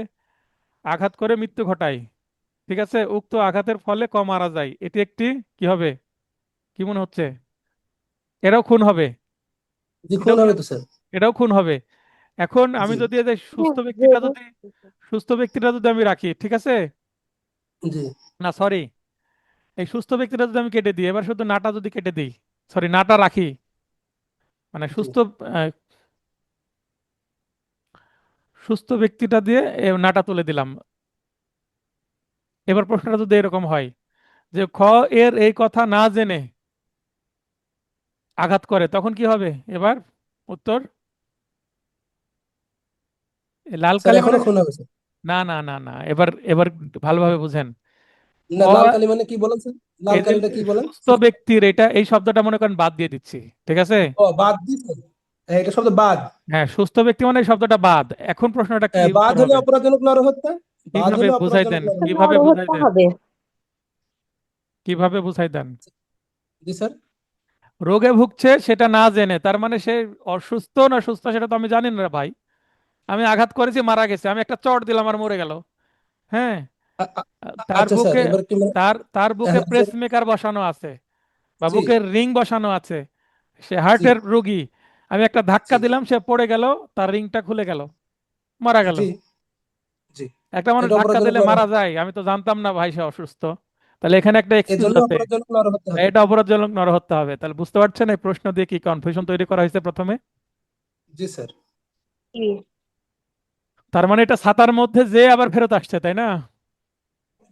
আঘাত করে মৃত্যু ঘটায়। ঠিক আছে, উক্ত আঘাতের ফলে মারা যায়। এটি একটি কি হবে? কি মনে হচ্ছে? এরাও খুন হবে? জি, খুন এটাও কি হবে হবে? তো স্যার। এটাও খুন হবে। এখন আমি জি যদি এই যে হ্যাঁ, যেহেতু সুস্থ ব্যক্তিটা যদি আমি রাখি, ঠিক আছে, জি না সরি, এই সুস্থ ব্যক্তিটা যদি আমি কেটে দিই, এবার শুধু নাটা যদি কেটে দিই, সরি নাটা রাখি, মানে জি আহ, সুস্থ ব্যক্তিটা দিয়ে নাটা তুলে দিলাম। এবার প্রশ্নটা যদি এরকম হয় যে এর এই কথা না জেনে আঘাত করে, তখন কি হবে? এবার উত্তর, লাল স্যার, কালি মানে, এখনো খুন হবে স্যার। না না না না, এবার এবার ভালোভাবে বুঝেন। ক না, লাল কালি মানে কি বলেন স্যার? লাল এই যে কালিটা কি বলেন? সুস্থ ব্যক্তির এই শব্দটা মনে করেন বাদ দিয়ে দিচ্ছি, ঠিক আছে? ও, বাদ দিছে। হ্যাঁ, এটা শব্দ বাদ। হ্যাঁ, সুস্থ ব্যক্তি মানে এই শব্দটা বাদ। এখন প্রশ্নটা কি বাদ উত্তর হলে হবে? অপরাধজনক নরহত্যা। বাদ কিভাবে হলে বুঝাই অপরাধজনক দেন, নরহত্যা। কিভাবে বুঝাই নরহত্যা দেন, হবে। কিভাবে বুঝাই দেন? জি স্যার। রোগে ভুগছে সেটা না জেনে, তার মানে সে অসুস্থ না সুস্থ সেটা তো আমি জানি না ভাই। আমি আঘাত করেছি, মারা গেছে, আমি একটা চট দিলাম আর মরে গেল। হ্যাঁ, আ- আ- তার আচ্ছা স্যার, বুকে, এবার কি তার বুকে প্রেস মেকার বসানো আছে বা জি বুকের রিং বসানো আছে, সে জি হার্টের রোগী। আমি একটা ধাক্কা জি দিলাম, সে পড়ে গেল, তার রিংটা খুলে গেল, মারা গেল। জি জি, একটা মানুষ এটা ধাক্কা অপরাধজনক দিলে মারা নরহত্যা। যায়, আমি তো জানতাম না ভাই সে অসুস্থ। তাহলে এখানে একটা এক্সকিউজ এজন্য আছে, অপরাধজনক নরহত্যা হবে। এটা অপরাধজনক নরহত্যা হবে। তাহলে বুঝতে পারছেন এই প্রশ্ন দিয়ে কি কনফিউশন তৈরি করা হয়েছে প্রথমে? জি স্যার। জি তার মানে এটা ছাতার মধ্যে যে আবার ফেরত আসছে, তাই না?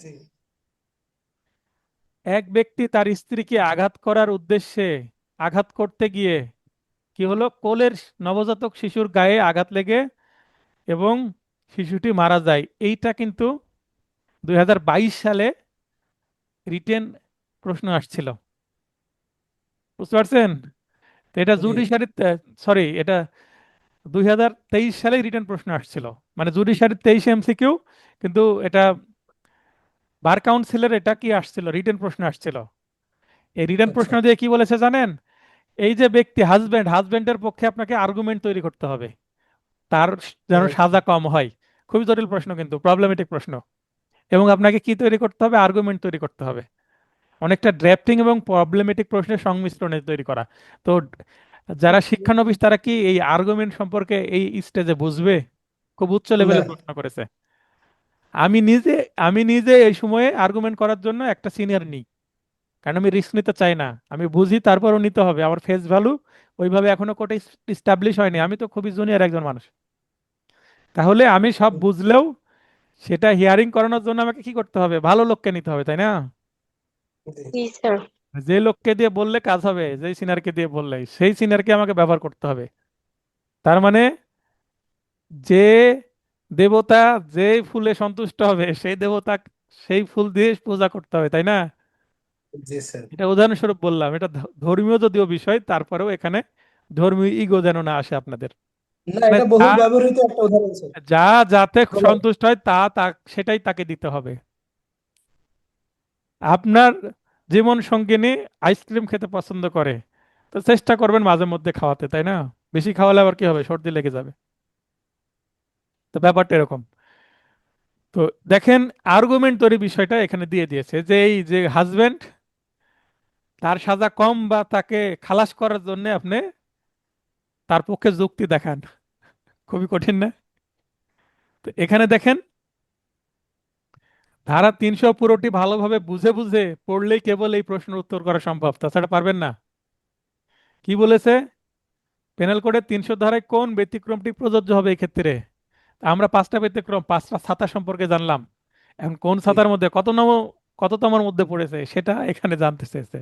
জি এক ব্যক্তি তার স্ত্রীকে আঘাত করার উদ্দেশ্যে আঘাত করতে গিয়ে কি হলো, কোলের নবজাতক শিশুর গায়ে আঘাত লেগে এবং শিশুটি মারা যায়। এইটা কিন্তু 2022 সালে রিটেন প্রশ্ন আসছিল, বুঝতে পারছেন? তো এটা জি জুডিশিয়ারি, সরি, এটা 2023 সালে রিটেন প্রশ্ন আসছিল, মানে জুডিশিয়ারি 23 এমসিকিউ, কিন্তু এটা বার কাউন্সিলের এটা কি আসছিল, রিটেন প্রশ্ন আসছিল। এই রিটেন আচ্ছা। প্রশ্ন দিয়ে কি বলেছে জানেন? এই যে ব্যক্তি হাজবেন্ডের পক্ষে আপনাকে আর্গুমেন্ট তৈরি করতে হবে তার ও যেন সাজা কম হয়। খুবই জটিল প্রশ্ন, কিন্তু প্রবলেমেটিক প্রশ্ন। এবং আপনাকে কি তৈরি করতে হবে? আর্গুমেন্ট তৈরি করতে হবে, অনেকটা ড্রাফটিং এবং প্রবলেমেটিক প্রশ্নের সংমিশ্রণে তৈরি করা। তো যারা শিক্ষানবিশ তারা কি এই আর্গুমেন্ট সম্পর্কে এই স্টেজে বুঝবে? খুব উচ্চ না। লেভেলে প্রশ্ন করেছে। আমি নিজে আমি নিজে এই সময়ে আর্গুমেন্ট করার জন্য একটা সিনিয়র নিই, কারণ আমি রিস্ক নিতে চাই না। আমি বুঝি, তারপরও নিতে হবে, আমার ফেস ভ্যালু ওইভাবে এখনো কোর্টে স্টাবলিশ হয়নি, আমি তো খুবই জুনিয়র একজন মানুষ। তাহলে আমি সব বুঝলেও সেটা হিয়ারিং করানোর জন্য আমাকে কি করতে হবে? ভালো লোককে নিতে হবে, তাই না? জি জি স্যার। যে লোককে দিয়ে বললে কাজ হবে, যেই সিনিয়রকে দিয়ে বললে, সেই সিনিয়রকে আমাকে ব্যবহার করতে হবে। তার মানে যে দেবতা যে ফুলে সন্তুষ্ট হবে, সেই দেবতা সেই ফুল দিয়ে পূজা করতে হবে, তাই না? জি স্যার। এটা উদাহরণস্বরূপ বললাম, এটা ধর্মীয় যদিও বিষয়, তারপরেও এখানে ধর্মীয় ইগো যেন না আসে আপনাদের। না, মানে এটা বহুল ব্যবহৃত একটা উদাহরণ স্যার। যা যাতে প্রমাণ। সন্তুষ্ট হয় সেটাই তাকে দিতে হবে। আপনার জীবন সঙ্গিনী আইসক্রিম খেতে পছন্দ করে, তো চেষ্টা করবেন মাঝে মধ্যে খাওয়াতে, তাই না? বেশি খাওয়ালে আবার কি হবে? সর্দি লেগে যাবে। তো ব্যাপারটা এরকম। তো দেখেন, আর্গুমেন্ট তৈরি বিষয়টা এখানে দিয়ে দিয়েছে যে এই যে হাজবেন্ড, তার সাজা কম বা তাকে খালাস করার জন্য আপনি তার পক্ষে যুক্তি দেখান। খুবই কঠিন না? তো এখানে দেখেন, ধারা 300 পুরোটি ভালোভাবে বুঝে বুঝে পড়লেই কেবল এই প্রশ্নের উত্তর করা সম্ভব, তাছাড়া পারবেন না। কি বলেছে? পেনাল কোডের 300 ধারায় কোন ব্যতিক্রমটি প্রযোজ্য হবে এই ক্ষেত্রে? আমরা 5টা ব্যতিক্রম, 5টা ছাতা সম্পর্কে জানলাম। এখন কোন জি ছাতার মধ্যে কততমর মধ্যে পড়েছে সেটা এখানে জানতে চেয়েছে।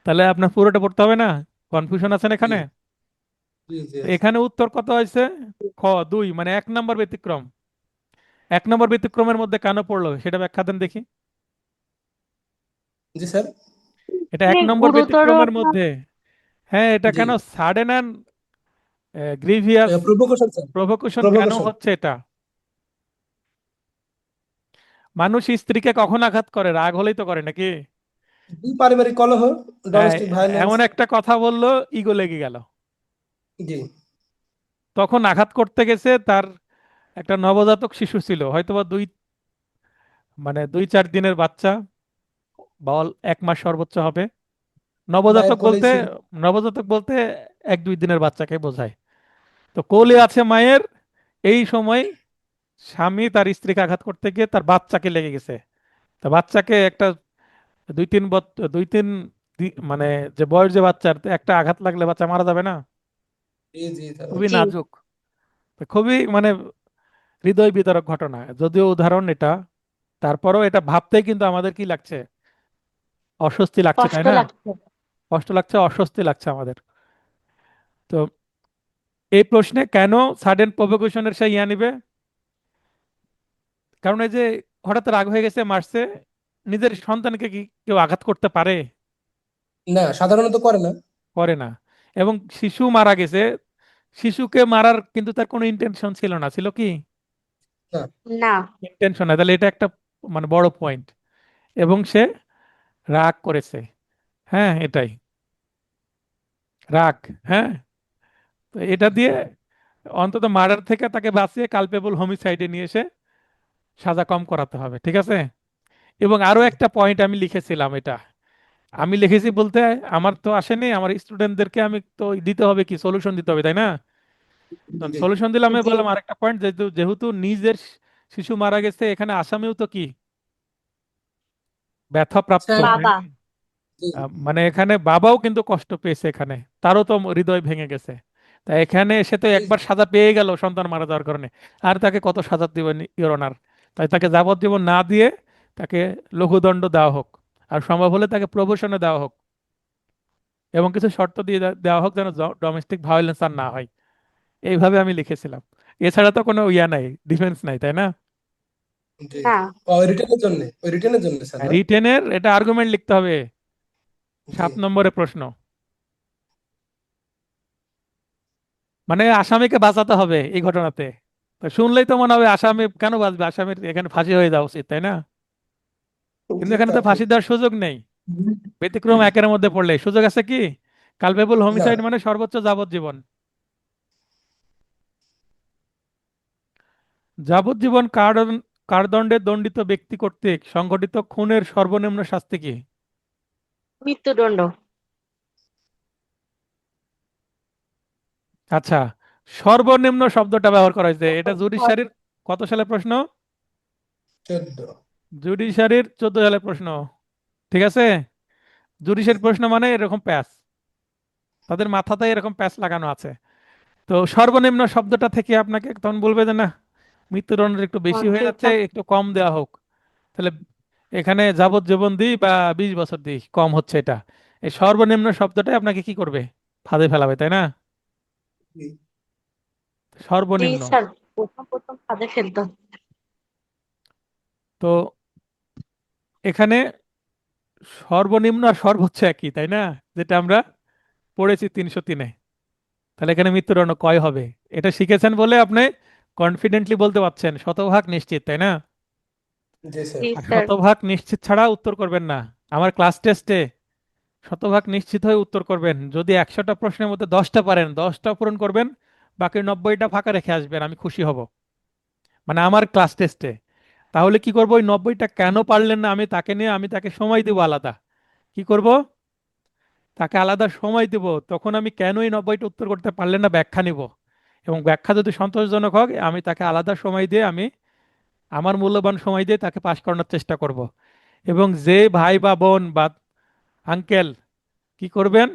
তাহলে আপনার পুরোটা পড়তে হবে না? কনফিউশন আছেন জি এখানে? জি জি তো আছে। এখানে উত্তর কত হয়েছে? খ 2, মানে 1 নম্বর ব্যতিক্রম। 1 নম্বর ব্যতিক্রমের মধ্যে কেন পড়লো সেটা ব্যাখ্যা দেন দেখি। জি স্যার। এটা এক মানে নম্বর গুরুতর ব্যতিক্রমের আপনার। মধ্যে, হ্যাঁ, এটা জি, কেন sudden and grievous provocation sir. Provocation কেন প্রভোকেশন। হচ্ছে এটা? মানুষ স্ত্রীকে কখন আঘাত করে? রাগ হলেই তো করে নাকি? পারিবারিক কলহ, হ্যাঁ, ডোমেস্টিক ভায়োলেন্স। এমন একটা কথা বললো, ইগো লেগে গেল। জি তখন আঘাত করতে গেছে, তার একটা নবজাতক শিশু ছিল, হয়তোবা মানে 2-4 দিনের বাচ্চা, বা 1 মাস সর্বোচ্চ হবে। মায়ের নবজাতক কোলেই বলতে, ছিল। নবজাতক বলতে 1-2 দিনের বাচ্চাকে বোঝায়। তো কোলে আছে মায়ের, এই সময় স্বামী তার স্ত্রীকে আঘাত করতে গিয়ে তার বাচ্চাকে লেগে গেছে। তা বাচ্চাকে একটা 2-3 মানে যে বয়স যে বাচ্চার, তো একটা আঘাত লাগলে বাচ্চা মারা যাবে না? জি জি স্যার। খুবই জি নাজুক। তো খুবই মানে হৃদয় বিদারক ঘটনা, যদিও উদাহরণ এটা। তারপরেও এটা ভাবতেই কিন্তু আমাদের কি লাগছে? অস্বস্তি লাগছে, তাই কষ্ট না? লাগছে। কষ্ট লাগছে, অস্বস্তি লাগছে আমাদের। তো এই প্রশ্নে কেন সাডেন প্রভোকেশনের সে ইয়া নিবে? কারণ এই যে হঠাৎ রাগ হয়ে গেছে, মারছে, নিজের সন্তানকে কি কেউ আঘাত করতে পারে? না, সাধারণত করে না। করে না। এবং শিশু মারা গেছে, শিশুকে মারার কিন্তু তার কোনো ইন্টেনশন ছিল না, ছিল কি? না। না। ইন্টেনশন না, তাহলে এটা একটা মানে বড় পয়েন্ট। এবং সে রাগ করেছে, হ্যাঁ এটাই রাগ। হ্যাঁ, তো এটা দিয়ে অন্তত মার্ডার থেকে তাকে বাঁচিয়ে কালপেবল হোমিসাইডে নিয়ে এসে সাজা কম করাতে হবে, ঠিক আছে। এবং আরো একটা পয়েন্ট আমি লিখেছিলাম, এটা আমি লিখেছি বলতে আমার তো আসেনি, আমার স্টুডেন্টদেরকে আমি তো দিতে হবে, কি সলিউশন দিতে হবে, তাই না। জি সলিউশন দিলাম, আমি জি। বললাম আরেকটা পয়েন্ট, যেহেতু যেহেতু নিজের শিশু মারা গেছে, এখানে আসামিও তো কি ব্যথাপ্রাপ্ত, স্যার। তাই বাবা। না? জি মানে এখানে বাবাও কিন্তু কষ্ট পেয়েছে, এখানে তারও তো হৃদয় ভেঙে গেছে। তাই এখানে এসে তো জি একবার সাজা পেয়ে গেল সন্তান মারা যাওয়ার কারণে, আর তাকে কত সাজা দিবেন ইওর অনার। তাই তাকে যাবজ্জীবন না দিয়ে তাকে লঘুদণ্ড দেওয়া হোক, আর সম্ভব হলে তাকে প্রবেশনে দেওয়া হোক, এবং কিছু শর্ত দিয়ে দেওয়া হোক যেন ডোমেস্টিক ভায়োলেন্স আর না হয়। এইভাবে আমি লিখেছিলাম। এছাড়া তো কোনো ইয়া নাই, ডিফেন্স নাই, তাই না। জি না। ওই রিটেনের জন্য স্যার না। রিটেনের এটা আর্গুমেন্ট লিখতে হবে, জি 7 নম্বরের প্রশ্ন। মানে আসামিকে বাঁচাতে হবে এই ঘটনাতে। তো শুনলেই তো মনে হবে আসামি কেন বাঁচবে, আসামির এখানে ফাঁসি হয়ে যাওয়া উচিত, তাই না। কিন্তু জি এখানে তা তো ফাঁসি ঠিক। দেওয়ার সুযোগ নেই। ব্যতিক্রম একের মধ্যে পড়লে সুযোগ আছে কি, কালপেবল না। হোমিসাইড মানে সর্বোচ্চ যাবজ্জীবন। যাবজ্জীবন কারাদণ্ডে দণ্ডিত ব্যক্তি কর্তৃক সংঘটিত খুনের সর্বনিম্ন শাস্তি কি? মৃত্যুদণ্ড। আচ্ছা, সর্বনিম্ন শব্দটা ব্যবহার করা হয়েছে, এটা জুডিশিয়ারির কত সালের প্রশ্ন? 14। জুডিশিয়ারির 14 সালের প্রশ্ন, ঠিক আছে। জুডিশিয়ারির প্রশ্ন মানে এরকম প্যাচ, তাদের মাথাতে এরকম প্যাচ লাগানো আছে। তো সর্বনিম্ন শব্দটা থেকে আপনাকে তখন বলবে যে না, মৃত্যুদণ্ডের একটু বেশি হয়ে যাচ্ছে, ঠিকঠাক। একটু কম দেওয়া হোক। তাহলে এখানে যাবজ্জীবন দিই বা 20 বছর দিই, কম হচ্ছে এটা। এই সর্বনিম্ন শব্দটাই আপনাকে কি করবে, ফাঁদে ফেলাবে, তাই না। জি জি সর্বনিম্ন। স্যার, প্রথম প্রথম ফাঁদে ফেলতো। তো এখানে সর্বনিম্ন আর সর্বোচ্চ একই, তাই না, যেটা আমরা পড়েছি 303-এ। তাহলে এখানে মৃত্যুদণ্ড কয় হবে, এটা শিখেছেন বলে আপনি কনফিডেন্টলি বলতে পারছেন শতভাগ নিশ্চিত, তাই না। জি স্যার। জি আর স্যার। শতভাগ নিশ্চিত ছাড়া উত্তর করবেন না। আমার ক্লাস টেস্টে শতভাগ নিশ্চিত হয়ে উত্তর করবেন, যদি 100টা প্রশ্নের মধ্যে 10টা পারেন, 10টা পূরণ করবেন, বাকি 90টা ফাঁকা রেখে আসবেন, আমি খুশি হব। মানে আমার ক্লাস টেস্টে। তাহলে কি করবো, ওই 90টা কেন পারলেন না আমি তাকে নিয়ে আমি তাকে সময় দিব আলাদা। কি করব, তাকে আলাদা সময় দেব, তখন আমি কেন এই 90টা উত্তর করতে পারলেন না ব্যাখ্যা নিব। এবং ব্যাখ্যা যদি সন্তোষজনক হয় আমি তাকে আলাদা সময় দিয়ে আমি আমার মূল্যবান সময় দিয়ে তাকে পাশ করানোর চেষ্টা করব। এবং যে ভাই বা বোন বা আঙ্কেল কি করবেন,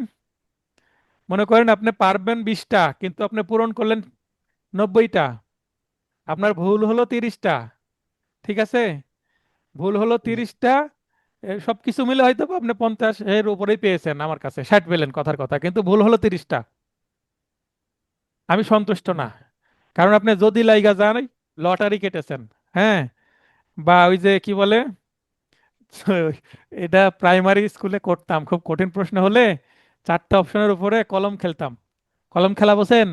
মনে করেন আপনি পারবেন 20টা কিন্তু আপনি পূরণ করলেন 90টা, আপনার ভুল হলো 30টা, ঠিক আছে। ভুল হলো জি 30টা, সবকিছু মিলে হয়তো বা আপনি 50-এর উপরেই পেয়েছেন, আমার কাছে 60 পেলেন কথার কথা, কিন্তু ভুল হলো 30টা। আমি সন্তুষ্ট না, কারণ আপনি যদি লাইগা যান লটারি কেটেছেন, হ্যাঁ। বা ওই যে কি বলে, এটা প্রাইমারি স্কুলে করতাম, খুব কঠিন প্রশ্ন হলে 4টা অপশনের উপরে কলম খেলতাম। কলম খেলা বোঝেন?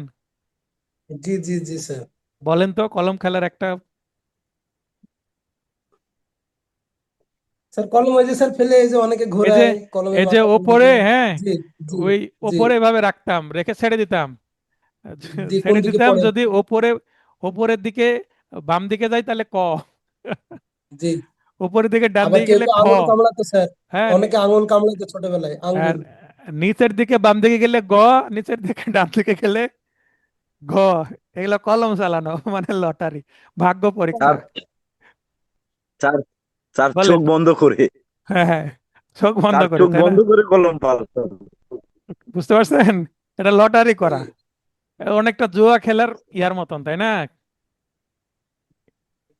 জি জি জি স্যার। বলেন তো কলম খেলার একটা। স্যার কলম ওই যে স্যার ফেলে এই যে অনেকে এই যে ঘোরায় কলমের এই যে মাথা বন্ধ ওপরে, করে। হ্যাঁ, জি জি ওই জি ওপরে এভাবে রাখতাম, রেখে ছেড়ে দিতাম। জি কোন ছেড়ে দিকে দিতাম, পড়ে। যদি ওপরে ওপরের দিকে বাম দিকে যাই তাহলে ক, জি উপরের দিকে ডান আবার দিকে কেউ গেলে কেউ খ। আঙুল কামড়াতো স্যার। হ্যাঁ, অনেকে আঙুল কামড়াতো ছোটবেলায় আর আঙ্গুল। নিচের দিকে বাম দিকে গেলে গ, নিচের দিকে ডান দিকে গেলে ঘ। এগুলো কলম চালানো মানে লটারি, ভাগ্য পরীক্ষা। চার চার চার চোখ বলেন। বন্ধ করে, হ্যাঁ হ্যাঁ, চোখ বন্ধ চার করে, চোখ তাই না। বন্ধ করে কলম পাল্টানো। বুঝতে পারছেন, এটা লটারি জি করা, অনেকটা জুয়া খেলার ইয়ার মতন, তাই না।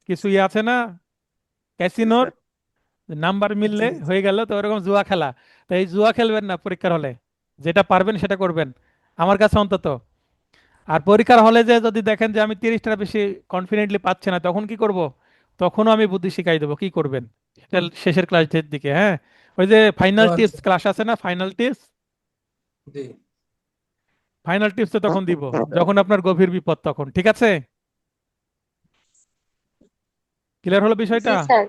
কিছু ইয়ে আছে না, ক্যাসিনোর নাম্বার মিললে জি হয়ে গেল, তো ওরকম জুয়া খেলা। তো এই জুয়া খেলবেন না পরীক্ষার হলে, যেটা পারবেন সেটা করবেন, আমার কাছে অন্তত। আর পরীক্ষার হলে যে যদি দেখেন যে আমি 30টা বেশি কনফিডেন্টলি পাচ্ছি না, তখন কি করব, তখনও আমি বুদ্ধি শিখাই দেবো কি করবেন, সেটা শেষের ক্লাসের দিকে, হ্যাঁ। ওই যে ও ফাইনাল টিপস আচ্ছা। ক্লাস আছে না, ফাইনাল টিপস, জি ফাইনাল টিপস তো তখন দিব যখন আপনার গভীর বিপদ, তখন ঠিক আছে। ক্লিয়ার হলো জি বিষয়টা? স্যার।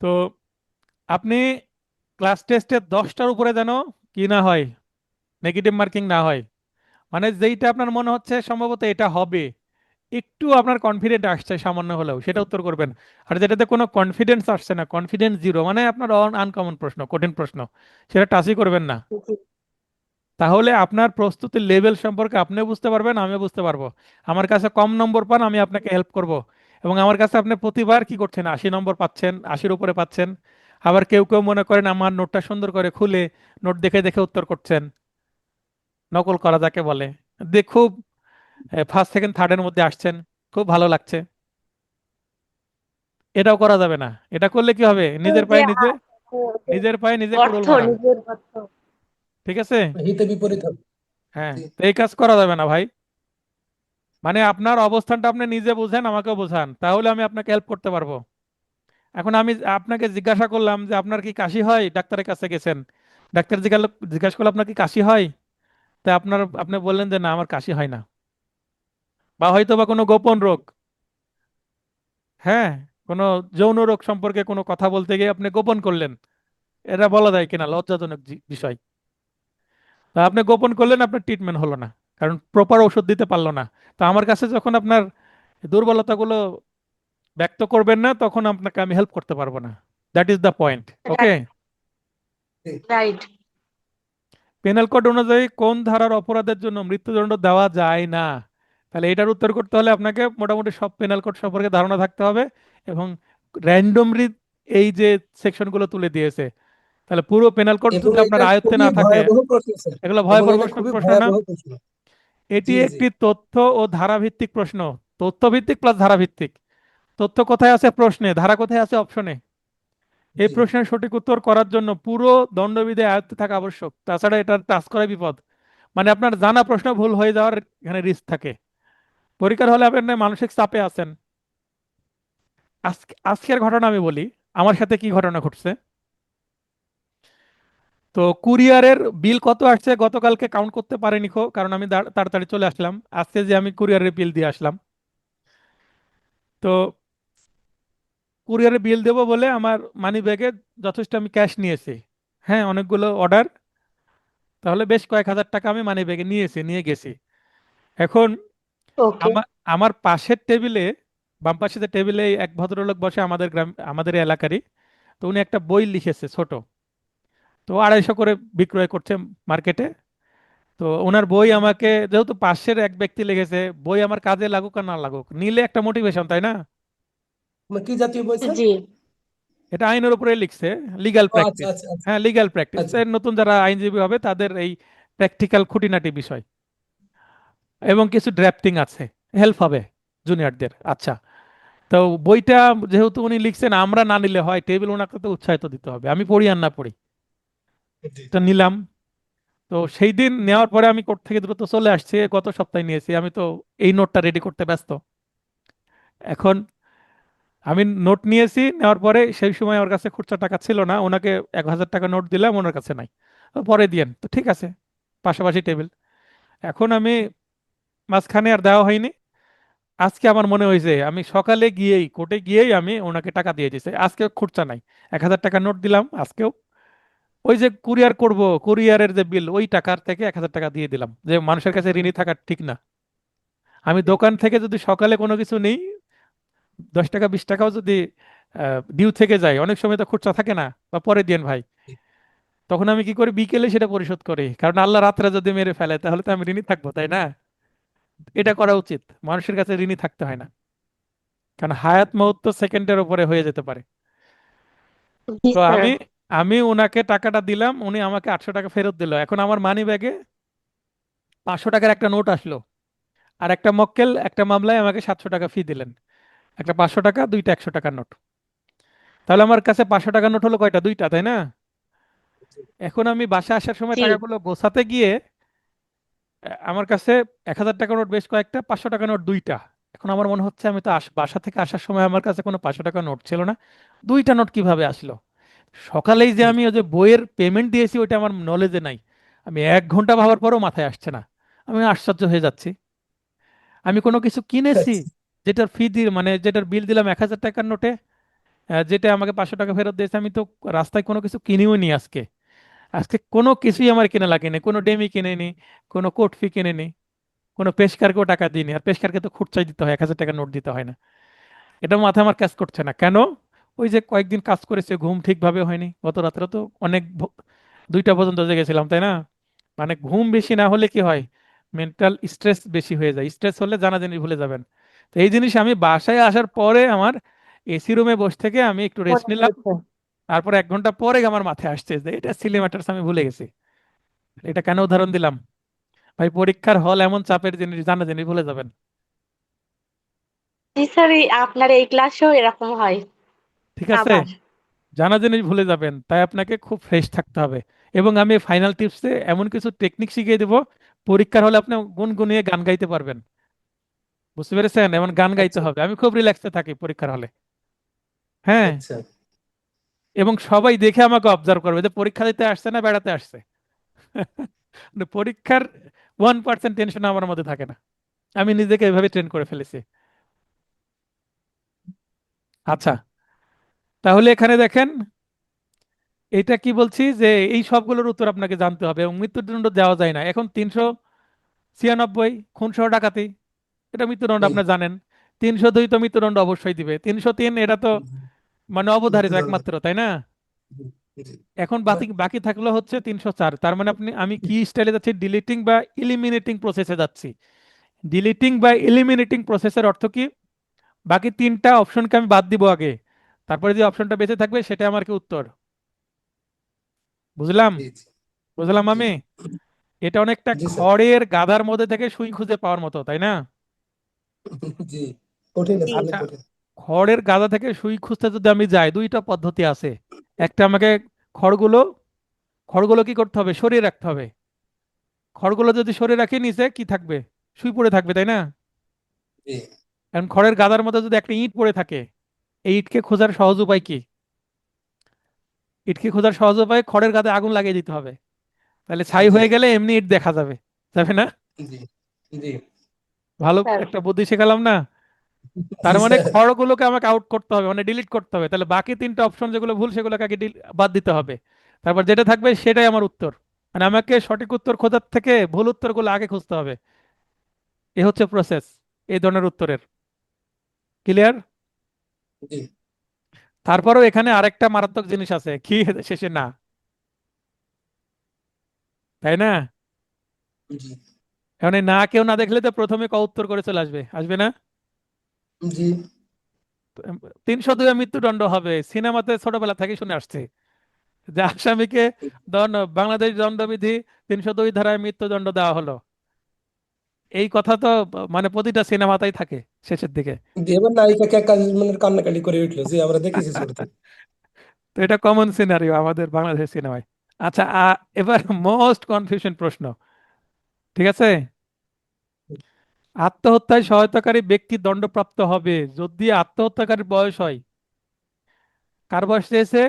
তো আপনি ক্লাস টেস্টে 10টার উপরে যেন কি না হয়, নেগেটিভ মার্কিং না হয়। মানে যেইটা আপনার মনে হচ্ছে সম্ভবত এটা হবে, একটু আপনার কনফিডেন্ট আসছে সামান্য হলেও, সেটা উত্তর করবেন। আর যেটাতে কোনো কনফিডেন্স আসছে না, কনফিডেন্স জিরো, মানে আপনার আনকমন প্রশ্ন, কঠিন প্রশ্ন, সেটা টাচই করবেন না। জি তাহলে আপনার প্রস্তুতির লেভেল সম্পর্কে আপনিও বুঝতে পারবেন, আমিও বুঝতে পারবো। আমার কাছে কম নম্বর পান, আমি আপনাকে হেল্প করব। এবং আমার কাছে আপনি প্রতিবার কি করছেন, 80 নম্বর পাচ্ছেন, 80-র উপরে পাচ্ছেন। আবার কেউ কেউ মনে করেন আমার নোটটা সুন্দর করে খুলে নোট দেখে দেখে উত্তর করছেন, নকল করা যাকে বলে। খুব ফার্স্ট সেকেন্ড থার্ডের মধ্যে আসছেন, খুব ভালো লাগছে। এটাও করা যাবে না। এটা করলে কি হবে, ওই নিজের যে পায়ে নিজে, যে নিজের পায়ে নিজে কুড়ুল অর্থ, মারা। নিজের অর্থ। ঠিক আছে? হিতে বিপরীত হবে। হ্যাঁ, জি। তো এই কাজ করা যাবে না ভাই। মানে আপনার অবস্থানটা আপনি নিজে বুঝেন, আমাকেও বোঝান, তাহলে আমি আপনাকে হেল্প করতে পারবো। এখন আমি আপনাকে জিজ্ঞাসা করলাম যে আপনার কি কাশি হয়, ডাক্তারের কাছে গেছেন, ডাক্তার জিজ্ঞাসা করলো আপনার কি কাশি হয়, তা আপনি বললেন যে না আমার কাশি হয় না। বা হয়তো বা কোনো গোপন রোগ, হ্যাঁ, কোনো যৌন রোগ সম্পর্কে কোনো কথা বলতে গিয়ে আপনি গোপন করলেন, এটা বলা যায় কিনা লজ্জাজনক বিষয়। তা আপনি গোপন করলেন, আপনার ট্রিটমেন্ট হলো না, কারণ প্রপার ওষুধ দিতে পারলো না। তো আমার কাছে যখন আপনার দুর্বলতাগুলো ব্যক্ত করবেন না, তখন আপনাকে আমি হেল্প করতে পারবো না। That is the point. Okay? G. Right. Penal code অনুযায়ী কোন ধারার অপরাধের জন্য মৃত্যুদণ্ড দেওয়া যায় না? তাহলে এটার উত্তর করতে হলে আপনাকে মোটামুটি সব পেনাল কোড সম্পর্কে ধারণা থাকতে হবে, এবং র্যান্ডমলি এই যে সেকশনগুলো তুলে দিয়েছে, তাহলে পুরো পেনাল কোড এবং যদি আপনার এটা আয়ত্তে খুবই না থাকে, ভয়াবহ প্রশ্ন স্যার। এগুলো এবং ভয়প্রদ এটা খুবই প্রশ্ন না। ভয়াবহ প্রশ্ন। এটি জি জি। একটি তথ্য ও ধারাভিত্তিক প্রশ্ন। তথ্যভিত্তিক প্লাস ধারাভিত্তিক। তথ্য কোথায় আছে প্রশ্নে, ধারা কোথায় আছে অপশনে। এই জি। প্রশ্নের সঠিক উত্তর করার জন্য পুরো দণ্ডবিধি আয়ত্তে থাকা আবশ্যক, তাছাড়া এটা টাচ করা বিপদ। মানে আপনার জানা প্রশ্ন ভুল হয়ে যাওয়ার এখানে রিস্ক থাকে। পরীক্ষার হলে আপনি মানসিক চাপে আছেন। আজকের ঘটনা আমি বলি, আমার সাথে কি ঘটনা ঘটছে। তো কুরিয়ারের বিল কত আসছে গতকালকে কাউন্ট করতে পারিনি কারণ আমি তাড়াতাড়ি চলে আসলাম। আজকে যে আমি কুরিয়ারের বিল দিয়ে আসলাম, তো কুরিয়ারে বিল দেবো বলে আমার মানি ব্যাগে যথেষ্ট আমি ক্যাশ নিয়েছি। হ্যাঁ, অনেকগুলো অর্ডার, তাহলে বেশ কয়েক হাজার টাকা আমি মানি ব্যাগে নিয়ে গেছি। এখন ওকে। আমার আমার পাশের টেবিলে, বাম পাশে যে টেবিলে এক ভদ্রলোক বসে, আমাদের এলাকারই। তো উনি একটা বই লিখেছে ছোট, তো 250 করে বিক্রয় করছে মার্কেটে। তো ওনার বই আমাকে, যেহেতু পাশের এক ব্যক্তি লিখেছে, বই আমার কাজে লাগুক আর না লাগুক, নিলে একটা মোটিভেশন, তাই না? মানে কি জাতীয় বই স্যার? জি এটা আইনের উপরে লিখছে, লিগ্যাল ও আচ্ছা প্র্যাকটিস। আচ্ছা আচ্ছা হ্যাঁ, লিগ্যাল প্র্যাকটিস, আচ্ছা। নতুন যারা আইনজীবী হবে তাদের এই প্র্যাকটিক্যাল খুঁটিনাটি বিষয়, এবং কিছু ড্রাফটিং আছে, হেল্প হবে জুনিয়রদের। আচ্ছা, তো বইটা যেহেতু উনি লিখছেন, আমরা না নিলে হয়, টেবিল ওনাকে তো উৎসাহিত দিতে হবে, আমি পড়ি আর না পড়ি। জি। তো নিলাম। তো সেই দিন নেওয়ার পরে আমি কোর্ট থেকে দ্রুত চলে আসছি, গত সপ্তাহে নিয়েছি। আমি তো এই নোটটা রেডি করতে ব্যস্ত। এখন আমি নোট নিয়েছি, নেওয়ার পরে সেই সময় ওর কাছে খুচরা টাকা ছিল না, ওনাকে 1000 টাকা নোট দিলাম, ওনার কাছে নাই। তো পরে দিয়েন, তো ঠিক আছে, পাশাপাশি টেবিল। এখন আমি মাঝখানে আর দেওয়া হয়নি। আজকে আমার মনে হয়েছে আমি সকালে গিয়েই, কোর্টে গিয়েই আমি ওনাকে টাকা দিয়ে দিয়েছি। আজকে খুচরা নাই, 1000 টাকা নোট দিলাম আজকেও। ওই যে কুরিয়ার করব, কুরিয়ারের যে বিল, ওই টাকার থেকে 1000 টাকা দিয়ে দিলাম, যে মানুষের কাছে ঋণী থাকা ঠিক না। আমি দোকান থেকে যদি সকালে কোনো কিছু নেই, 10 টাকা 20 টাকাও যদি ডিউ থেকে যায়, অনেক সময় তো খুচরা থাকে না, বা পরে দিয়েন ভাই, তখন আমি কি করি, বিকেলে সেটা পরিশোধ করি। কারণ আল্লাহ রাত্রে যদি মেরে ফেলে, তাহলে তো আমি ঋণী থাকবো, তাই না? এটা করা উচিত, মানুষের কাছে ঋণী থাকতে হয় না, কারণ হায়াত মৌত তো সেকেন্ডের উপরে হয়ে যেতে পারে। জি তো স্যার। আমি ওনাকে টাকাটা দিলাম, উনি আমাকে 800 টাকা ফেরত দিল। এখন আমার মানি ব্যাগে 500 টাকার একটা নোট আসলো, আর একটা মক্কেল একটা মামলায় আমাকে 700 টাকা ফি দিলেন। একটা 500 টাকা, দুইটা 100 টাকার নোট। তাহলে আমার কাছে 500 টাকার নোট হলো কয়টা, দুইটা, তাই না? এখন আমি বাসা আসার সময় জি টাকাগুলো গোছাতে গিয়ে আমার কাছে 1000 টাকার নোট বেশ কয়েকটা, 500 টাকা নোট দুইটা। এখন আমার মনে হচ্ছে আমি তো বাসা থেকে আসার সময় আমার কাছে কোনো 500 টাকা নোট ছিল না, দুইটা নোট কিভাবে আসলো? সকালেই যে জি। আমি ওই যে বইয়ের পেমেন্ট দিয়েছি, ওইটা আমার নলেজে নাই। আমি 1 ঘন্টা ভাবার পরও মাথায় আসছে না। আমি আশ্চর্য হয়ে যাচ্ছি, আমি কোনো কিছু কিনেছি, আচ্ছা যেটার ফি দিয়ে মানে যেটার বিল দিলাম 1,000 টাকার নোটে, যেটা আমাকে 500 টাকা ফেরত দিয়েছে, আমি তো রাস্তায় কোনো কিছু কিনেও নি আজকে। আজকে কোনো কিছুই আমার কেনা লাগেনি, কোনো ডেমি কিনেনি, কোনো কোর্ট ফি কিনেনি, কোনো পেশকারকেও টাকা দিইনি। আর পেশকারকে তো খুচরাই দিতে হয়, 1,000 টাকার নোট দিতে হয় না। এটা মাথায় আমার কাজ করছে না কেন। ওই যে কয়েকদিন কাজ করেছে, ঘুম ঠিকভাবে হয়নি, গত রাত্রে তো অনেক 2টা পর্যন্ত জেগেছিলাম, তাই না? মানে ঘুম বেশি না হলে কি হয়, মেন্টাল স্ট্রেস বেশি হয়ে যায়। স্ট্রেস হলে জানা জিনিস ভুলে যাবেন। তো এই জিনিস আমি বাসায় আসার পরে আমার এসি রুমে বসে থেকে আমি একটু রেস্ট মনে নিলাম। পড়েছে। তারপর 1 ঘন্টা পরে আমার মাথায় আসছে যে এটা সিলি ম্যাটার্স, আমি ভুলে গেছি। এটা কেন উদাহরণ দিলাম? ভাই, পরীক্ষার হল এমন চাপের জিনিস, জানা জিনিস ভুলে যাবেন। জি স্যার, আপনার এই ক্লাসেও এরকম হয় ঠিক আছে, আবার। জানা জিনিস ভুলে যাবেন, তাই আপনাকে খুব ফ্রেশ থাকতে হবে। এবং আমি ফাইনাল টিপসে এমন কিছু টেকনিক শিখিয়ে দেবো, পরীক্ষার হলে আপনি গুনগুনিয়ে গান গাইতে পারবেন। বুঝতে পেরেছেন? এমন গান গাইতে আচ্ছা হবে। আমি খুব রিল্যাক্সে থাকি পরীক্ষার হলে। হ্যাঁ। আচ্ছা। এবং সবাই দেখে আমাকে অবজার্ভ করবে যে পরীক্ষা দিতে আসছে না বেড়াতে আসছে। কিন্তু পরীক্ষার 1% টেনশন আমার মধ্যে থাকে না। আমি নিজেকে এভাবে ট্রেন করে ফেলেছি। আচ্ছা, তাহলে এখানে দেখেন, এটা কি বলছি যে এই সবগুলোর উত্তর আপনাকে জানতে হবে এবং মৃত্যুদণ্ড দেওয়া যায় না। এখন 396 খুন সহ ডাকাতি, এটা মৃত্যুদণ্ড জি আপনি জানেন। 302 তো মৃত্যুদণ্ড অবশ্যই দিবে। 303 এটা তো মানে অবধারিত মৃত্যুদণ্ড। একমাত্র, তাই না? জি জি। এখন বাকি বাকি থাকলো হচ্ছে 304। তার মানে আমি কি স্টাইলে যাচ্ছি, ডিলিটিং বা ইলিমিনেটিং প্রসেসে যাচ্ছি। ডিলিটিং বা ইলিমিনেটিং প্রসেসের অর্থ কি, বাকি 3টা অপশনকে আমি বাদ দিব আগে, তারপরে যে অপশনটা বেঁচে থাকবে সেটা আমার কি উত্তর। বুঝলাম? জি জি বুঝলাম জি আমি। এটা অনেকটা জি স্যার। খড়ের গাদার মধ্যে থেকে সুই খুঁজে পাওয়ার মতো, তাই না? জি, কঠিন জি আছে, অনেক আচ্ছা, কঠিন। খড়ের গাদা থেকে সুই খুঁজতে যদি আমি যাই, 2টা পদ্ধতি আছে। একটা, আমাকে খড়গুলো খড়গুলো কি করতে হবে, সরিয়ে রাখতে হবে। খড়গুলো যদি সরিয়ে রাখি, নিচে কি থাকবে, সুই পড়ে থাকবে, তাই না? জি এখন খড়ের গাদার মধ্যে যদি একটা ইট পড়ে থাকে, এই ইটকে খোঁজার সহজ উপায় কি? ইটকে খোঁজার সহজ উপায়, খড়ের গাদায় আগুন লাগিয়ে দিতে হবে। তাহলে ছাই জি হয়ে গেলে এমনি ইট দেখা যাবে, যাবে না? জি জি ভালো স্যার, একটা বুদ্ধি শেখালাম না? তার জি মানে স্যার। খড়গুলোকে আমাকে আউট করতে হবে, মানে ডিলিট করতে হবে। তাহলে বাকি 3টা অপশন যেগুলো ভুল, সেগুলোকে আগে বাদ দিতে হবে। তারপর যেটা থাকবে সেটাই আমার উত্তর। মানে আমাকে সঠিক উত্তর খোঁজার থেকে ভুল উত্তরগুলো আগে খুঁজতে হবে। এ হচ্ছে প্রসেস এই ধরনের উত্তরের। ক্লিয়ার? জি তারপরেও এখানে আরেকটা মারাত্মক জিনিস আছে, কি শেষে না, তাই না? জি এখন এই না কেউ না দেখলে তো প্রথমে উত্তর করে চলে আসবে, আসবে না? জি 302 মৃত্যুদণ্ড হবে, সিনেমাতে ছোটবেলা থেকে শুনে আসছে যে আসামিকে বাংলাদেশ দণ্ডবিধি 302 ধারায় মৃত্যুদণ্ড দেওয়া হলো। এই কথা তো মানে প্রতিটা সিনেমাতেই থাকে শেষের দিকে। জি। এবার নায়িকা কে কাজল কান্নাকাটি করে উঠলো, জি আমরা দেখেছি শুরুতে। তো এটা কমন সিনারিও আমাদের বাংলাদেশ সিনেমায়। আচ্ছা, এবার মোস্ট কনফিউশন প্রশ্ন, ঠিক আছে? আত্মহত্যায় সহায়তাকারী ব্যক্তি দণ্ডপ্রাপ্ত হবে যদি আত্মহত্যাকারীর বয়স হয়, কার বয়স চেয়েছে?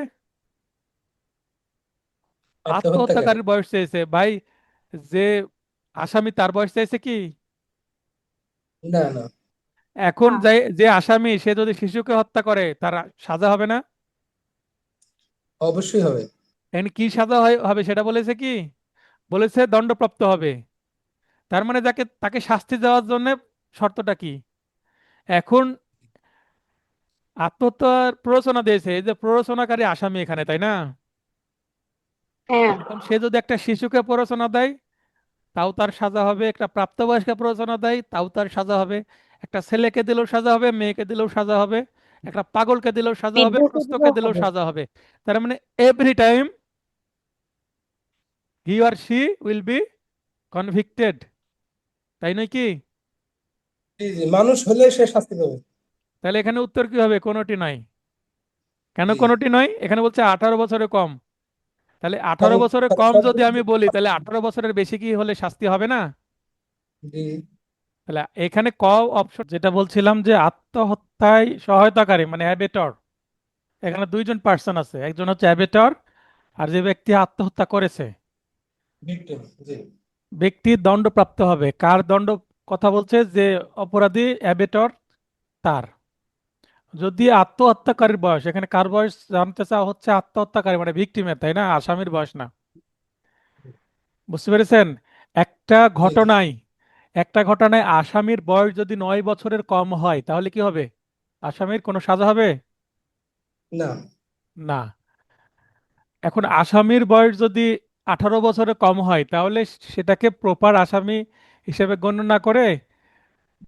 আত্মহত্যাকারী। আত্মহত্যাকারীর বয়স চেয়েছে ভাই। যে আসামি তার বয়স চাইছে কি? না না, এখন না যে যে আসামি, সে যদি শিশুকে হত্যা করে, তার সাজা হবে না? অবশ্যই হবে। এখানে কি সাজা হবে সেটা বলেছে কি? বলেছে দণ্ডপ্রাপ্ত হবে। তার মানে তাকে শাস্তি দেওয়ার জন্য শর্তটা কি? এখন আত্মহত্যার প্ররোচনা দিয়েছে এই যে প্ররোচনাকারী আসামি এখানে, তাই না? হ্যাঁ, এখন সে যদি একটা শিশুকে প্ররোচনা দেয়, তাও তার সাজা হবে। একটা প্রাপ্তবয়স্ক প্ররোচনা দেয়, তাও তার সাজা হবে। একটা ছেলেকে দিলেও সাজা হবে, মেয়েকে দিলেও সাজা হবে। একটা পাগলকে দিলেও সাজা হবে, বৃদ্ধকে প্রস্তকে দিলেও দিলেও হবে। সাজা হবে। তার মানে every time he or she will be convicted, তাই নয় কি? জি জি, মানুষ হলে সে শাস্তি পাবে। তাহলে এখানে উত্তর কি হবে? কোনোটি নয়। কেন জি। কোনোটি নয়? এখানে বলছে 18 বছরে কম। তাহলে 18 কারণ বছরে কম যদি আমি বলি, তাহলে 18 বছরের বেশি কি হলে শাস্তি হবে না? জি তাহলে এখানে ক অপশন, যেটা বলছিলাম যে আত্মহত্যায় সহায়তাকারী মানে অ্যাবেটর, এখানে 2জন পার্সন আছে, একজন হচ্ছে অ্যাবেটর, আর যে ব্যক্তি আত্মহত্যা করেছে, ভিক্টিম। জি ব্যক্তি দণ্ডপ্রাপ্ত হবে। কার দণ্ড কথা বলছে? যে অপরাধী অ্যাবেটর, তার। যদি আত্মহত্যাকারীর বয়স, এখানে কার বয়স জানতে চাওয়া হচ্ছে? আত্মহত্যাকারী মানে ভিকটিমের, তাই না? আসামির বয়স না। বুঝতে পেরেছেন? একটা জি জি ঘটনায় একটা ঘটনায় আসামির বয়স যদি 9 বছরের কম হয় তাহলে কি হবে? আসামির কোনো সাজা হবে? না। না। এখন আসামির বয়স যদি 18 বছরের কম হয় তাহলে সেটাকে প্রপার আসামি হিসেবে গণ্য না করে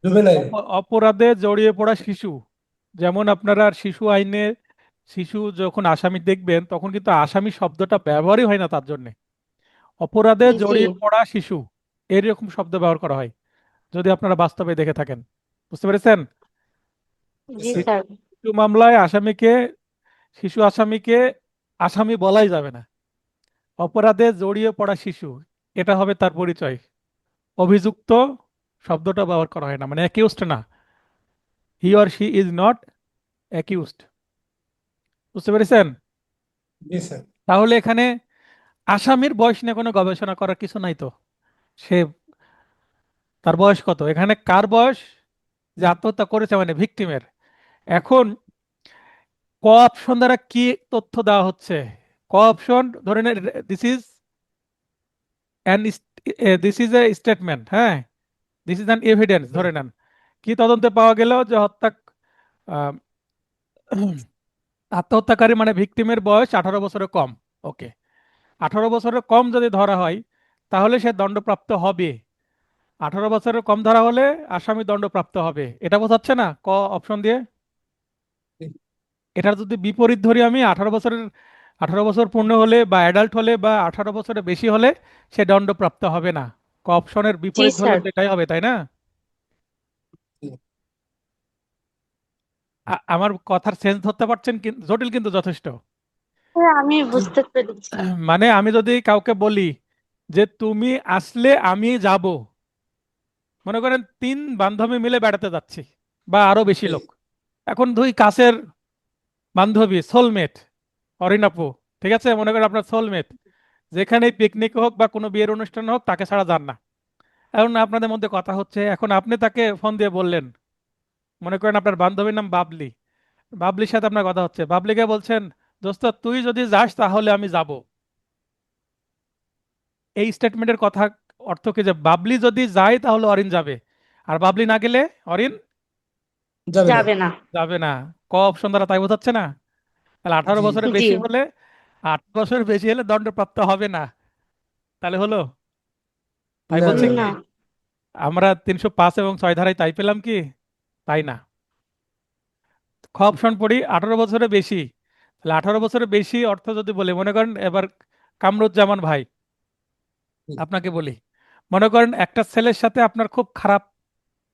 জুভেনাইল। অপরাধে জড়িয়ে পড়া শিশু, যেমন আপনারা শিশু আইনে শিশু যখন আসামি দেখবেন তখন কিন্তু আসামি শব্দটা ব্যবহারই হয় না তার জন্য, অপরাধে জি জড়িয়ে পড়া শিশু এরকম শব্দ ব্যবহার করা হয়, যদি আপনারা বাস্তবে দেখে থাকেন। বুঝতে পেরেছেন? জি শি- স্যার। শিশু মামলায় শিশু আসামিকে আসামি বলাই যাবে না, অপরাধে জড়িয়ে পড়া শিশু এটা হবে তার পরিচয়। অভিযুক্ত শব্দটা ব্যবহার করা হয় না, মানে অ্যাকিউজড না, he or she is not accused. বুঝতে পেরেছেন? জি স্যার। তাহলে এখানে আসামির বয়স নিয়ে কোনো গবেষণা করার কিছু নাই তো। সে তার বয়স কত, এখানে কার বয়স যে আত্মহত্যা করেছে মানে ভিকটিমের। এখন ক অপশন দ্বারা কি তথ্য দেওয়া হচ্ছে? ক অপশন ধরে নেন this is an this is a statement, হ্যাঁ, দিস ইজ অ্যান এভিডেন্স হুম, ধরে নেন। কি তদন্তে পাওয়া গেল যে আহ, আত্মহত্যাকারী মানে ভিকটিমের বয়স 18 বছরের কম। ওকে, 18 বছরের কম যদি ধরা হয় তাহলে সে দণ্ডপ্রাপ্ত হবে। 18 বছরের কম ধরা হলে আসামি দণ্ডপ্রাপ্ত হবে, এটা বোঝাচ্ছে না ক অপশন দিয়ে? জি এটার যদি বিপরীত ধরি আমি, 18 বছর পূর্ণ হলে বা অ্যাডাল্ট হলে বা 18 বছরের বেশি হলে সে দণ্ডপ্রাপ্ত হবে না। ক অপশনের জি বিপরীত হলে স্যার। তো এটাই হবে, তাই না? জি আমার কথার সেন্স ধরতে পারছেন? কিন্তু জটিল কিন্তু যথেষ্ট। হ্যাঁ, আমি জি বুঝতে পেরেছি। মানে আমি যদি কাউকে বলি যে তুমি আসলে আমি যাব, মনে করেন 3 বান্ধবী মিলে বেড়াতে যাচ্ছি বা আরো বেশি জি লোক, এখন দুই কাছের বান্ধবী সোলমেট, অরিন আপু, ঠিক আছে, মনে করেন আপনার সোলমেট, যেখানে পিকনিক হোক বা কোনো বিয়ের অনুষ্ঠান হোক তাকে ছাড়া যান না। এখন আপনাদের মধ্যে কথা হচ্ছে, এখন আপনি তাকে ফোন দিয়ে বললেন, মনে করেন আপনার বান্ধবীর নাম বাবলি, বাবলির সাথে আপনার কথা হচ্ছে, বাবলিকে বলছেন দোস্ত তুই যদি যাস তাহলে আমি যাব। এই স্টেটমেন্টের কথা অর্থ কি যে বাবলি যদি যায় তাহলে অরিন যাবে, আর বাবলি না গেলে অরিন যাবে না। যাবে না। যাবে না। ক অপশন দ্বারা তাই বোঝাচ্ছে না? তাহলে আঠারো জি বছরের জি বেশি হলে 8 বছরের বেশি হলে দণ্ডপ্রাপ্ত হবে না, তাহলে হলো? তাই না বলছে না কি? না। না। আমরা 305 এবং 6 ধারায় তাই পেলাম কি? তাই না। খ অপশন পড়ি, 18 বছরের বেশি। তাহলে 18 বছরের বেশি অর্থ যদি বলি, মনে করেন এবার কামরুজ্জামান ভাই, জি আপনাকে বলি, মনে করেন একটা ছেলের সাথে আপনার খুব খারাপ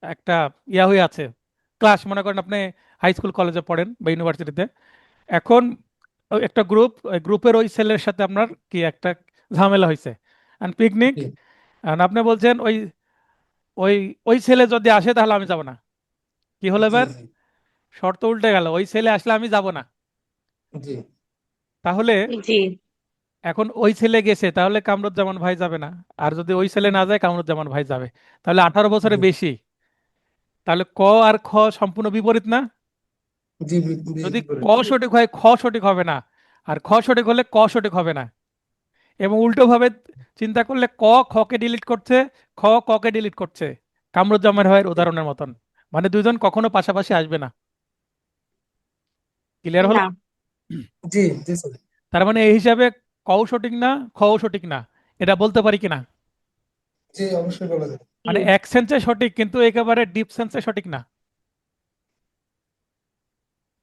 একটা হয়ে আছে, ক্লাস, মনে করেন আপনি হাই স্কুল কলেজে পড়েন বা ইউনিভার্সিটিতে। এখন ওই একটা গ্রুপ, ওই গ্রুপের ওই ছেলের সাথে আপনার কি একটা ঝামেলা হয়েছে, আর পিকনিক, জি আর আপনি বলছেন ওই ওই ওই ছেলে যদি আসে তাহলে আমি যাব না। কি হলো জি এবার? জি শর্ত উল্টে গেল, ওই ছেলে আসলে আমি যাব না। জি তাহলে জি এখন ওই ছেলে গেছে তাহলে কামরুজ্জামান ভাই যাবে না, আর যদি ওই ছেলে না যায় কামরুজ্জামান ভাই যাবে। তাহলে 18 বছরের জি বেশি, তাহলে ক আর খ সম্পূর্ণ বিপরীত না? জি যদি ক বিপরীত। সঠিক হয় খ সঠিক হবে না, আর খ সঠিক হলে ক সঠিক হবে না। এবং উল্টো ভাবে চিন্তা করলে ক খকে ডিলিট করছে, খ ককে ডিলিট করছে, কামরুজ্জামান ভাইয়ের উদাহরণের মতন। মানে দুজন কখনো পাশাপাশি আসবে না। ক্লিয়ার হলো? না। জি জি স্যার। তার মানে এই হিসাবে কও সঠিক না, খও সঠিক না, এটা বলতে পারি কিনা? জি অবশ্যই বলা যায়। জি মানে এক সেন্সে সঠিক কিন্তু একেবারে ডিপ সেন্সে সঠিক না,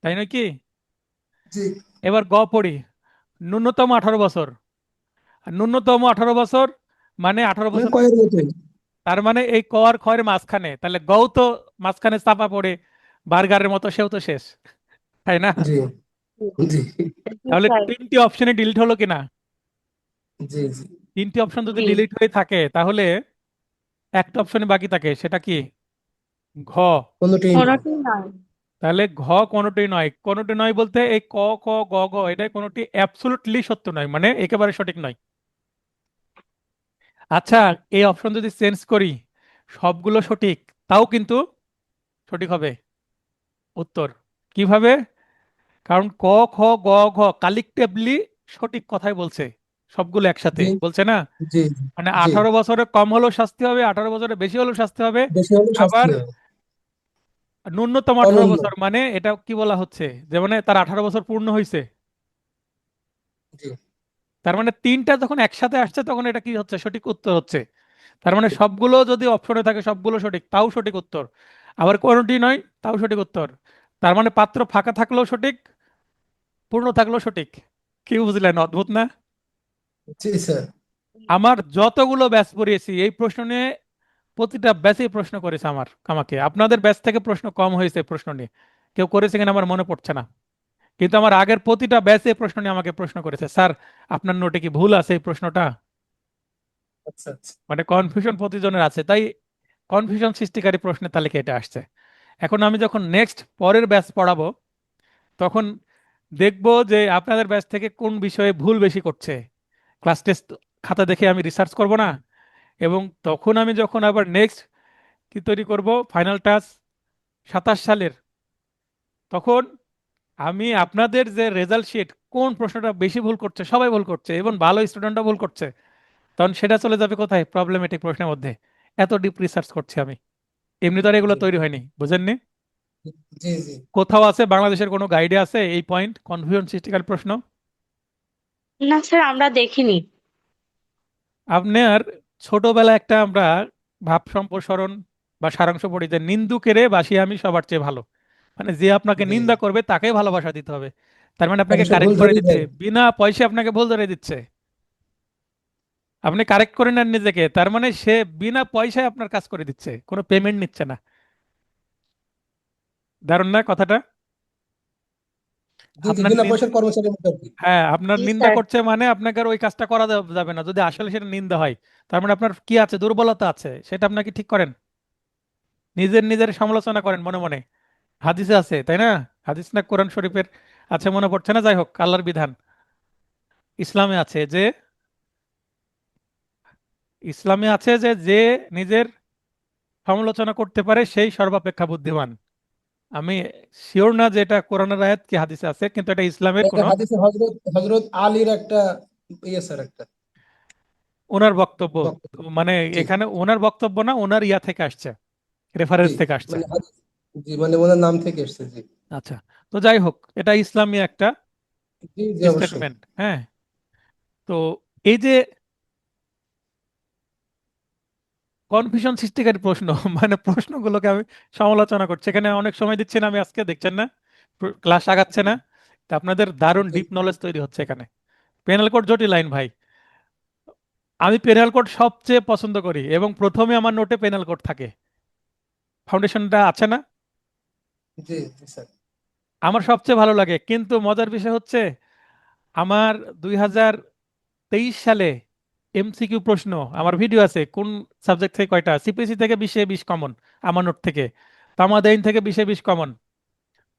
তাই নয় কি? জি এবার গ পড়ি, ন্যূনতম 18 বছর। আর ন্যূনতম 18 বছর মানে আঠারো মানে বছর কয়ের মতোই। তার মানে এই ক আর খয়ের মাঝখানে, তাহলে গও তো মাঝখানে চাপা পড়ে বার্গারের মতো, সেও তো শেষ, তাই না? জি জি জি তাহলে স্যার। 3টি অপশনে ডিলিট হলো কিনা? জি জি 3টি অপশন যদি জি ডিলিট হয়ে থাকে তাহলে একটা অপশনে বাকি থাকে, সেটা কি? ঘ। কোনোটি না। কোনোটি নয়। তাহলে ঘ কোনোটি নয়, কোনোটি নয় বলতে এই ক ক গ গ এটা কোনোটি অ্যাবসলিউটলি সত্য নয়, মানে একেবারে সঠিক নয়। আচ্ছা, এই অপশন যদি চেঞ্জ করি, সবগুলো সঠিক, তাও কিন্তু সঠিক হবে। উত্তর কিভাবে? কারণ ক, খ, গ, ঘ কালেক্টিভলি সঠিক কথাই বলছে, সবগুলো একসাথে জি বলছে না। জি মানে জি 18 বছরে কম হলেও শাস্তি হবে, 18 বছরে বেশি হলেও শাস্তি হবে। বেশি হলে শাস্তি আবার হবে। ন্যূনতম 18 বছর, অনন্য। মানে এটা কি বলা হচ্ছে, যে মানে তার 18 বছর পূর্ণ হয়েছে। জি তার মানে তিনটা যখন একসাথে আসছে তখন এটা কি হচ্ছে, সঠিক উত্তর হচ্ছে। তার মানে সবগুলো যদি অপশনে থাকে সবগুলো সঠিক, তাও সঠিক উত্তর। আবার কোনোটি নয়, তাও সঠিক উত্তর। তার মানে পাত্র ফাঁকা থাকলেও সঠিক, পূর্ণ থাকলেও সঠিক। কি বুঝলেন? অদ্ভুত না? জি স্যার। আমার যতগুলো ব্যাচ পড়িয়েছি এই প্রশ্ন নিয়ে, প্রতিটা ব্যাচেই প্রশ্ন করেছে আমাকে। আপনাদের ব্যাচ থেকে প্রশ্ন কম হয়েছে প্রশ্ন নিয়ে, কেউ করেছে কিনা আমার মনে পড়ছে না। কিন্তু আমার আগের প্রতিটা ব্যাচে প্রশ্ন নিয়ে আমাকে প্রশ্ন করেছে, স্যার আপনার নোটে কি ভুল আছে এই প্রশ্নটা। আচ্ছা আচ্ছা। মানে কনফিউশন প্রতিজনের আছে, তাই কনফিউশন সৃষ্টিকারী প্রশ্নের তালিকা এটা আসছে। এখন আমি যখন নেক্সট পরের ব্যাচ পড়াবো, তখন দেখবো যে আপনাদের ব্যাচ থেকে কোন বিষয়ে ভুল বেশি করছে। ক্লাস টেস্ট খাতা দেখে আমি রিসার্চ করব না, এবং তখন আমি যখন আবার নেক্সট কি তৈরি করব, ফাইনাল টাচ 27 সালের, তখন আমি আপনাদের যে রেজাল্ট শিট, কোন প্রশ্নটা বেশি ভুল করছে, সবাই ভুল করছে এবং ভালো স্টুডেন্টরা ভুল করছে, তখন সেটা চলে যাবে কোথায়, প্রবলেমেটিক প্রশ্নের মধ্যে। এত ডিপ রিসার্চ করছি আমি, এমনি তো আর এগুলো জি তৈরি হয়নি, বুঝেননি? জি জি কোথাও আছে বাংলাদেশের কোনো গাইডে আছে এই পয়েন্ট, কনফিউশন সৃষ্টিকারী প্রশ্ন? না স্যার, আমরা দেখিনি। আপনার ছোটবেলায় একটা আমরা ভাব সম্প্রসারণ বা সারাংশ পড়ি যে নিন্দুকেরে বাসি আমি সবার চেয়ে ভালো। মানে যে আপনাকে জি। নিন্দা করবে তাকে ভালোবাসা দিতে হবে। তার মানে আপনাকে অবশ্যই ভুল কারেক্ট করে ধরেই দিচ্ছে, দেয়। বিনা পয়সা আপনাকে ভুল ধরে দিচ্ছে। আপনি কারেক্ট করে নেন নিজেকে, তার মানে সে বিনা পয়সায় আপনার কাজ করে দিচ্ছে, কোনো পেমেন্ট নিচ্ছে না। দারুণ না কথাটা? জি জি, আপনার বিনা পয়সার কর্মচারীর মতো আর কি। হ্যাঁ, আপনার জি নিন্দা স্যার। করছে মানে আপনাকে আর ওই কাজটা করা যাবে না যদি আসলে সেটা নিন্দা হয়। তার মানে আপনার কি আছে, দুর্বলতা আছে, সেটা আপনাকে ঠিক করেন, নিজের নিজের সমালোচনা করেন মনে মনে। হাদিসে আছে তাই না? হাদিস না কোরআন শরীফের আছে মনে পড়ছে না, যাই হোক আল্লাহর বিধান। ইসলামে আছে যে, ইসলামে আছে যে যে নিজের সমালোচনা করতে পারে সেই সর্বাপেক্ষা বুদ্ধিমান। আমি শিওর না যে এটা কোরআনের আয়াত কি হাদিসে আছে, কিন্তু এটা ইসলামের এটা কোনো হাদিসে হযরত হযরত আলীর একটা ইয়ে স্যার, একটা ওনার বক্তব্য। বক্তব্য। তো মানে জি এখানে ওনার বক্তব্য না, ওনার ইয়া থেকে আসছে, জি, রেফারেন্স থেকে আসছে। মানে হাদিস, জি মানে ওনার নাম থেকে এসেছে। জি আচ্ছা, তো যাই হোক এটা ইসলামী একটা জি জি অবশ্যই। স্টেটমেন্ট। হ্যাঁ, তো এই যে কনফিউশন সৃষ্টিকারী প্রশ্ন মানে প্রশ্নগুলোকে আমি সমালোচনা করছি, এখানে অনেক সময় দিচ্ছি না আমি আজকে, দেখছেন না ক্লাস আগাচ্ছে না। তা আপনাদের দারুণ জি ডিপ নলেজ তৈরি হচ্ছে এখানে। পেনাল কোড জটিল লাইন ভাই, আমি পেনাল কোড সবচেয়ে পছন্দ করি এবং প্রথমে আমার নোটে পেনাল কোড থাকে। ফাউন্ডেশনটা আছে না, জি জি স্যার। আমার সবচেয়ে ভালো লাগে। কিন্তু মজার বিষয় হচ্ছে আমার 2023 সালে এমসিকিউ প্রশ্ন, আমার ভিডিও আছে কোন সাবজেক্ট থেকে কয়টা, সিপিএসসি থেকে 20-20 কমন আমার নোট থেকে, তামাদাইন থেকে 20-20 কমন,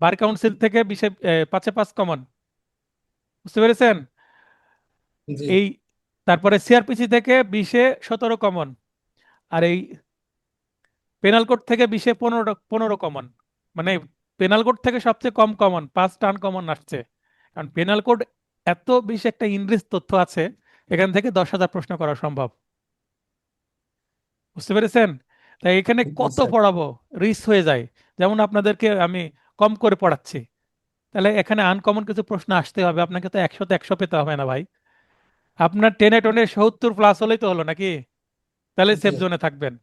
বার কাউন্সিল থেকে 5-5 কমন। বুঝতে পেরেছেন? জি এই তারপরে সিআরপিসি থেকে 20-17 কমন, আর এই পেনাল কোড থেকে 20-15 কমন। মানে পেনাল কোড থেকে সবচেয়ে কম কমন, 5টা আনকমন আসছে। কারণ পেনাল কোড এত বেশি একটা ইনরিচ তথ্য আছে, এখান থেকে 10,000 প্রশ্ন করা সম্ভব। বুঝতে পেরেছেন? তাই এখানে জি কত স্যার। পড়াবো, রিস্ক হয়ে যায়। যেমন আপনাদেরকে আমি কম করে পড়াচ্ছি, তাহলে এখানে আনকমন কিছু প্রশ্ন আসতে হবে, আপনাকে তো 100-তে 100 পেতে হবে না ভাই। আপনার টেনে টেনে 70+ হলেই তো হলো নাকি, তাহলে জি সেফ জোনে থাকবেন।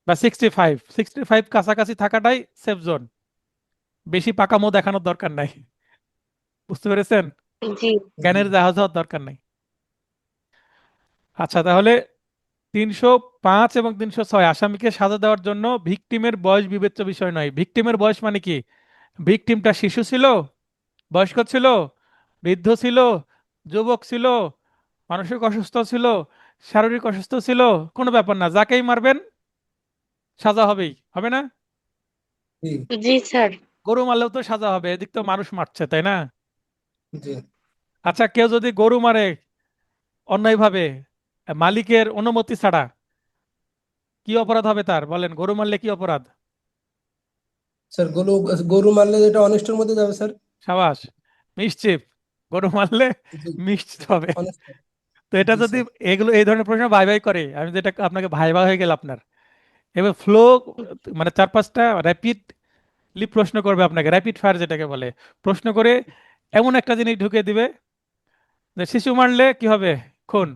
বা 65 কাছাকাছি থাকাটাই সেফ জোন, বেশি পাকামো দেখানোর দরকার নাই। বুঝতে পেরেছেন? জি জি জ্ঞানের জাহাজ হওয়ার দরকার নাই। আচ্ছা, তাহলে 305 এবং 306 আসামিকে সাজা দেওয়ার জন্য ভিকটিমের বয়স বিবেচ্য বিষয় নয়। ভিকটিমের বয়স মানে কি? ভিকটিমটা শিশু ছিল, বয়স্ক ছিল, বৃদ্ধ ছিল, যুবক ছিল, মানসিক অসুস্থ ছিল, শারীরিক অসুস্থ ছিল, কোনো ব্যাপার না, যাকেই মারবেন সাজা হবেই, হবে না? জি জি স্যার। গরু মারলেও তো সাজা হবে, এদিক তো মানুষ মারছে তাই না? জি আচ্ছা, কেউ যদি গরু মারে অন্যায়ভাবে, মালিকের অনুমতি ছাড়া, কি অপরাধ হবে তার, বলেন? গরু মারলে কি অপরাধ? স্যার গরু গরু মারলে যেটা অনিষ্টের মধ্যে যাবে স্যার। সাবাস, মিসচিফ। গরু মারলে জি, মিসচিফ হবে। অনেস্ট। তো এটা জি যদি স্যার। এগুলো এই ধরনের প্রশ্ন ভাই ভাই করে, আমি যেটা আপনাকে ভাই ভাই হয়ে গেল আপনার, এবার ফ্লো মানে 4-5টা র্যাপিডলি প্রশ্ন করবে আপনাকে, র্যাপিড ফায়ার যেটাকে বলে। প্রশ্ন করে এমন একটা জিনিস ঢুকে দিবে যে শিশু মারলে কি হবে? খুন।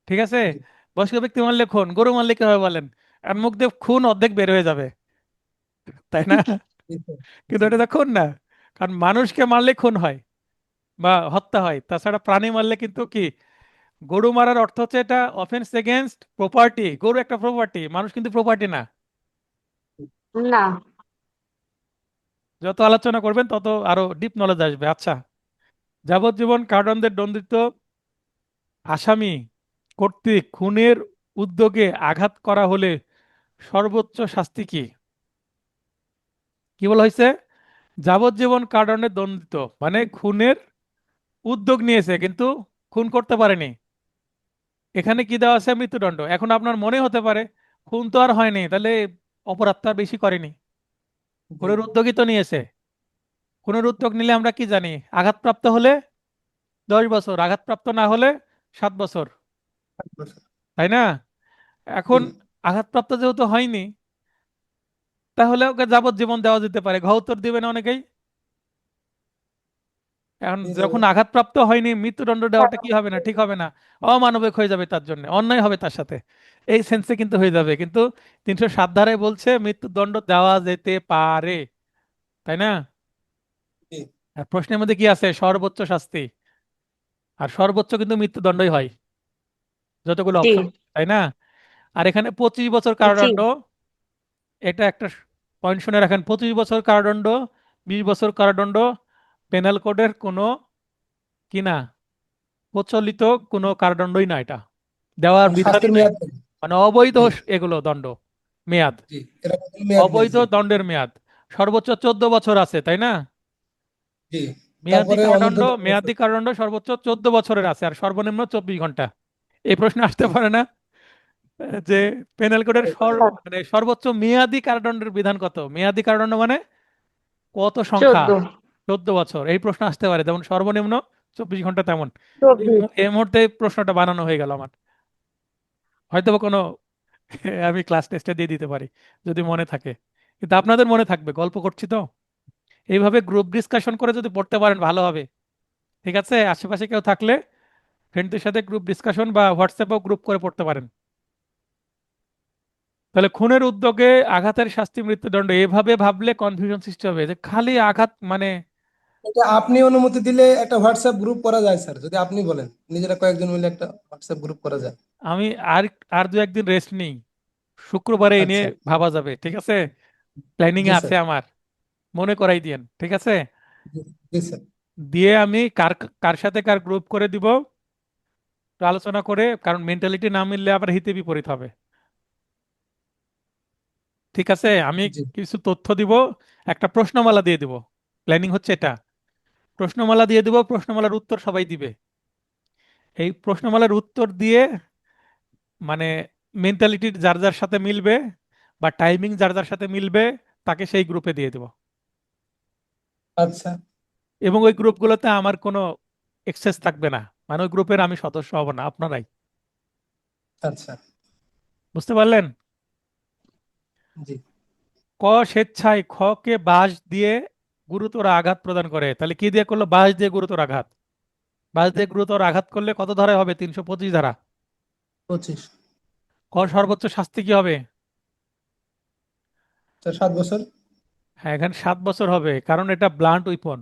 ঠিক আছে? জি বয়স্ক ব্যক্তি মারলে খুন, গরু মারলে কি হবে বলেন? আর মুখ দিয়ে খুন অর্ধেক বের হয়ে যাবে, তাই না? জি স্যার। কিন্তু জি এটা তো খুন না, কারণ মানুষকে মারলে খুন হয় বা হত্যা হয়। তাছাড়া প্রাণী মারলে কিন্তু কি, গরু মারার অর্থ হচ্ছে এটা অফেন্স এগেনস্ট প্রপার্টি। গরু একটা প্রপার্টি, মানুষ কিন্তু প্রপার্টি না। না। যত আলোচনা করবেন তত আরো ডিপ নলেজ আসবে। আচ্ছা, যাবজ্জীবন কারাদণ্ডের দণ্ডিত আসামি কর্তৃক খুনের উদ্যোগে আঘাত করা হলে সর্বোচ্চ শাস্তি কি? কি বলা হয়েছে? যাবজ্জীবন কারাদণ্ডে দণ্ডিত মানে খুনের উদ্যোগ নিয়েছে কিন্তু খুন করতে পারেনি। এখানে কি দেওয়া আছে? মৃত্যুদণ্ড। এখন আপনার মনে হতে পারে খুন তো আর হয়নি, তাহলে অপরাধ তো আর বেশি করেনি, জি। খুনের উদ্যোগই তো নিয়েছে। খুনের উদ্যোগ নিলে আমরা কি জানি? আঘাতপ্রাপ্ত হলে 10 বছর, আঘাতপ্রাপ্ত না হলে 7 বছর, তাই না? জি এখন আঘাতপ্রাপ্ত যেহেতু হয়নি, তাহলে ওকে যাবজ্জীবন দেওয়া যেতে পারে। ঘ উত্তর দিবে না অনেকেই। এখন দিয়ে দেবো। যখন আঘাতপ্রাপ্ত হয়নি, মৃত্যুদণ্ড দেওয়াটা কি হবে না? ঠিক হবে না, অমানবিক হয়ে যাবে, তার জন্য অন্যায় হবে তার সাথে। এই সেন্সে কিন্তু হয়ে যাবে, কিন্তু 307 ধারায় বলছে মৃত্যুদণ্ড দেওয়া যেতে পারে, তাই না? জি আর প্রশ্নের মধ্যে কি আছে? সর্বোচ্চ শাস্তি। আর সর্বোচ্চ কিন্তু মৃত্যুদণ্ডই হয় যতগুলো জি। অপশন, তাই না? আর এখানে 25 বছর জি। কারাদণ্ড, এটা একটা পয়েন্ট শুনে রাখেন। 25 বছর কারাদণ্ড, 20 বছর কারাদণ্ড পেনাল কোডের কোনো কি না, প্রচলিত কোনো কারাদণ্ডই না, এটা দেওয়ার মানে বিধানই শাস্তির নাই। মেয়াদ নেই। মানে অবৈধ জি এগুলো দণ্ড, মেয়াদ, জি এরকম কোনো মেয়াদ নেই। অবৈধ জি দণ্ডের মেয়াদ। সর্বোচ্চ 14 বছর আছে, তাই না? জি। মেয়াদি তারপরে কারাদণ্ড, অনূর্ধ্ব 10 বছর। মেয়াদি কারাদণ্ড সর্বোচ্চ 14 বছরের আছে, আর সর্বনিম্ন 24 ঘন্টা। এই প্রশ্ন আসতে পারে না যে পেনাল কোডের মানে সর্বোচ্চ মেয়াদি কারাদণ্ডের বিধান কত? মেয়াদি কারাদণ্ড মানে কত সংখ্যা? 14। 14 বছর। এই প্রশ্ন আসতে পারে, যেমন সর্বনিম্ন 24 ঘন্টা, তেমন। এই 24। এই মুহূর্তে এই প্রশ্নটা বানানো হয়ে গেল আমার। হয়তো বা কোনো আমি ক্লাস টেস্টে দিয়ে দিতে পারি যদি মনে থাকে, কিন্তু আপনাদের মনে থাকবে, গল্প করছি তো। এইভাবে গ্রুপ ডিসকাশন করে যদি পড়তে পারেন ভালো হবে। ঠিক আছে? আশেপাশে কেউ থাকলে ফ্রেন্ডদের সাথে গ্রুপ ডিসকাশন বা হোয়াটসঅ্যাপেও গ্রুপ করে পড়তে পারেন। তাহলে খুনের উদ্যোগে আঘাতের শাস্তি মৃত্যুদণ্ড, এভাবে ভাবলে কনফিউশন সৃষ্টি হবে যে খালি আঘাত মানে। এটা আপনি অনুমতি দিলে একটা হোয়াটসঅ্যাপ গ্রুপ করা যায় স্যার, যদি আপনি বলেন নিজেরা কয়েকজন মিলে একটা হোয়াটসঅ্যাপ গ্রুপ করা যায়। আমি আর আর 2-1 দিন রেস্ট নিই, শুক্রবারে এই নিয়ে আচ্ছা। ভাবা যাবে। ঠিক আছে? প্ল্যানিং জি এ আছে স্যার। আমার, মনে করাই দিয়েন। ঠিক আছে? জি জি স্যার। দিয়ে আমি কার কার সাথে কার গ্রুপ করে দিব, একটু আলোচনা করে, কারণ মেন্টালিটি না মিললে আবার হিতে বিপরীত হবে। ঠিক আছে? আমি জি কিছু তথ্য দিব, একটা প্রশ্নমালা দিয়ে দিব। প্ল্যানিং হচ্ছে এটা, প্রশ্নমালা দিয়ে দিব, প্রশ্নমালার উত্তর সবাই দিবে। এই প্রশ্নমালার উত্তর দিয়ে মানে মেন্টালিটি যার যার সাথে মিলবে বা টাইমিং যার যার সাথে মিলবে তাকে সেই গ্রুপে দিয়ে দেব। আচ্ছা এবং ওই গ্রুপগুলোতে আমার কোনো এক্সেস থাকবে না, মানে ওই গ্রুপের আমি সদস্য হব না, আপনারাই। আচ্ছা। বুঝতে পারলেন? জি ক স্বেচ্ছায় খ কে বাঁশ দিয়ে গুরুতর আঘাত প্রদান করে, তাহলে কি দিয়ে করলো? বাঁশ দিয়ে গুরুতর আঘাত। বাঁশ দিয়ে গুরুতর আঘাত করলে কত ধারায় হবে? 325 ধারা। 25। ক সর্বোচ্চ শাস্তি কি হবে? স্যার 7 বছর। হ্যাঁ, এখানে 7 বছর হবে, কারণ এটা ব্লান্ট উইপন,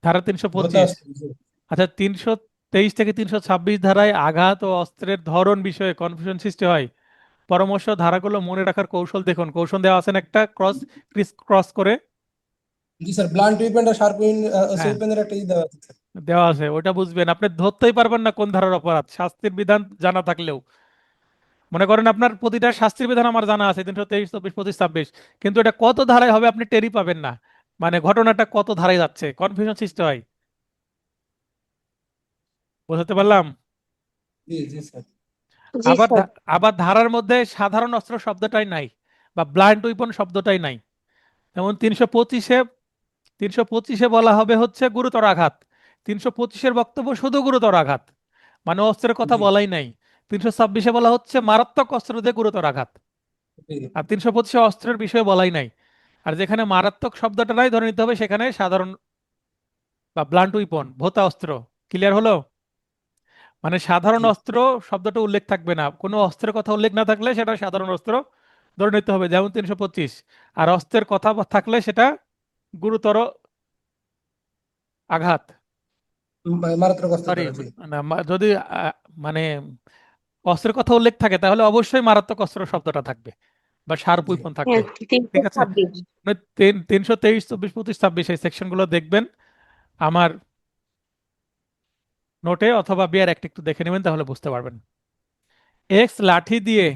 ধারা ভোতা 325। আছে। জি আচ্ছা, 323 থেকে 326 ধারায় আঘাত ও অস্ত্রের ধরন বিষয়ে কনফিউশন সৃষ্টি হয়। পরামর্শ, ধারাগুলো মনে রাখার কৌশল দেখুন। কৌশল দেওয়া আছেন একটা ক্রস করে। জি স্যার, ব্লান্ট উইপন আর শার্প হ্যাঁ, উইপনের একটা দেওয়া আছে স্যার। দেওয়া আছে, ওটা বুঝবেন। আপনি ধরতেই পারবেন না কোন ধারার অপরাধ, শাস্তির বিধান জানা থাকলেও। মনে করেন আপনার প্রতিটা শাস্তির বিধান আমার জানা আছে, 323, 24, 25, 26, কিন্তু এটা কত ধারায় হবে আপনি টেরই পাবেন না। মানে ঘটনাটা কত ধারায় যাচ্ছে, কনফিউশন সৃষ্টি হয়। বুঝতে পারলাম? জি জি স্যার। জি আবার স্যার। আবার ধারার মধ্যে সাধারণ অস্ত্র শব্দটাই নাই, বা ব্লান্ট উইপন শব্দটাই নাই। যেমন 325-এ বলা হবে হচ্ছে গুরুতর আঘাত। 325-এর বক্তব্য শুধু গুরুতর আঘাত, মানে অস্ত্রের কথা জি বলাই নাই। 326-এ বলা হচ্ছে মারাত্মক অস্ত্র দিয়ে গুরুতর আঘাত। জি আর 325-এ অস্ত্রের বিষয়ে বলাই নাই। আর যেখানে মারাত্মক শব্দটা নাই ধরে নিতে হবে সেখানে সাধারণ বা ব্লান্ট উইপন, ভোতা অস্ত্র। ক্লিয়ার হলো? মানে সাধারণ জি অস্ত্র শব্দটা উল্লেখ থাকবে না, কোনো অস্ত্রের কথা উল্লেখ না থাকলে সেটা সাধারণ অস্ত্র ধরে নিতে হবে, যেমন 325। আর অস্ত্রের কথা থাকলে সেটা গুরুতর আঘাত। মারাত্মক অস্ত্র সরি, দ্বারা, জি যদি মানে অস্ত্রের কথা উল্লেখ থাকে তাহলে অবশ্যই মারাত্মক অস্ত্র শব্দটা থাকবে বা শার্প জি উইপন থাকবে। হ্যাঁ, তিনশো ঠিক আছে? ছাব্বিশ 323, 24, 25, 26 এই সেকশনগুলো দেখবেন আমার নোটে, অথবা বিয়ার একটা একটু দেখে নেবেন তাহলে বুঝতে পারবেন। এক্স লাঠি দিয়ে,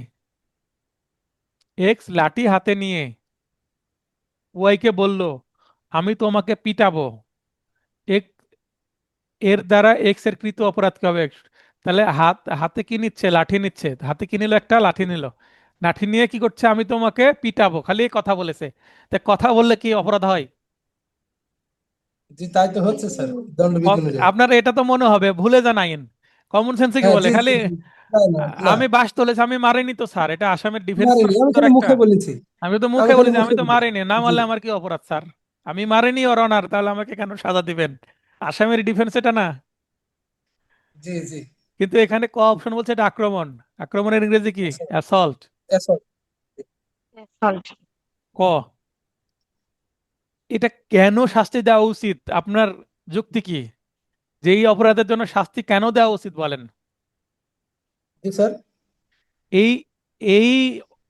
এক্স লাঠি হাতে নিয়ে ওয়াইকে বলল, আমি তোমাকে পিটাবো। এক, এর দ্বারা এক্স এর কৃত অপরাধ কি হবে? তাহলে হাতে কি নিচ্ছে? লাঠি নিচ্ছে। হাতে কি নিল? একটা লাঠি নিল। লাঠি নিয়ে কি করছে? আমি তোমাকে পিটাবো, খালি এই কথা বলেছে। তা কথা বললে কি অপরাধ হয়? জি, তাই তো হচ্ছে স্যার দণ্ডবিধি অনুযায়ী। আপনার এটা তো মনে হবে ভুলে যান আইন, কমন সেন্সে কি হ্যাঁ, বলে জি খালি জি জি। না না না, আমি বাস তুলেছি, আমি মারিনি তো স্যার, এটা আসামের ডিফেন্স মারিনি, আমি প্রসিডিউর খালি একটা। মুখে বলেছি, আমি তো আমি মুখে খালি বলেছি আমি মুখে তো বলেছি। মারিনি, না জি মারলে আমার কি অপরাধ স্যার? আমি মারিনি ওর অনার, তাহলে আমাকে কেন সাজা দিবেন? আসামের ডিফেন্স এটা না। জি জি। কিন্তু এখানে ক অপশন বলছে এটা আক্রমণ। আক্রমণের ইংরেজি কি? অ্যাসল্ট। অ্যাসল্ট। সল্ট। ক। এটা কেন শাস্তি দেওয়া উচিত? আপনার যুক্তি কি? যে এই অপরাধের জন্য শাস্তি কেন দেওয়া উচিত বলেন? জি স্যার। এই এই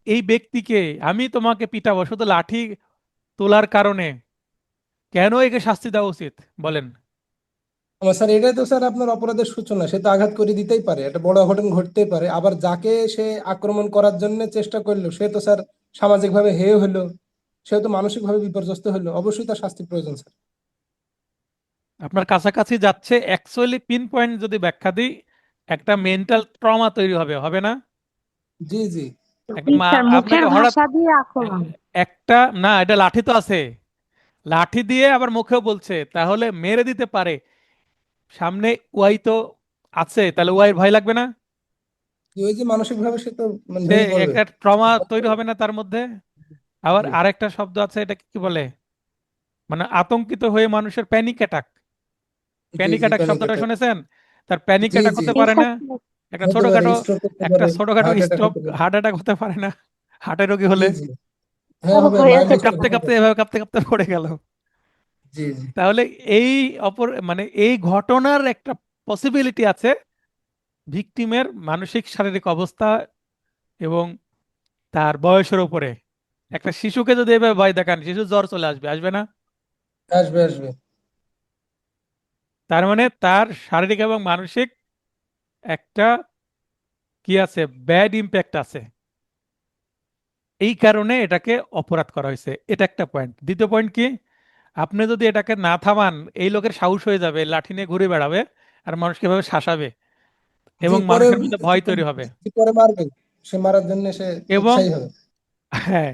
এই ব্যক্তিকে আমি তোমাকে পিটাবো শুধু লাঠি তোলার কারণে, কেন একে শাস্তি দেওয়া উচিত বলেন? আমার স্যার, এটাই তো স্যার আপনার অপরাধের সূচনা, সে তো আঘাত করে দিতেই পারে, একটা বড় অঘটন ঘটতেই পারে। আবার যাকে সে আক্রমণ করার জন্য চেষ্টা করলো সে তো স্যার সামাজিকভাবে হেয় হলো, সে তো মানসিকভাবে বিপর্যস্ত হলো, অবশ্যই তার শাস্তি প্রয়োজন স্যার। আপনার কাছাকাছি যাচ্ছে, অ্যাকচুয়ালি পিন পয়েন্ট যদি ব্যাখ্যা দিই, একটা মেন্টাল ট্রমা তৈরি হবে, হবে না? জি জি একটা স্যার, মুখের আপনাকে হঠাৎ ভাষা দিয়ে আক্রমণ। একটা, না এটা লাঠি তো আছে, লাঠি দিয়ে আবার মুখেও বলছে, তাহলে মেরে দিতে পারে। সামনে ওয়াই তো আছে, তাহলে ওয়াই ভয় লাগবে না? ওই যে মানসিক ভাবে সে তো মানে সে ভেঙে পড়বে। একটা ট্রমা তৈরি হবে না তার মধ্যে? আবার জি আরেকটা শব্দ আছে, এটা কি বলে, মানে আতঙ্কিত হয়ে মানুষের প্যানিক অ্যাটাক। জি প্যানিক জি, অ্যাটাক প্যানিক শব্দটা অ্যাটাক। শুনেছেন? তার প্যানিক জি অ্যাটাক জি, হতে জি পারে স্যার। না? একটা হতে পারে, ছোটখাটো, স্ট্রোক করতে একটা পারে, ছোটখাটো হার্ট অ্যাটাক স্ট্রোক, হতে পারে। হার্ট অ্যাটাক হতে পারে না? হার্টের রোগী জি হলে জি, হ্যাঁ হবে, মাইল্ড হয়েছে তো। কাঁপতে স্ট্রোক কাঁপতে হবে। এভাবে কাঁপতে কাঁপতে পড়ে গেল। জি জি তাহলে এই মানে এই ঘটনার একটা পসিবিলিটি আছে ভিকটিমের মানসিক শারীরিক অবস্থা এবং তার বয়সের উপরে। একটা শিশুকে যদি এভাবে ভয় দেখান, শিশু জ্বর চলে আসবে, আসবে না? আসবে আসবে। তার মানে তার শারীরিক এবং মানসিক একটা কি আছে, ব্যাড ইম্প্যাক্ট আছে। এই কারণে এটাকে অপরাধ করা হয়েছে, এটা একটা পয়েন্ট। দ্বিতীয় পয়েন্ট কি? আপনি যদি এটাকে না থামান, এই লোকের সাহস হয়ে যাবে, লাঠি নিয়ে ঘুরে বেড়াবে আর মানুষকে এভাবে শাসাবে জি এবং পরে, মানুষের মধ্যে ভয় তৈরি হবে। জি, পরে মারবে, সে মারার জন্য সে এবং উৎসাহী হবে। হ্যাঁ,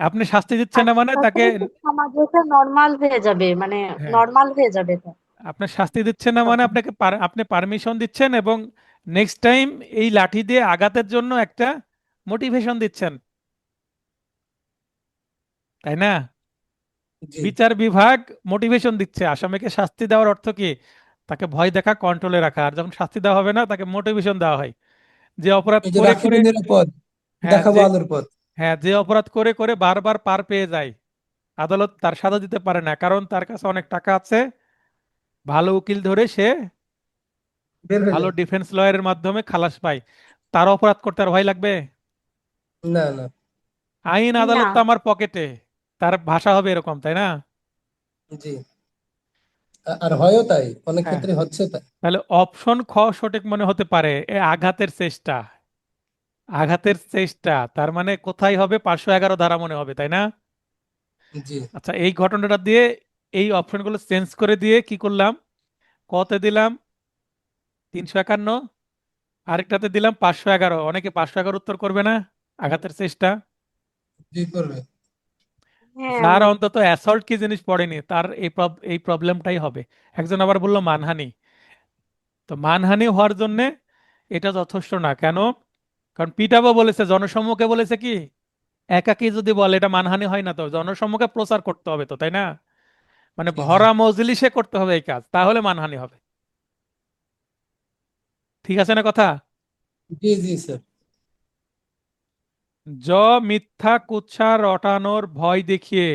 আপনি শাস্তি দিচ্ছেন আর না মানে তাকে, তাছাড়া তো সমাজে এটা নর্মাল হয়ে যাবে, মানে হ্যাঁ, নর্মাল হয়ে যাবে এটা। আপনি শাস্তি দিচ্ছেন না মানে আপনাকে আপনি পারমিশন দিচ্ছেন এবং নেক্সট টাইম এই লাঠি দিয়ে আঘাতের জন্য একটা মোটিভেশন দিচ্ছেন, তাই না? জি, বিচার বিভাগ মোটিভেশন দিচ্ছে আসামিকে শাস্তি দেওয়ার অর্থ কি? তাকে ভয় দেখা, কন্ট্রোলে রাখা। আর যখন শাস্তি দেওয়া হবে না তাকে মোটিভেশন দেওয়া হয়, যে অপরাধ এই যে করে করে, রাখিবি নিরাপদ, হ্যাঁ দেখাবো যে, আলোর পথ। হ্যাঁ যে অপরাধ করে করে বারবার পার পেয়ে যায়, আদালত তার সাজা দিতে পারে না কারণ তার কাছে অনেক টাকা আছে, ভালো উকিল ধরে সে বের হয়ে ভালো যায়। ডিফেন্স লয়ারের মাধ্যমে খালাস পায়। তার অপরাধ করতে আর ভয় লাগবে? না না। আইন না। আদালত তো আমার পকেটে, তার ভাষা হবে এরকম, তাই না? জি, আর হয়ও তাই, অনেক হ্যাঁ, ক্ষেত্রে হচ্ছে তাই। তাহলে অপশন খ সঠিক মনে হতে পারে। আঘাতের চেষ্টা, আঘাতের চেষ্টা তার মানে কোথায় হবে? 511 ধারা মনে হবে, তাই না? জি আচ্ছা, এই ঘটনাটা দিয়ে এই অপশনগুলো চেঞ্জ করে দিয়ে কি করলাম, কতে দিলাম 351, আরেকটাতে দিলাম 511। অনেকে 511 উত্তর করবে না, আঘাতের চেষ্টা। জি করবে। হ্যাঁ যার অন্তত অ্যাসল্ট কি জিনিস পড়েনি তার এই প্রবলেমটাই হবে। একজন আবার বললো মানহানি। তো মানহানি হওয়ার জন্য এটা যথেষ্ট না কেন? কারণ পিটাবো বলেছে, জনসম্মুখে বলেছে কি, একাকি যদি বলে এটা মানহানি হয় না, তো জনসম্মুখে প্রচার করতে হবে তো, তাই না? মানে জি জি ভরা মজলিসে করতে হবে এই কাজ, তাহলে মানহানি হবে। ঠিক আছে না কথা? জি জি স্যার। জ মিথ্যা কুৎসা রটানোর ভয় দেখিয়ে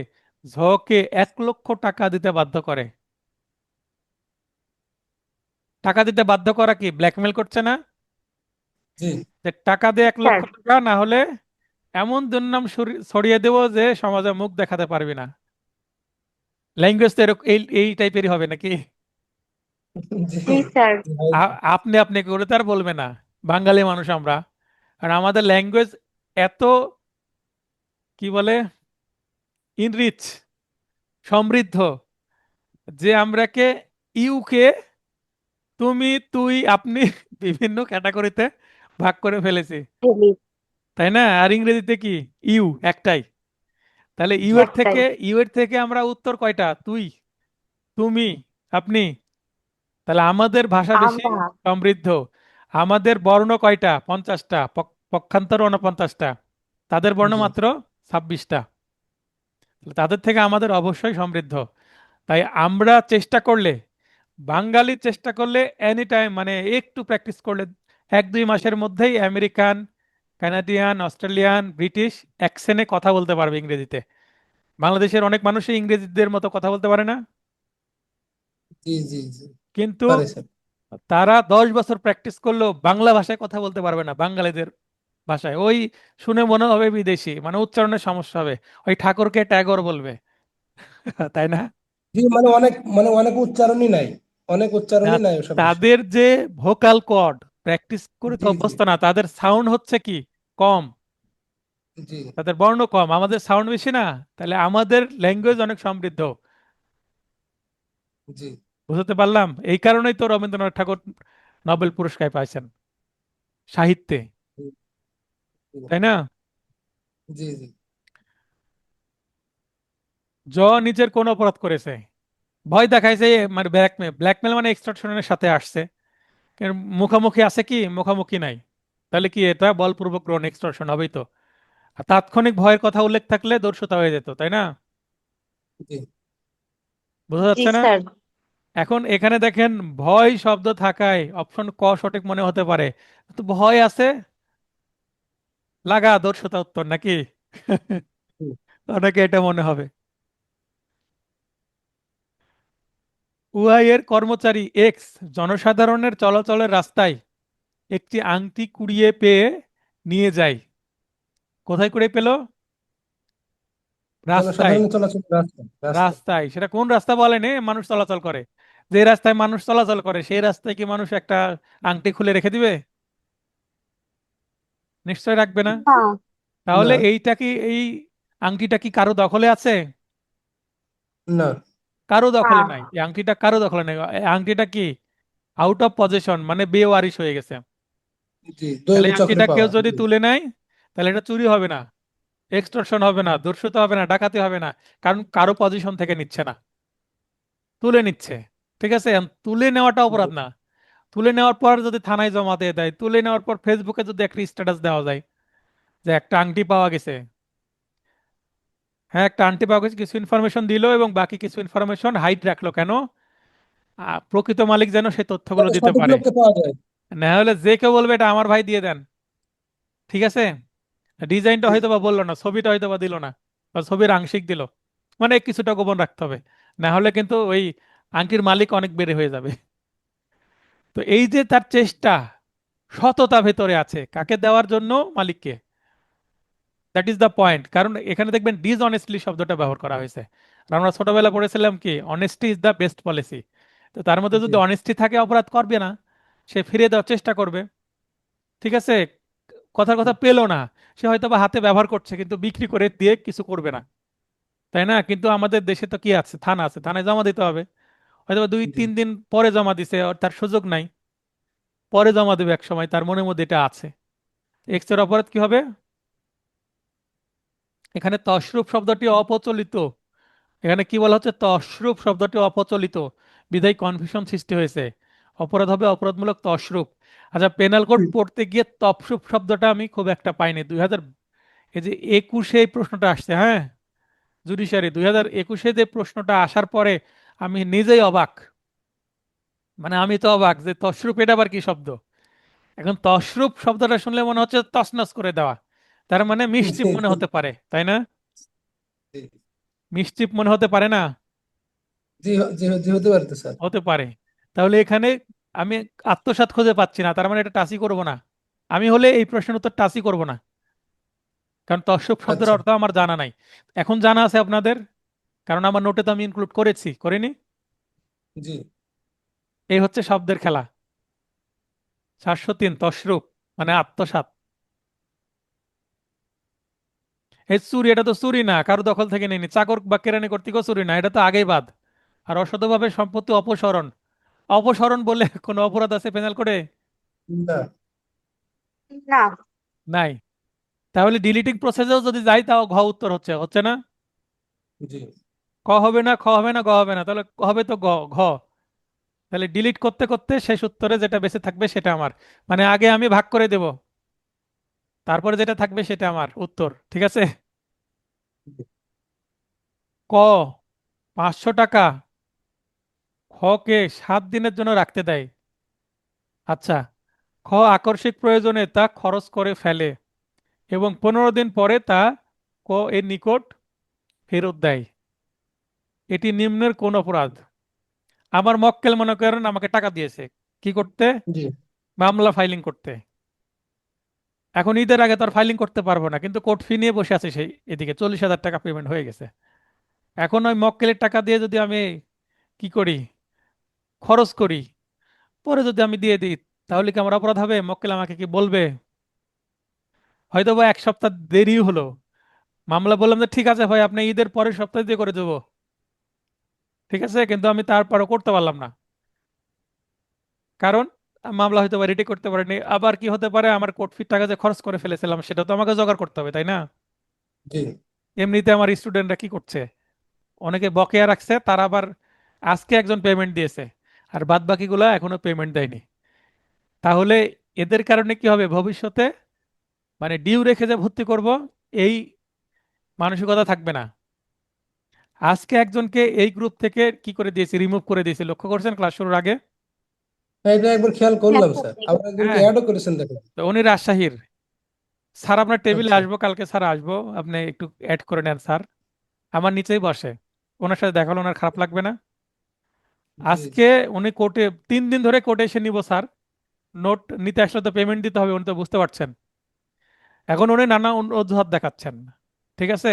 ঝকে 1 লক্ষ টাকা দিতে বাধ্য করে। টাকা দিতে বাধ্য করা কি ব্ল্যাকমেল করছে না? জি যে টাকা দিয়ে এক স্যার। লক্ষ টাকা না হলে এমন দুর্নাম ছড়িয়ে দেবো যে সমাজে মুখ দেখাতে পারবি না। ল্যাঙ্গুয়েজ তো এরকম এই টাইপেরই হবে নাকি? জি জি স্যার। ভাই। আপনি আপনি করে তার বলবে না, বাঙালি মানুষ আমরা। আর আমাদের ল্যাঙ্গুয়েজ এত কি বলে ইনরিচ, সমৃদ্ধ, যে আমরাকে ইউকে তুমি তুই আপনি বিভিন্ন ক্যাটাগরিতে ভাগ করে ফেলেছি, রিলিজ। তাই না? আর ইংরেজিতে কি? ইউ একটাই। তাহলে জি একটাই। ইউ এর থেকে আমরা উত্তর কয়টা? তুই, তুমি, আপনি। তাহলে আমাদের ভাষা বেশি আমরা। সমৃদ্ধ। আমাদের বর্ণ কয়টা? 50টা, পক্ষান্তর 49টা। তাদের বর্ণ জি মাত্র 26টা। তাদের থেকে আমাদের অবশ্যই সমৃদ্ধ। তাই আমরা চেষ্টা করলে, বাঙালি চেষ্টা করলে এনি টাইম, মানে একটু প্র্যাকটিস করলে 1-2 মাসের মধ্যেই আমেরিকান, কানাডিয়ান, অস্ট্রেলিয়ান, ব্রিটিশ অ্যাকসেন্টে কথা বলতে পারবে ইংরেজিতে। বাংলাদেশের অনেক মানুষই ইংরেজিদের মতো কথা বলতে পারে না, জি জি জি কিন্তু পারে স্যার। তারা 10 বছর প্র্যাকটিস করলেও বাংলা ভাষায় কথা বলতে পারবে না বাঙালিদের ভাষায়। ওই শুনে মনে হবে বিদেশি, মানে উচ্চারণের সমস্যা হবে, ওই ঠাকুরকে ট্যাগর বলবে। তাই না? জি মানে অনেক উচ্চারণই নাই, অনেক উচ্চারণই তা- নাই ওসব বিষয়। তাদের যে ভোকাল কর্ড প্র্যাকটিস করে তো জি জি অভ্যস্ত না, তাদের সাউন্ড হচ্ছে কি কম, জি তাদের বর্ণ কম, আমাদের সাউন্ড বেশি না। তাহলে আমাদের ল্যাঙ্গুয়েজ অনেক সমৃদ্ধ। জি বুঝতে পারলাম, এই কারণেই তো রবীন্দ্রনাথ ঠাকুর নোবেল পুরস্কার পাইছেন সাহিত্যে, জি তাই না? জি জি জ নিজের কোন অপরাধ করেছে? ভয় দেখাইছে, মানে ব্ল্যাকমেল মানে এক্সটর্শনের সাথে আসছে। কিন্তু মুখোমুখি আছে কি? মুখোমুখি নাই। তাহলে কি এটা বলপূর্বক গ্রহণ, এক্সটর্শন হবেই তো। আর তাৎক্ষণিক ভয়ের কথা উল্লেখ থাকলে দর্শিতা হয়ে যেত, তাই না? জি বোঝা জি যাচ্ছে না? স্যার। এখন এখানে দেখেন, ভয় শব্দ থাকায় অপশন ক সঠিক মনে হতে পারে। তো ভয় আছে, লাগা দর্শিতা উত্তর নাকি? জি। অনেকে এটা মনে হবে। উহাইয়ের কর্মচারী এক্স জনসাধারণের চলাচলের রাস্তায় একটি আংটি কুড়িয়ে পেয়ে নিয়ে যায়। কোথায় কুড়িয়ে পেল? রাস্তায়। জনসাধারণের চলাচল রাস্তা রাস্তা। রাস্তায়, সেটা কোন রাস্তা বলেনি, মানুষ চলাচল করে। যে রাস্তায় মানুষ চলাচল করে সেই রাস্তায় কি মানুষ একটা আংটি খুলে রেখে দিবে? নিশ্চয় রাখবে না। না। তাহলে না এই আংটিটা কি কারো দখলে আছে? না কারো দখলে নাই, না। এই আংটিটা কারো দখলে নাই। এই আংটিটা কি আউট অফ পজেশন, মানে বেওয়ারিশ হয়ে গেছে। জি তাহলে দৈব এই চক্রে আংটিটা কেউ পাওয়া। যদি জি তুলে নেয়, তাহলে এটা চুরি হবে না, এক্সটর্শন হবে না, দস্যুতা হবে না, ডাকাতি হবে না। কারণ কারো পজিশন থেকে নিচ্ছে না, তুলে নিচ্ছে। ঠিক আছে, এখন তুলে নেওয়াটা জি অপরাধ না। তুলে নেওয়ার পর যদি থানায় জমা দিয়ে দেয়, তুলে নেওয়ার পর ফেসবুকে যদি একটা স্ট্যাটাস দেওয়া যায় যে একটা আংটি পাওয়া গেছে, হ্যাঁ একটা আংটি পাওয়া গেছে, কিছু ইনফরমেশন দিলো এবং বাকি কিছু ইনফরমেশন হাইড রাখলো কেন? প্রকৃত মালিক যেন সেই তথ্যগুলো যাতে দিতে সঠিক পারে। লোককে পাওয়া যায়। না হলে যে কেউ বলবে এটা আমার ভাই, দিয়ে দেন। ঠিক আছে, ডিজাইনটা জি হয়তো বা বললো না, ছবিটা হয়তো বা দিল না, বা ছবির আংশিক দিল, মানে কিছুটা গোপন রাখতে হবে। না হলে কিন্তু ওই আংটির মালিক অনেক বেড়ে হয়ে যাবে। তো এই যে তার চেষ্টা, সততা ভেতরে আছে, কাকে দেওয়ার জন্য? মালিককে। That is the point. কারণ এখানে দেখবেন ডিসঅনেস্টলি শব্দটা ব্যবহার করা হয়েছে। আর আমরা ছোটবেলা পড়েছিলাম কি, honesty is the best policy. তো তার মধ্যে জি যদি অনেস্টি থাকে, অপরাধ করবে না, সে ফিরিয়ে দেওয়ার চেষ্টা করবে। ঠিক আছে, কথার কথা পেলো না, সে হয়তো বা হাতে ব্যবহার করছে কিন্তু বিক্রি করে দিয়ে কিছু করবে না, তাই না? কিন্তু আমাদের দেশে তো কি আছে, থানা আছে, থানায় জমা দিতে হবে। হয়তো বা দুই জি তিন দিন পরে জমা দিছে, ওর তার সুযোগ নাই, পরে জমা দেবে এক সময়, তার মনের মধ্যে এটা আছে। এক্সের অপরাধ কি হবে? এখানে তশরূপ শব্দটি অপ্রচলিত। এখানে কি বলা হচ্ছে, তশরূপ শব্দটি অপ্রচলিত, বিধায় কনফিউশন সৃষ্টি হয়েছে। অপরাধ হবে অপরাধমূলক তশরূপ। আচ্ছা, পেনাল কোড পড়তে গিয়ে তফসরূপ শব্দটা আমি খুব একটা পাইনি। এই যে 21-এ এই প্রশ্নটা আসছে, হ্যাঁ, জুডিশিয়ারি 2021-এ যে প্রশ্নটা আসার পরে আমি নিজেই অবাক। মানে আমি তো অবাক যে তশরূপ এটা আবার কি শব্দ। এখন তশরূপ শব্দটা শুনলে মনে হচ্ছে তছনছ করে দেওয়া, তার মানে মিষ্টিপ জি মনে হতে পারে, তাই না? জি মিষ্টিপ মনে হতে পারে না? জি জি জি, হতে পারে তো স্যার। হতে পারে। তাহলে এখানে আমি আত্মসাৎ খুঁজে পাচ্ছি না, তার মানে এটা টাচই করব না। আমি হলে এই প্রশ্নের উত্তর টাচই করব না, কারণ তশরূপ শব্দের আচ্ছা। অর্থ আমার জানা নাই। এখন জানা আছে আপনাদের, কারণ আমার নোটে তো আমি ইনক্লুড করেছি, করিনি? জি এই হচ্ছে শব্দের খেলা। 403 তশরূপ মানে আত্মসাৎ। এই চুরি, এটা তো চুরি না, কারো দখল থেকে নেয়নি, চাকর বা কেরানি কর্তৃক চুরি না, এটা তো আগেই বাদ। আর অসৎভাবে সম্পত্তি অপসরণ, অপসরণ বলে কোনো অপরাধ আছে পেনাল করে? না। না। নাই। তাহলে ডিলিটিং প্রসেসেও যদি যাই, তাও ঘ উত্তর হচ্ছে, হচ্ছে না? জি ক হবে না, খ হবে না, গ হবে না, তাহলে হবে তো গ, ঘ। তাহলে ডিলিট করতে করতে শেষ উত্তরে যেটা বেঁচে থাকবে সেটা আমার, মানে আগে আমি ভাগ করে দেব, তারপরে যেটা থাকবে সেটা আমার উত্তর, ঠিক আছে? ক, 500 টাকা খকে 7 দিনের জন্য রাখতে দেয়। আচ্ছা, খ আকস্মিক প্রয়োজনে তা খরচ করে ফেলে এবং 15 দিন পরে তা ক এর নিকট ফেরত দেয়। এটি নিম্নের কোন অপরাধ? আমার মক্কেল মনে করেন আমাকে টাকা দিয়েছে কি করতে, জি মামলা ফাইলিং করতে। এখন ঈদের আগে তার ফাইলিং করতে পারবো না, কিন্তু কোর্ট ফি নিয়ে বসে আছে সেই, এদিকে 40,000 টাকা পেমেন্ট হয়ে গেছে। এখন ওই মক্কেলের টাকা দিয়ে যদি আমি কি করি, খরচ করি, পরে যদি আমি দিয়ে দিই, তাহলে কি আমার অপরাধ হবে? মক্কেল আমাকে কি বলবে? হয়তো বা 1 সপ্তাহ দেরি হলো, মামলা বললাম যে ঠিক আছে ভাই, আপনি ঈদের পরের সপ্তাহে দিয়ে করে দেবো, ঠিক আছে, কিন্তু আমি তারপরও করতে পারলাম না, কারণ মামলা হয়তো বা রেডি করতে পারিনি। আবার কি হতে পারে, আমার কোর্ট ফির টাকা যে খরচ করে ফেলেছিলাম সেটা তো আমাকে জোগাড় করতে হবে, তাই না? জি এমনিতে আমার স্টুডেন্টরা কি করছে, অনেকে বকেয়া রাখছে, তারা আবার আজকে একজন পেমেন্ট দিয়েছে, আর বাদ বাকিগুলো এখনো পেমেন্ট দেয়নি। তাহলে এদের কারণে কি হবে ভবিষ্যতে, মানে ডিউ রেখে যে ভর্তি করব, এই মানসিকতা থাকবে না। আজকে একজনকে এই গ্রুপ থেকে কি করে দিয়েছি, রিমুভ করে দিয়েছি, লক্ষ্য করছেন ক্লাস শুরুর আগে? হ্যাঁ, এটা একবার খেয়াল হ্যাঁ করলাম স্যার স্যার, আবার দেখেছি। একজনকে হ্যাঁ, অ্যাডও করেছেন দেখেন। তো উনি রাজশাহীর। স্যার আপনার টেবিলে আচ্ছা। আসবো কালকে, স্যার আসবো, আপনি একটু অ্যাড করে নেন স্যার, আমার নিচেই বসে, ওনার সাথে দেখা হলে ওনার খারাপ লাগবে না? জি আজকে জি উনি কোর্টে 3 দিন ধরে কোর্টে এসে নিব স্যার, নোট নিতে আসলে তো পেমেন্ট দিতে হবে, উনি তো বুঝতে পারছেন। এখন উনি নানা অজুহাত দেখাচ্ছেন, ঠিক আছে?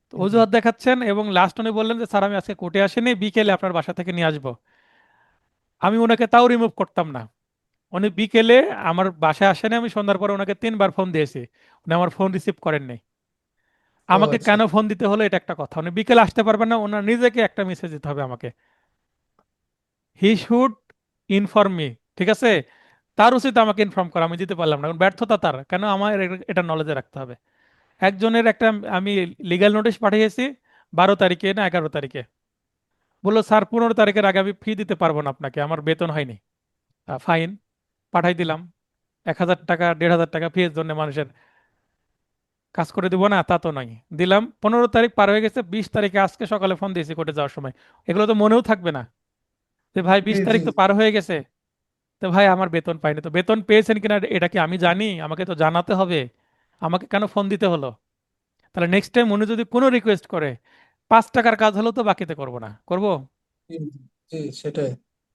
তো জি অজুহাত দেখাচ্ছেন এবং লাস্ট উনি বললেন যে স্যার আমি আজকে কোর্টে আসিনি, বিকেলে আপনার বাসা থেকে নিয়ে আসবো। আমি ওনাকে তাও রিমুভ করতাম না। উনি বিকেলে আমার বাসায় আসেনি, আমি সন্ধ্যার পরে ওনাকে 3বার ফোন দিয়েছি, উনি আমার ফোন রিসিভ করেননি। ও আমাকে আচ্ছা। কেন ফোন দিতে হলো এটা একটা কথা, উনি বিকেলে আসতে পারবেন না, ওনার নিজেকে একটা মেসেজ দিতে হবে আমাকে, হি শুড ইনফর্ম মি, ঠিক আছে? তার উচিত আমাকে ইনফর্ম করা, আমি দিতে পারলাম না, কারণ ব্যর্থতা তার, কেন আমার এটা নলেজে রাখতে হবে। একজনের একটা আমি লিগ্যাল নোটিশ পাঠিয়েছি 12 তারিখে না 11 তারিখে, বললো স্যার 15 তারিখের আগে আমি ফি দিতে পারবো না আপনাকে, আমার বেতন হয়নি। ফাইন, পাঠাই দিলাম। 1,000 টাকা 1,500 টাকা ফির জন্য মানুষের কাজ করে দিব না, তা তো নয়। দিলাম, 15 তারিখ পার হয়ে গেছে, 20 তারিখে আজকে সকালে ফোন দিয়েছি কোর্টে যাওয়ার সময়। এগুলো তো মনেও থাকবে না যে ভাই জি 20 তারিখ জি তো পার হয়ে গেছে, তো ভাই আমার বেতন পাইনি, তো বেতন পেয়েছেন কিনা এটা কি আমি জানি? আমাকে তো জানাতে হবে, আমাকে কেন ফোন দিতে হলো? তাহলে নেক্সট টাইম উনি যদি কোনো রিকোয়েস্ট করে, 5 টাকার কাজ হলেও তো বাকিতে করব না, করব? জি জি, সেটাই।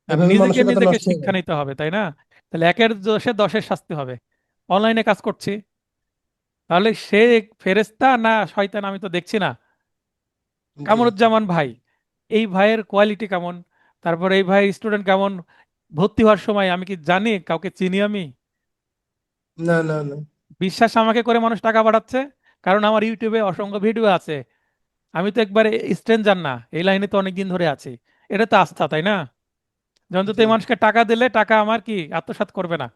আর এভাবে নিজেকে মানসিকতা নিজেকে নষ্ট হয়ে শিক্ষা গেল। নিতে হবে, তাই না? তাহলে একের দোষে 10-এর শাস্তি হবে। অনলাইনে কাজ করছি, তাহলে সে ফেরেশতা না শয়তান আমি তো দেখছি না। জি জি। কামরুজ্জামান ভাই, এই ভাইয়ের কোয়ালিটি কেমন, তারপর এই ভাই স্টুডেন্ট কেমন, ভর্তি হওয়ার সময় আমি কি জানি, কাউকে চিনি আমি? না না না। বিশ্বাস আমাকে করে মানুষ টাকা পাঠাচ্ছে, কারণ আমার ইউটিউবে অসংখ্য ভিডিও আছে। আমি তো একবারে স্ট্রেঞ্জার না, এই লাইনে তো অনেকদিন ধরে আছি। এটা তো আস্থা, তাই না? যখন তো জি এই মানুষকে টাকা দিলে টাকা আমার কি আত্মসাৎ করবে না?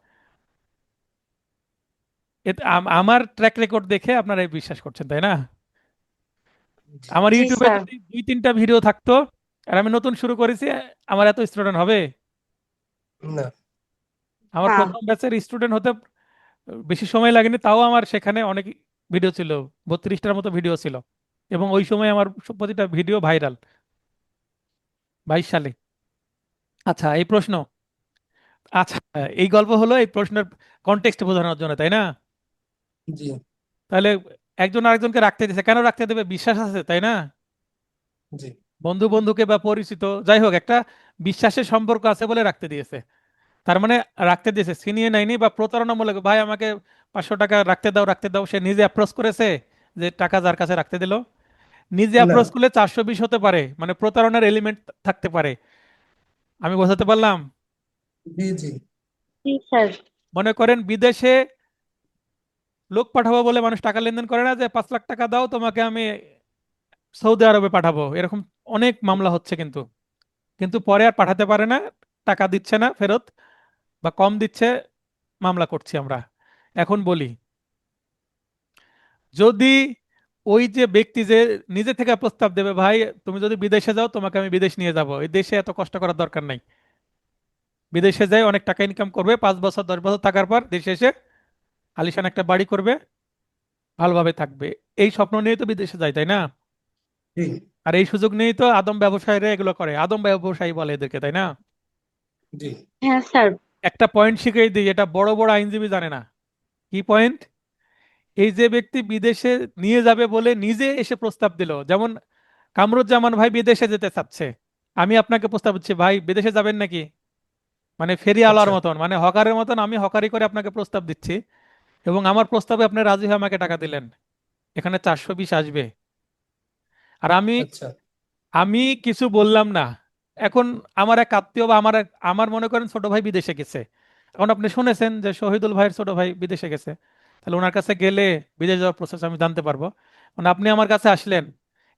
আমার ট্র্যাক রেকর্ড দেখে আপনারা এই বিশ্বাস করছেন, তাই না? জি আমার জি ইউটিউবে স্যার। যদি 2-3টা ভিডিও থাকতো আর আমি নতুন শুরু করেছি, আমার এত স্টুডেন্ট হবে? না। আমার না। প্রথম ব্যাচের স্টুডেন্ট হতে বেশি সময় লাগেনি, তাও আমার সেখানে অনেক ভিডিও ছিল, 32টার মতো ভিডিও ছিল। এবং ওই সময় আমার প্রতিটা ভিডিও ভাইরাল, 22 সালে। আচ্ছা, এই প্রশ্ন, আচ্ছা, এই গল্প হলো এই প্রশ্নের কনটেক্সট বোঝানোর জন্য, তাই না? জি তাহলে একজন আরেকজনকে রাখতে দিছে, কেন রাখতে দেবে? বিশ্বাস আছে, তাই না? জি বন্ধু বন্ধুকে বা পরিচিত, যাই হোক, একটা বিশ্বাসের সম্পর্ক আছে বলে রাখতে দিয়েছে। তার মানে রাখতে দিয়েছে, ছিনিয়ে নেয়নি বা প্রতারণামূলক, ভাই আমাকে 500 টাকা রাখতে দাও রাখতে দাও, সে নিজে অ্যাপ্রোচ করেছে যে টাকা যার কাছে রাখতে দিল। নিজে না। অ্যাপ্রোচ করলে 420 হতে পারে, মানে প্রতারণার এলিমেন্ট থাকতে পারে। আমি বোঝাতে পারলাম? জি জি জি স্যার। মনে করেন বিদেশে লোক পাঠাবো বলে মানুষ টাকা লেনদেন করে না, যে 5 লাখ টাকা দাও তোমাকে আমি সৌদি আরবে পাঠাবো, এরকম অনেক মামলা হচ্ছে। কিন্তু কিন্তু পরে আর পাঠাতে পারে না, টাকা দিচ্ছে না ফেরত বা কম দিচ্ছে, মামলা করছি আমরা। এখন বলি, যদি ওই যে ব্যক্তি যে নিজে থেকে প্রস্তাব দেবে, ভাই তুমি যদি বিদেশে যাও তোমাকে আমি বিদেশ নিয়ে যাব, এই দেশে এত কষ্ট করার দরকার নাই, বিদেশে যাই অনেক টাকা ইনকাম করবে, 5 বছর 10 বছর থাকার পর দেশে এসে আলিশান একটা বাড়ি করবে, ভালোভাবে থাকবে, এই স্বপ্ন নিয়ে তো বিদেশে যায়, তাই না? জি আর এই সুযোগ নিয়েই তো আদম ব্যবসায়ীরা এগুলো করে, আদম ব্যবসায়ী বলে এদেরকে, তাই না? জি হ্যাঁ স্যার। একটা পয়েন্ট শিখিয়ে দিই, এটা বড় বড় আইনজীবী জানে না। কি পয়েন্ট? এই যে ব্যক্তি বিদেশে নিয়ে যাবে বলে নিজে এসে প্রস্তাব দিল, যেমন কামরুজ্জামান ভাই বিদেশে যেতে চাচ্ছে, আমি আপনাকে প্রস্তাব দিচ্ছি, ভাই বিদেশে যাবেন নাকি? মানে ফেরিওয়ালার আচ্ছা মতন, মানে হকারের মতন আমি হকারি করে আপনাকে প্রস্তাব দিচ্ছি, এবং আমার প্রস্তাবে আপনি রাজি হয়ে আমাকে টাকা দিলেন, এখানে 420 আসবে। আর আমি আচ্ছা আমি কিছু বললাম না। এখন আমার এক আত্মীয় বা আমার মনে করেন ছোট ভাই বিদেশে গেছে। এখন আপনি শুনেছেন যে শহীদুল ভাইয়ের ছোট ভাই বিদেশে গেছে, তাহলে ওনার কাছে গেলে বিদেশ যাওয়ার প্রসেস আমি জানতে পারবো। মানে আপনি আমার কাছে আসলেন,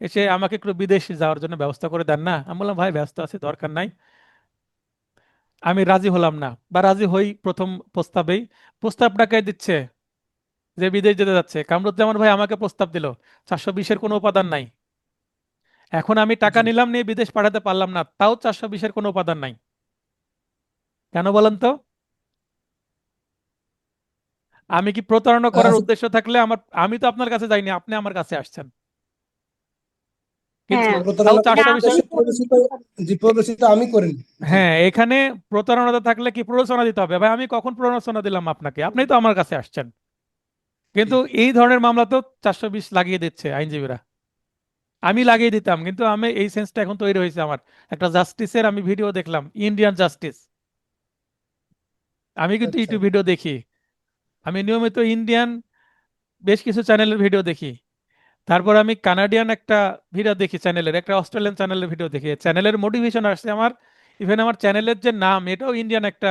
এসে আমাকে একটু বিদেশে যাওয়ার জন্য ব্যবস্থা করে দেন না, আমি বললাম ভাই ব্যস্ত আছি, দরকার নাই। আমি রাজি হলাম না বা রাজি হই প্রথম প্রস্তাবেই। প্রস্তাবটাকে দিচ্ছে যে বিদেশ যেতে যাচ্ছে, কামরুজ্জামান ভাই আমাকে প্রস্তাব দিল, 420-এর কোনো উপাদান নাই। এখন আমি টাকা জি নিলাম, নিয়ে বিদেশ পাঠাতে পারলাম না, তাও 420-এর কোনো উপাদান নাই। কেন বলেন তো? আমি কি প্রতারণা করার আচ্ছা, উদ্দেশ্য থাকলে আমি তো আপনার কাছে যাইনি, আপনি আমার কাছে আসছেন, কিন্তু হ্যাঁ। তাও প্রতারণা করার না, 420। আপনি উদ্দেশ্যে প্ররোচিত, জি প্ররোচিত আমি করিনি। জি হ্যাঁ, এখানে প্রতারণাটা থাকলে কি প্ররোচনা দিতে হবে? ভাই আমি কখন প্ররোচনা দিলাম আপনাকে? আপনি তো আমার কাছে আসছেন। জি কিন্তু এই ধরনের মামলা তো 420 লাগিয়ে দিচ্ছে আইনজীবীরা। আমি লাগিয়ে দিতাম, কিন্তু আমি এই সেন্সটা এখন তৈরি হয়েছে আমার। একটা জাস্টিসের আমি ভিডিও দেখলাম, ইন্ডিয়ান জাস্টিস, আমি কিন্তু আচ্ছা ইউটিউব ভিডিও দেখি, আমি নিয়মিত ইন্ডিয়ান বেশ কিছু চ্যানেলের ভিডিও দেখি। তারপর আমি কানাডিয়ান একটা ভিডিও দেখি চ্যানেলের, একটা অস্ট্রেলিয়ান চ্যানেলের ভিডিও দেখি, চ্যানেলের মোটিভেশন আসছে আমার। ইভেন আমার চ্যানেলের যে নাম, এটাও ইন্ডিয়ান একটা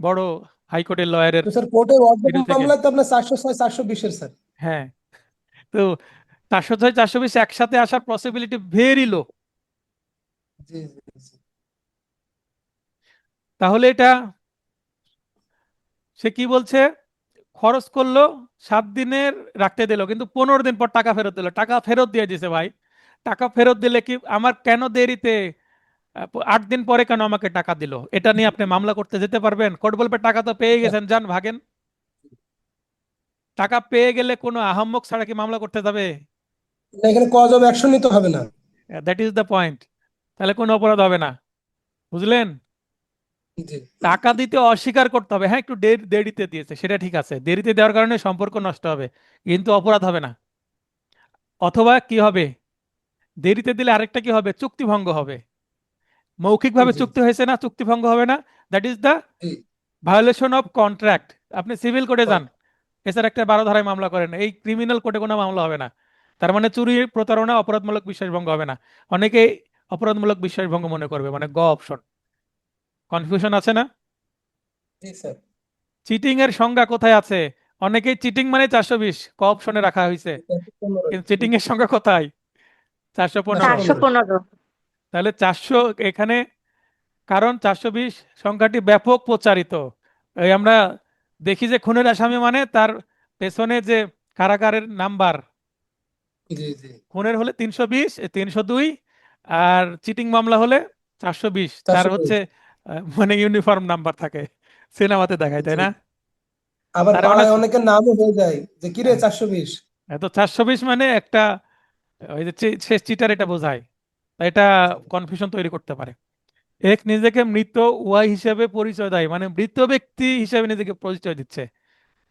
বড় হাইকোর্টের লয়ারের তো স্যার কোর্টের অর্ধেক ভিডিও থেকে। মামলায় তো আপনার 406 420-এর স্যার। হ্যাঁ, তো 406 420 একসাথে আসার পসিবিলিটি ভেরি লো। জি জি জি তাহলে এটা সে কি বলছে, খরচ করলো 7 দিনের, রাখতে দিল, কিন্তু 15 দিন পর টাকা ফেরত দিল, টাকা ফেরত দিয়ে দিছে ভাই। টাকা ফেরত দিলে কি আমার কেন দেরিতে 8 দিন পরে কেন আমাকে টাকা দিল, এটা নিয়ে আপনি মামলা করতে যেতে পারবেন? কোর্ট বলবে টাকা তো পেয়ে আচ্ছা। গেছেন, যান ভাগেন। টাকা পেয়ে গেলে কোনো আহাম্মক ছাড়া কি মামলা করতে যাবে? না, এখানে কজ অফ অ্যাকশন নিতে হবে না। That is the point. তাহলে কোনো অপরাধ হবে না, বুঝলেন? জি টাকা দিতে অস্বীকার করতে হবে, হ্যাঁ একটু দেরিতে দিয়েছে সেটা ঠিক আছে, দেরিতে দেওয়ার কারণে সম্পর্ক নষ্ট হবে, কিন্তু অপরাধ হবে না। অথবা কি হবে, দেরিতে দিলে আরেকটা কি হবে, চুক্তি ভঙ্গ হবে। মৌখিকভাবে জি চুক্তি হয়েছে না, চুক্তি ভঙ্গ হবে না? That is the G violation of contract. আপনি সিভিল কোর্টে যান, কর- এছাড়া একটা 12 ধারায় মামলা করেন, এই ক্রিমিনাল কোর্টে কোনো মামলা হবে না। তার মানে চুরি প্রতারণা অপরাধমূলক বিশ্বাসভঙ্গ হবে না। অনেকে অপরাধমূলক বিশ্বাসভঙ্গ মনে করবে, মানে গ অপশন। কনফিউশন আছে না? জি স্যার। চিটিং এর সংজ্ঞা কোথায় আছে? অনেকেই চিটিং মানে 420 ক অপশনে রাখা হয়েছে, কিন্তু চিটিং এর সংখ্যা কোথায়? 415। 415। 415। তাহলে 400 এখানে, কারণ 420 সংখ্যাটি ব্যাপক প্রচারিত। এই আমরা দেখি যে খুনের আসামি মানে তার পেছনে যে কারাগারের নাম্বার, জি জি খুনের হলে 320, 302, আর চিটিং মামলা হলে 420। তার 420। হচ্ছে মানে ইউনিফর্ম নাম্বার থাকে, সিনেমাতে দেখায়, তাই জি, না? আবার তার মানে পাড়ায় অনেকের নামও হয়ে যায় যে কিরে 420। এত 420 মানে একটা ওই যে শেষ চিটার, এটা বোঝায়। তাই এটা কনফিউশন তৈরি করতে পারে। এক নিজেকে মৃত ওয়াই হিসেবে পরিচয় দেয়, মানে মৃত ব্যক্তি হিসেবে নিজেকে পরিচয় দিচ্ছে।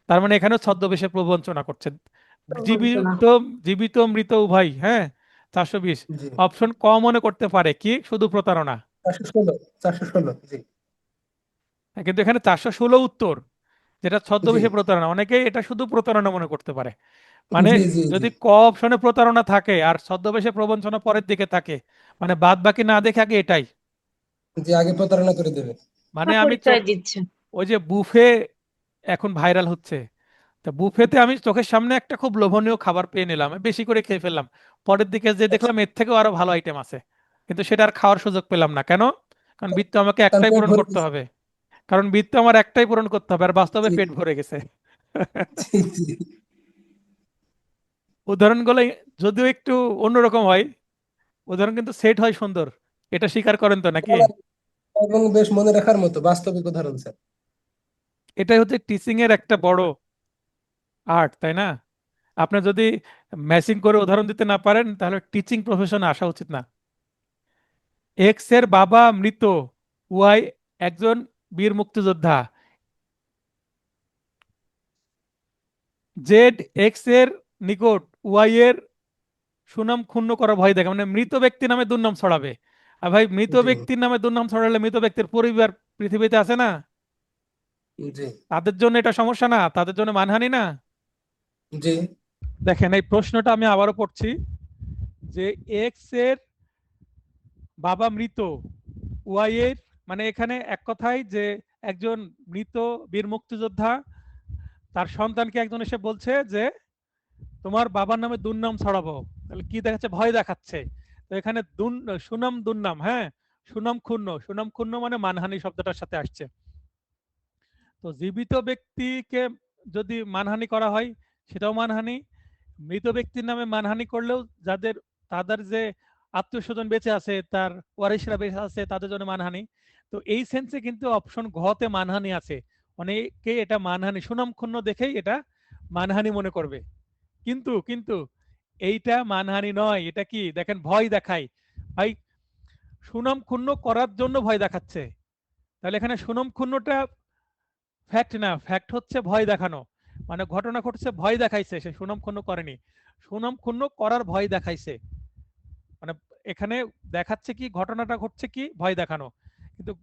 তার মানে এখানেও ছদ্মবেশে প্রবঞ্চনা করছে। প্রবঞ্চনা। জীবিত জীবিত মৃত উভয়, হ্যাঁ, 420। জি, অপশন ক মনে করতে পারে কি শুধু প্রতারণা। 416, 416। জি কিন্তু এখানে 416 উত্তর, যেটা জি ছদ্মবেশে প্রতারণা, অনেকেই এটা শুধু প্রতারণা মনে করতে পারে। মানে জি জি জি যদি ক অপশনে প্রতারণা থাকে আর ছদ্মবেশে প্রবঞ্চনা পরের দিকে থাকে, মানে বাদ বাকি না দেখে আগে এটাই। জি, আগে প্রতারণা করে দেবে। মানে আমি পরিচয় দিচ্ছে। ওই যে বুফে এখন ভাইরাল হচ্ছে, তা বুফেতে আমি চোখের সামনে একটা খুব লোভনীয় খাবার পেয়ে নিলাম, আমি বেশি করে খেয়ে ফেললাম। পরের দিকে যে আচ্ছা, দেখলাম এর থেকেও আরো ভালো আইটেম আছে, কিন্তু সেটা আর খাওয়ার সুযোগ পেলাম না। কেন? কারণ বৃত্ত আমাকে তার একটাই পেট পূরণ ভরে করতে গেছে। হবে। কারণ বৃত্ত আমার একটাই পূরণ করতে হবে, আর বাস্তবে জি পেট ভরে গেছে। জি জি উদাহরণগুলো যদিও একটু অন্যরকম হয়, উদাহরণ কিন্তু সেট হয় সুন্দর। এটা স্বীকার করেন তো নাকি? এবং বেশ মনে রাখার মতো বাস্তবিক উদাহরণ স্যার। এটাই হচ্ছে টিচিং এর একটা বড় আর্ট, তাই না? আপনি যদি ম্যাচিং করে উদাহরণ দিতে না পারেন, তাহলে টিচিং প্রফেশনে আসা উচিত না। এক্স এর বাবা মৃত, ওয়াই একজন বীর মুক্তিযোদ্ধা। জেড এক্স এর নিকট ওয়াই এর সুনাম ক্ষুণ্ণ করা ভয় দেখে, মানে মৃত ব্যক্তি নামে দুর্নাম ছড়াবে। আর ভাই, মৃত জি ব্যক্তির নামে দুর্নাম ছড়ালে মৃত ব্যক্তির পরিবার পৃথিবীতে আছে না, জি তাদের জন্য এটা সমস্যা না, তাদের জন্য মানহানি না। জি দেখেন এই প্রশ্নটা আমি আবারও পড়ছি, যে এক্স এর বাবা মৃত, ওয়াই এর, মানে এখানে এক কথায় যে একজন মৃত বীর মুক্তিযোদ্ধা তার সন্তানকে একজন এসে বলছে যে তোমার বাবার নামে দুর্নাম ছড়াবো। তাহলে কি দেখাচ্ছে? ভয় দেখাচ্ছে। তো এখানে সুনাম দুর্নাম, হ্যাঁ, সুনাম ক্ষুণ্ণ, সুনাম ক্ষুণ্ণ মানে মানহানি শব্দটার সাথে আসছে। তো জীবিত ব্যক্তিকে যদি মানহানি করা হয়, সেটাও মানহানি। মৃত ব্যক্তির নামে মানহানি করলেও যাদের, তাদের যে আত্মীয় স্বজন বেঁচে আছে, তার ওয়ারিশরা বেঁচে আছে, তাদের জন্য মানহানি। তো এই সেন্সে কিন্তু অপশন ঘতে মানহানি আছে। অনেকে এটা মানহানি, সুনাম ক্ষুণ্ণ দেখেই এটা মানহানি মনে করবে। কিন্তু কিন্তু এইটা মানহানি নয়, এটা কি দেখেন, ভয় দেখায়। ভাই, সুনাম ক্ষুণ্ণ করার জন্য ভয় দেখাচ্ছে। তাহলে এখানে সুনাম ক্ষুণ্ণটা ফ্যাক্ট না, ফ্যাক্ট হচ্ছে ভয় দেখানো। মানে ঘটনা ঘটছে, ভয় দেখাইছে, সে সুনাম ক্ষুণ্ণ করেনি, সুনাম ক্ষুণ্ণ করার ভয় দেখাইছে। মানে এখানে দেখাচ্ছে কি, ঘটনাটা ঘটছে কি, ভয় দেখানো, কিন্তু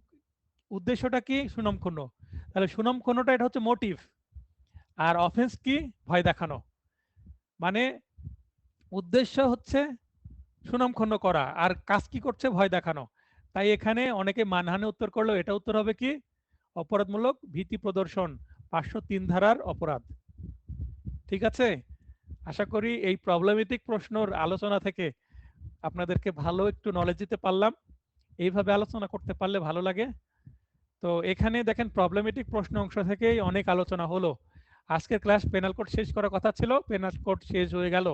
উদ্দেশ্যটা কি, সুনাম ক্ষুণ্ণ। তাহলে সুনাম ক্ষুণ্ণটা এটা হচ্ছে মোটিভ, আর অফেন্স কি, ভয় দেখানো। মানে উদ্দেশ্য হচ্ছে সুনামক্ষুণ্ণ করা, আর কাজ কি করছে, ভয় দেখানো। তাই এখানে অনেকে মানহানি উত্তর করলেও এটা উত্তর হবে কি, অপরাধমূলক ভীতি প্রদর্শন, 503 ধারার অপরাধ। ঠিক আছে? আশা করি এই প্রবলেমেটিক প্রশ্নর আলোচনা থেকে আপনাদেরকে ভালো একটু নলেজ দিতে পারলাম। এইভাবে আলোচনা করতে পারলে ভালো লাগে। তো এখানে দেখেন প্রবলেমেটিক প্রশ্ন অংশ থেকেই অনেক আলোচনা হলো। আজকের ক্লাস পেনাল কোড শেষ করার কথা ছিল, পেনাল কোড শেষ হয়ে গেল।